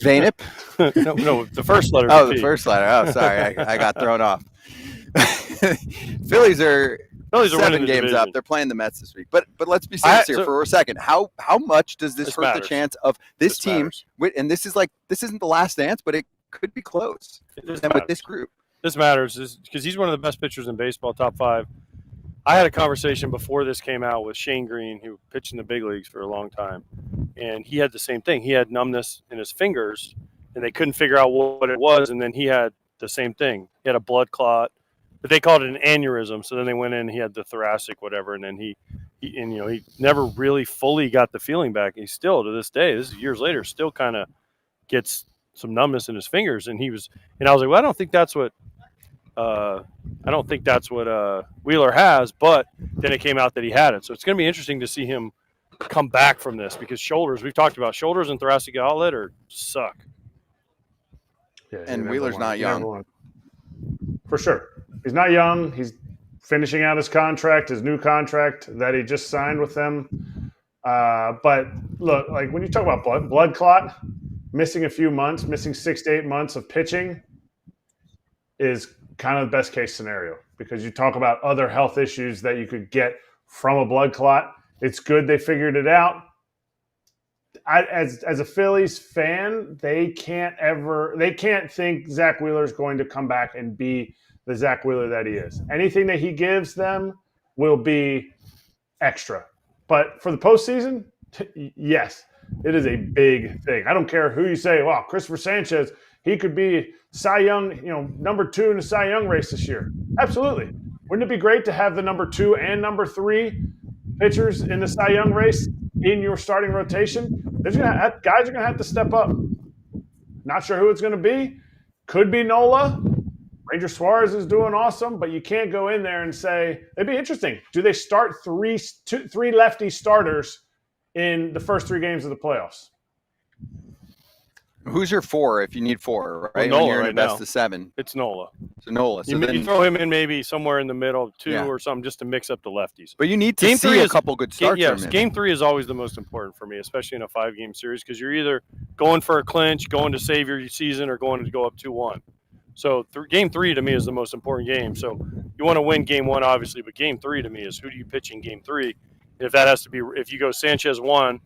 S1: Vanip?
S12: no, the first letter.
S1: Oh, the first letter. Oh, sorry. I got thrown off. Phillies are 7 games up. They're playing the Mets this week. But let's be serious here for a second. How much does this hurt the chance of this team? And this isn't the last dance, but it could be close. And with this group.
S12: This matters because he's one of the best pitchers in baseball, top 5. I had a conversation before this came out with Shane Green, who pitched in the big leagues for a long time. And he had the same thing. He had numbness in his fingers, and they couldn't figure out what it was. And then he had the same thing. He had a blood clot, but they called it an aneurysm. So then they went in, he had the thoracic, whatever. And then he never really fully got the feeling back. He still, to this day, this is years later, still kind of gets some numbness in his fingers. And I was like, well, I don't think that's what Wheeler has, but then it came out that he had it. So it's going to be interesting to see him come back from this because shoulders, we've talked about shoulders and thoracic outlet suck.
S2: Yeah,
S1: and Wheeler's not young.
S2: For sure. He's not young. He's finishing out his contract, his new contract that he just signed with them. But look, like when you talk about blood clot, missing a few months, missing 6 to 8 months of pitching is kind of the best case scenario because you talk about other health issues that you could get from a blood clot. It's good they figured it out. As a Phillies fan, they can't think Zack Wheeler is going to come back and be the Zack Wheeler that he is. Anything that he gives them will be extra. But for the postseason, yes, it is a big thing. I don't care who you say, well, Christopher Sanchez, he could be Cy Young, number 2 in the Cy Young race this year. Absolutely. Wouldn't it be great to have the number 2 and number 3 pitchers in the Cy Young race in your starting rotation? Guys are going to have to step up. Not sure who it's going to be. Could be Nola. Ranger Suarez is doing awesome, but you can't go in there and say, it'd be interesting. Do they start three lefty starters in the first 3 games of the playoffs?
S1: Who's your 4 if you need 4, right?
S12: Well, Nola
S1: when you're in
S12: right
S1: a best
S12: now.
S1: of 7.
S12: It's Nola.
S1: So Nola. So
S12: you throw him in maybe somewhere in the middle, 2 or something, just to mix up the lefties.
S1: But you need to see a couple good starts from him.
S12: Game 3 is always the most important for me, especially in a 5-game series, because you're either going for a clinch, going to save your season, or going to go up 2-1. So Game 3 to me is the most important game. So you want to win Game 1, obviously, but Game 3 to me is who do you pitch in Game 3? And if that has to be, if you go Sanchez 1,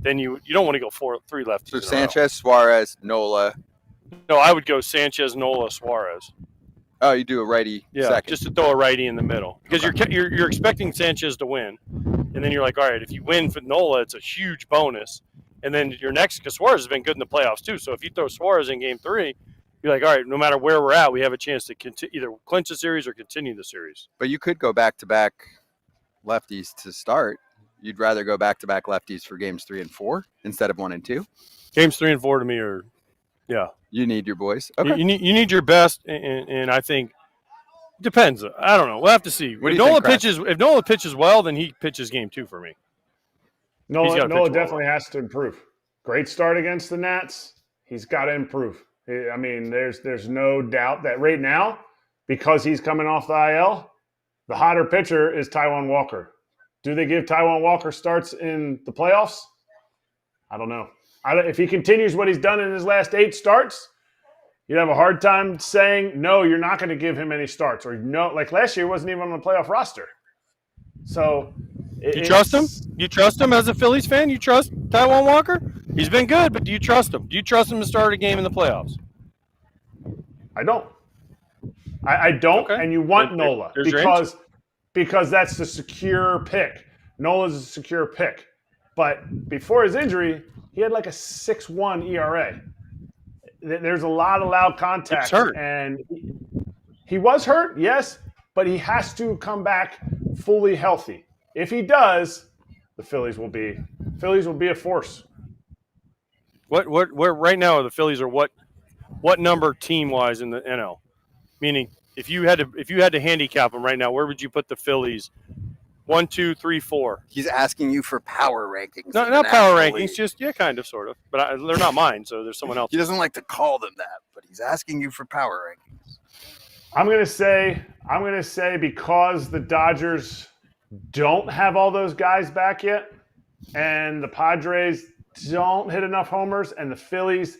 S12: then you don't want to go 3 lefties.
S1: So Sanchez, Suarez, Nola.
S12: No, I would go Sanchez, Nola, Suarez.
S1: Oh, you do a righty second.
S12: Just to throw a righty in the middle because you're expecting Sanchez to win, and then you're like, all right, if you win for Nola, it's a huge bonus, and then your next because Suarez has been good in the playoffs too. So if you throw Suarez in Game 3, you're like, all right, no matter where we're at, we have a chance to either clinch the series or continue the series.
S1: But you could go back-to-back lefties to start. You'd rather go back-to-back lefties for Games 3 and 4 instead of 1 and 2?
S12: Games 3 and 4 to me are, yeah.
S1: You need your boys. Okay.
S12: You need your best, and I think it depends. I don't know. We'll have to see. If Nola pitches well, then he pitches Game 2 for me.
S2: Nola definitely has to improve. Great start against the Nats. He's got to improve. I mean, there's no doubt that right now, because he's coming off the IL, the hotter pitcher is Taijuan Walker. Do they give Taijuan Walker starts in the playoffs? I don't know. If he continues what he's done in his last 8 starts, you'd have a hard time saying, no, you're not going to give him any starts. Or no, like last year, he wasn't even on the playoff roster. So
S12: you trust him? You trust him as a Phillies fan? You trust Taijuan Walker? He's been good, but do you trust him? Do you trust him to start a game in the playoffs?
S2: I don't. I don't,
S12: Okay.
S2: and you want Nola because that's the secure pick. Nola's a secure pick. But before his injury, he had like a 6.1 ERA. There's a lot of loud contact.
S12: He's hurt.
S2: And he was hurt, yes, but he has to come back fully healthy. If he does, the Phillies will be a force.
S12: What right now the Phillies are what number team wise in the NL? Meaning, if you had to handicap them right now, where would you put the Phillies? 1, 2, 3, 4.
S1: He's asking you for power rankings.
S12: No, not power rankings, just kind of, sort of. But they're not mine, so there's someone else.
S1: He doesn't like to call them that, but he's asking you for power rankings.
S2: I'm gonna say because the Dodgers don't have all those guys back yet, and the Padres don't hit enough homers, and the Phillies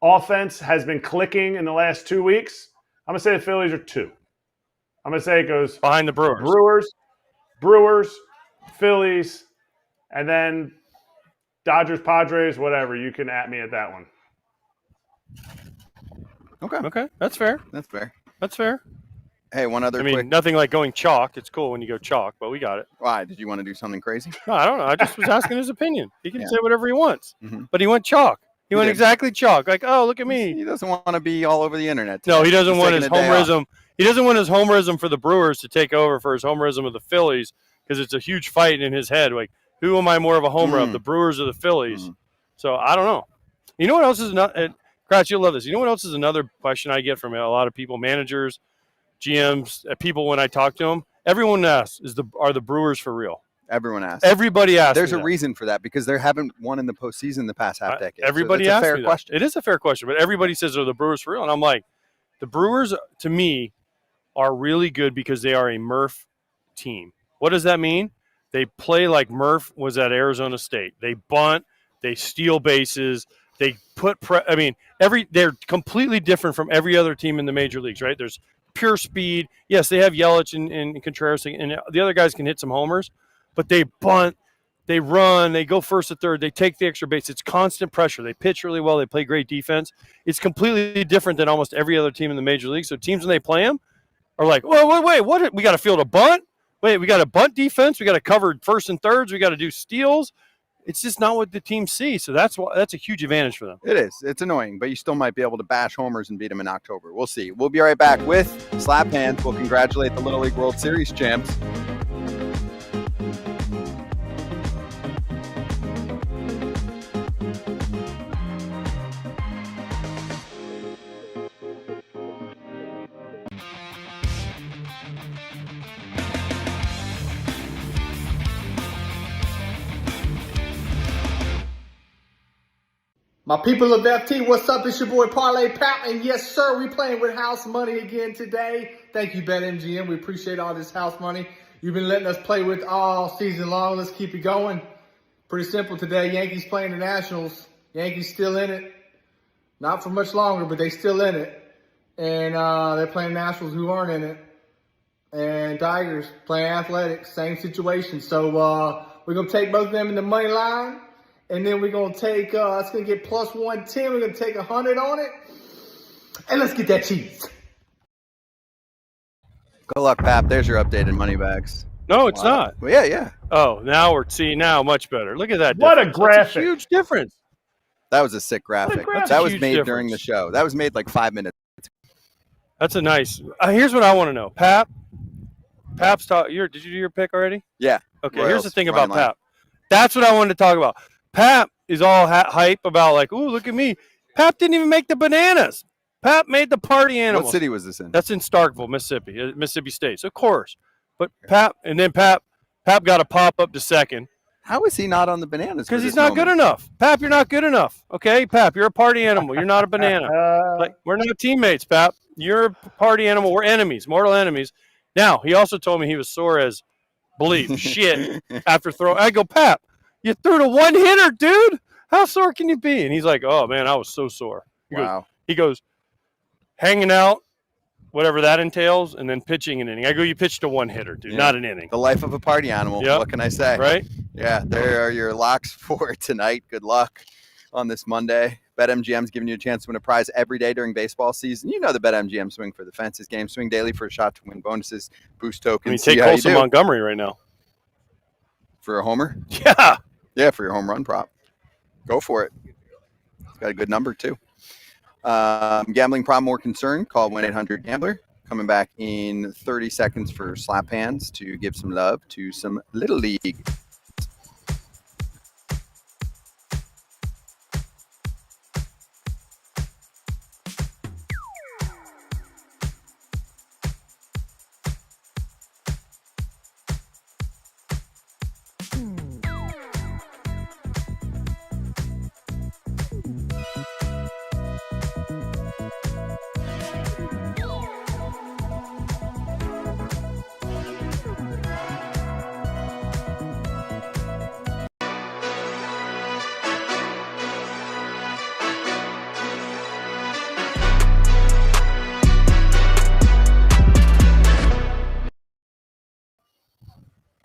S2: offense has been clicking in the last 2 weeks. I'm going to say the Phillies are 2. I'm going to say it goes
S12: behind the Brewers.
S2: Brewers, Phillies, and then Dodgers, Padres, whatever. You can at me at that one.
S12: Okay. That's fair.
S1: Hey, one other quick.
S12: Nothing like going chalk. It's cool when you go chalk, but we got it.
S1: Why? Did you want to do something crazy?
S12: No, I don't know. I just was asking his opinion. He can say whatever he wants.
S1: Mm-hmm.
S12: But he went chalk. He went exactly chalk. Like, oh, look at me.
S1: He doesn't want to be all over the internet today.
S12: No, he doesn't want his homerism.
S1: Off.
S12: He doesn't want his homerism for the Brewers to take over for his homerism of the Phillies because it's a huge fight in his head. Like, who am I more of a homer of, the Brewers or the Phillies? So I don't know. You know what else is not? Kratz, you'll love this. You know what else is another question I get from a lot of people, managers, GMs, people when I talk to them? Everyone asks, are the Brewers for real?
S1: Everyone asks.
S12: Everybody asks.
S1: There's a reason for that because they haven't won in the postseason the past half decade.
S12: Everybody
S1: so
S12: asks.
S1: a fair question.
S12: It is a fair question, but everybody says, are the Brewers for real? And I'm like, the Brewers, to me, are really good because they are a Murph team. What does that mean? They play like Murph was at Arizona State. They bunt, they steal bases, they put they're completely different from every other team in the major leagues, right? There's pure speed. Yes, they have Yelich and Contreras, and the other guys can hit some homers, but they bunt, they run, they go first to third, they take the extra base. It's constant pressure. They pitch really well. They play great defense. It's completely different than almost every other team in the major league. So teams, when they play them, are like, wait, what? We got to field a bunt? Wait, we got a bunt defense. We got to cover first and thirds. We got to do steals. It's just not what the teams see. So that's a huge advantage for them.
S1: It is. It's annoying, but you still might be able to bash homers and beat them in October. We'll see. We'll be right back with Slap Hands. We'll congratulate the Little League World Series champs.
S16: My people of FT, what's up? It's your boy Parlay Pat, and yes, sir, we playing with house money again today. Thank you, BetMGM. We appreciate all this house money you've been letting us play with all season long. Let's keep it going. Pretty simple today. Yankees playing the Nationals. Yankees still in it. Not for much longer, but they still in it. And they're playing Nationals who aren't in it. And Tigers playing Athletics, same situation. So we're going to take both of them in the money line. And then we're going to take, it's going to get plus 110. We're going to take 100 on it. And let's get that cheese.
S1: Good luck, Pap. There's your updated money bags.
S12: No, it's not.
S1: Well, yeah.
S12: Oh, now now much better. Look at that.
S2: What a
S12: difference.
S2: graphic.
S12: That's a huge difference.
S1: That was a sick graphic. That was made during the show. That was made like 5 minutes.
S12: That's a nice. Here's what I want to know. Pap's talk. Did you do your pick already?
S1: Yeah.
S12: Okay,
S1: Royals,
S12: here's the thing about
S1: Ryan Line.
S12: Pap. That's what I wanted to talk about. Pap is all hype about like, ooh, look at me. Pap didn't even make the bananas. Pap made the party animals.
S1: What city was this in?
S12: That's in Starkville, Mississippi State. So of course. But Pap got to pop up to second.
S1: How is he not on the bananas?
S12: Because he's not good enough. Pap, you're not good enough. Okay, Pap, you're a party animal. You're not a banana. Like we're not teammates, Pap. You're a party animal. We're enemies, mortal enemies. Now, he also told me he was sore as shit after throwing. I go, Pap, you threw to one hitter, dude. How sore can you be? And he's like, oh, man, I was so sore. He goes, hanging out, whatever that entails, and then pitching an inning. I go, you pitched a one-hitter, dude, not an inning.
S1: The life of a party animal.
S12: Yep.
S1: What can I say?
S12: Right?
S1: Yeah, there are your locks for tonight. Good luck on this Monday. BetMGM's giving you a chance to win a prize every day during baseball season. You know the BetMGM Swing for the Fences game. Swing daily for a shot to win bonuses, boost tokens.
S12: I mean, take Colson Montgomery right now.
S1: For a homer?
S12: Yeah.
S1: Yeah, for your home run prop. Go for it. It's got a good number, too. Gambling problem or concern, call 1-800-GAMBLER. Coming back in 30 seconds for slap hands to give some love to some Little League.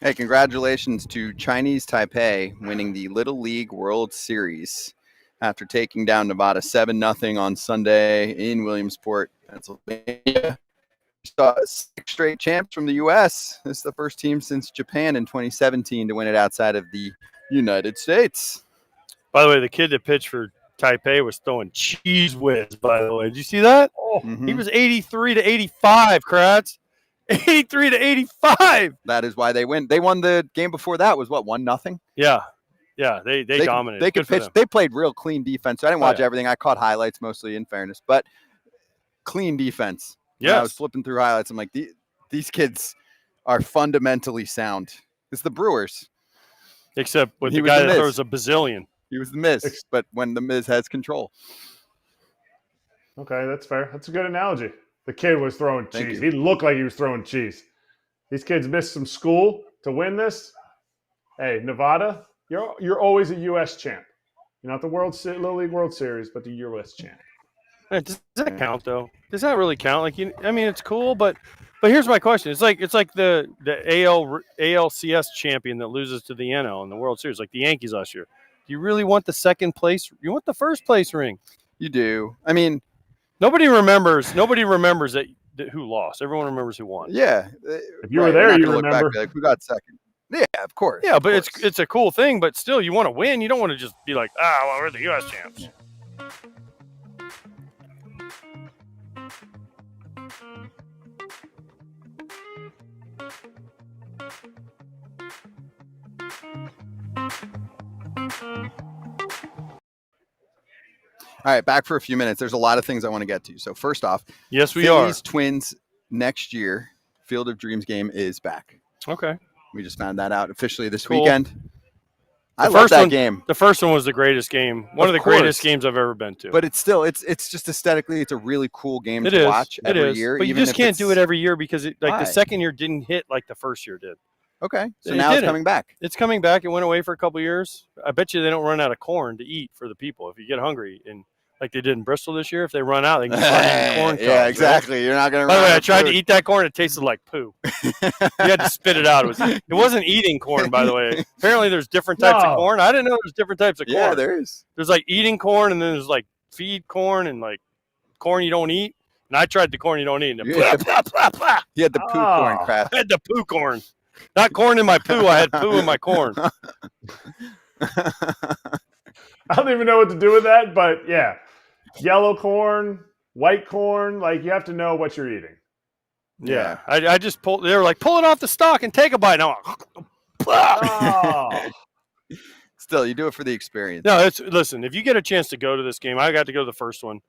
S1: Hey, congratulations to Chinese Tapei winning the Little League World Series after taking down Nevada 7-0 on Sunday in Williamsport, Pennsylvania. Saw 6 straight champs from the U.S. This is the first team since Japan in 2017 to win it outside of the United States.
S12: By the way, the kid that pitched for Taipei was throwing cheese whiz, by the way. Did you see that? Oh, He was 83 to 85, Kratz. 83 to 85.
S1: That is why they win. They won the game before that. Was what, 1-0?
S12: Yeah. Yeah, they dominated.
S1: They could pitch. They played real clean defense. So I didn't watch everything. I caught highlights mostly, in fairness, but clean defense. Yeah, I was flipping through highlights. I'm like, these kids are fundamentally sound. It's the Brewers.
S12: Except with the guy that throws a bazillion.
S1: He was the Miz, but when the Miz has control.
S2: Okay, that's fair. That's a good analogy. The kid was throwing cheese. He looked like he was throwing cheese. These kids missed some school to win this. Hey, Nevada, you're always a U.S. champ. You're not the Little League World Series, but the U.S. champ.
S12: Does that count though? Does that really count? Like, I mean, it's cool, but here's my question: it's like the ALCS champion that loses to the NL in the World Series, like the Yankees last year. Do you really want the second place? You want the first place ring?
S1: You do. I mean,
S12: nobody remembers that who lost. Everyone remembers who won.
S1: Yeah,
S2: if you were there, you remember.
S1: Like, who got second? Yeah, of course.
S12: Yeah, but it's a cool thing. But still, you want to win. You don't want to just be like, well, we're the U.S. champs.
S1: All right, back for a few minutes. There's a lot of things I want to get to. So first off,
S12: yes, we
S1: Phillies Twins next year. Field of Dreams game is back.
S12: Okay.
S1: We just found that out officially this weekend. I
S12: love
S1: that game.
S12: The first one was the greatest game. One of the greatest games I've ever been to.
S1: But it's still it's just aesthetically, it's a really cool game to watch every year.
S12: But you just can't do it every year because the second year didn't hit like the first year did.
S1: Okay. So now it's coming back.
S12: It's coming back. It went away for a couple of years. I bet you they don't run out of corn to eat for the people if you get hungry. And like they did in Bristol this year, if they run out, they can start eating corn cobs.
S1: Yeah, exactly. Right? You're not going to run out.
S12: By the way, I tried to eat that corn. It tasted like poo. You had to spit it out. It wasn't eating corn, by the way. Apparently there's different types of corn. I didn't know there's different types of corn.
S1: Yeah, there is.
S12: There's like eating corn, and then there's like feed corn and like corn you don't eat. And I tried the corn you don't eat. And
S1: You had the poo corn crap.
S12: I had the poo corn. Not corn in my poo. I had poo in my corn.
S2: I don't even know what to do with that, but yeah. Yellow corn, white corn, like you have to know what you're eating.
S12: Yeah. I just pulled. They were like, pull it off the stalk and take a bite. And I'm like,
S1: Still, you do it for the experience.
S12: No, listen, if you get a chance to go to this game, I got to go to the first one.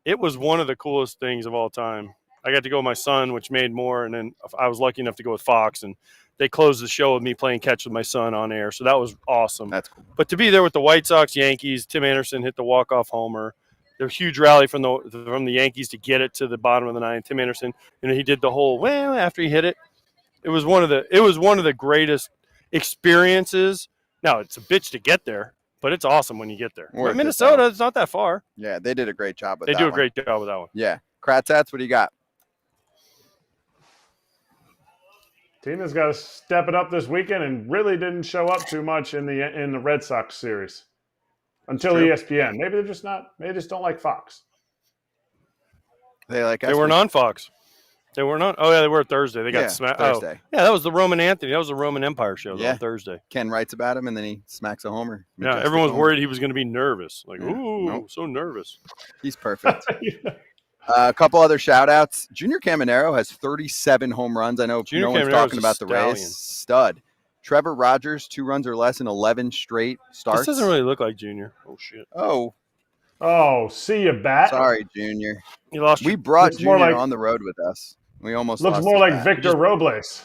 S12: It was one of the coolest things of all time. I got to go with my son, which made more, and then I was lucky enough to go with Fox, and they closed the show with me playing catch with my son on air, so that was awesome.
S1: That's cool.
S12: But to be there with the White Sox, Yankees, Tim Anderson hit the walk-off homer. There was a huge rally from the Yankees to get it to the bottom of the ninth. Tim Anderson, he did the whole after he hit it. It was one of the greatest experiences. Now it's a bitch to get there, but it's awesome when you get there. Minnesota, it's not that far.
S1: Yeah, they did a great job with
S12: that.
S1: They
S12: do a great job with that one.
S1: Yeah. Kratz, what do you got?
S2: Tina's got to step it up this weekend and really didn't show up too much in the Red Sox series until ESPN. Maybe they're just not. Maybe they just don't like Fox.
S1: They
S12: weren't on Fox. They weren't on. Oh yeah, they were Thursday. They got smacked.
S1: Thursday.
S12: Oh, yeah, that was the Roman Anthony. That was the Roman Empire show on Thursday.
S1: Ken writes about him, and then he smacks a homer.
S12: Yeah, everyone was worried he was going to be nervous. Like, so nervous.
S1: He's perfect. A couple other shout-outs. Junior Caminero has 37 home runs. I know no one's talking about the Rays. Stud. Trevor Rogers, 2 runs or less in 11 straight starts.
S12: This doesn't really look like Junior. Oh, shit.
S2: Oh, see you, Bat.
S1: Sorry, Junior.
S12: You lost.
S1: We brought Junior on the road with us. We almost
S2: looks
S1: lost
S2: more like
S1: bat.
S2: Victor Robles.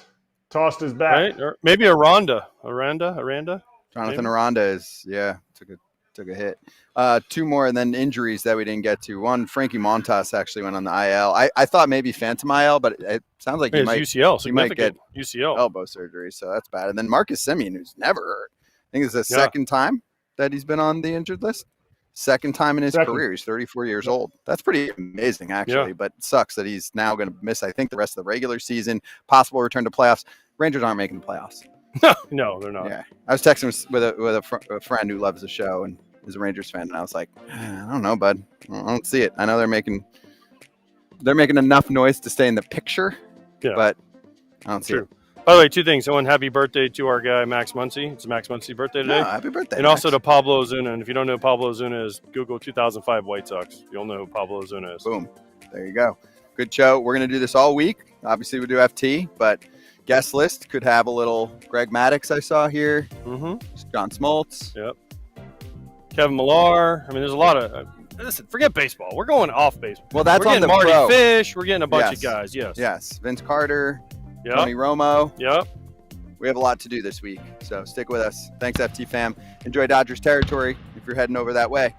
S2: Tossed his bat.
S12: Right? Or maybe Aranda.
S1: Jonathan Aranda is, took a hit. 2 more, and then injuries that we didn't get to. One, Frankie Montas actually went on the IL. I thought maybe phantom IL, but it sounds like he might get
S12: UCL
S1: elbow surgery, so that's bad. And then Marcus Semien, who's never hurt. I think it's the second time that he's been on the injured list. Second time in his career. He's 34 years old. That's pretty amazing, actually, but it sucks that he's now going to miss, I think, the rest of the regular season, possible return to playoffs. Rangers aren't making the playoffs.
S12: No, they're not.
S1: Yeah, I was texting with a friend who loves the show and is a Rangers fan, and I was like, I don't know, bud. I don't see it. I know they're making enough noise to stay in the picture, but I don't see it.
S12: By the way, 2 things. One, happy birthday to our guy, Max Muncy. It's Max Muncy's birthday today.
S1: Happy birthday,
S12: and also to Pablo Ozuna. And if you don't know who Pablo Ozuna is, Google 2005 White Sox. You'll know who Pablo Ozuna is.
S1: Boom. There you go. Good show. We're going to do this all week. Obviously, we do FT, but guest list could have a little Greg Maddux I saw here. John Smoltz.
S12: Yep. Kevin Millar. I mean, there's a lot of listen, forget baseball. We're going off baseball.
S1: Well, that's
S12: we're
S1: on the
S12: Marty
S1: pro.
S12: Fish. We're getting a bunch of guys. Yes.
S1: Vince Carter. Tony Romo.
S12: Yep.
S1: We have a lot to do this week, so stick with us. Thanks, FT fam. Enjoy Dodgers territory if you're heading over that way.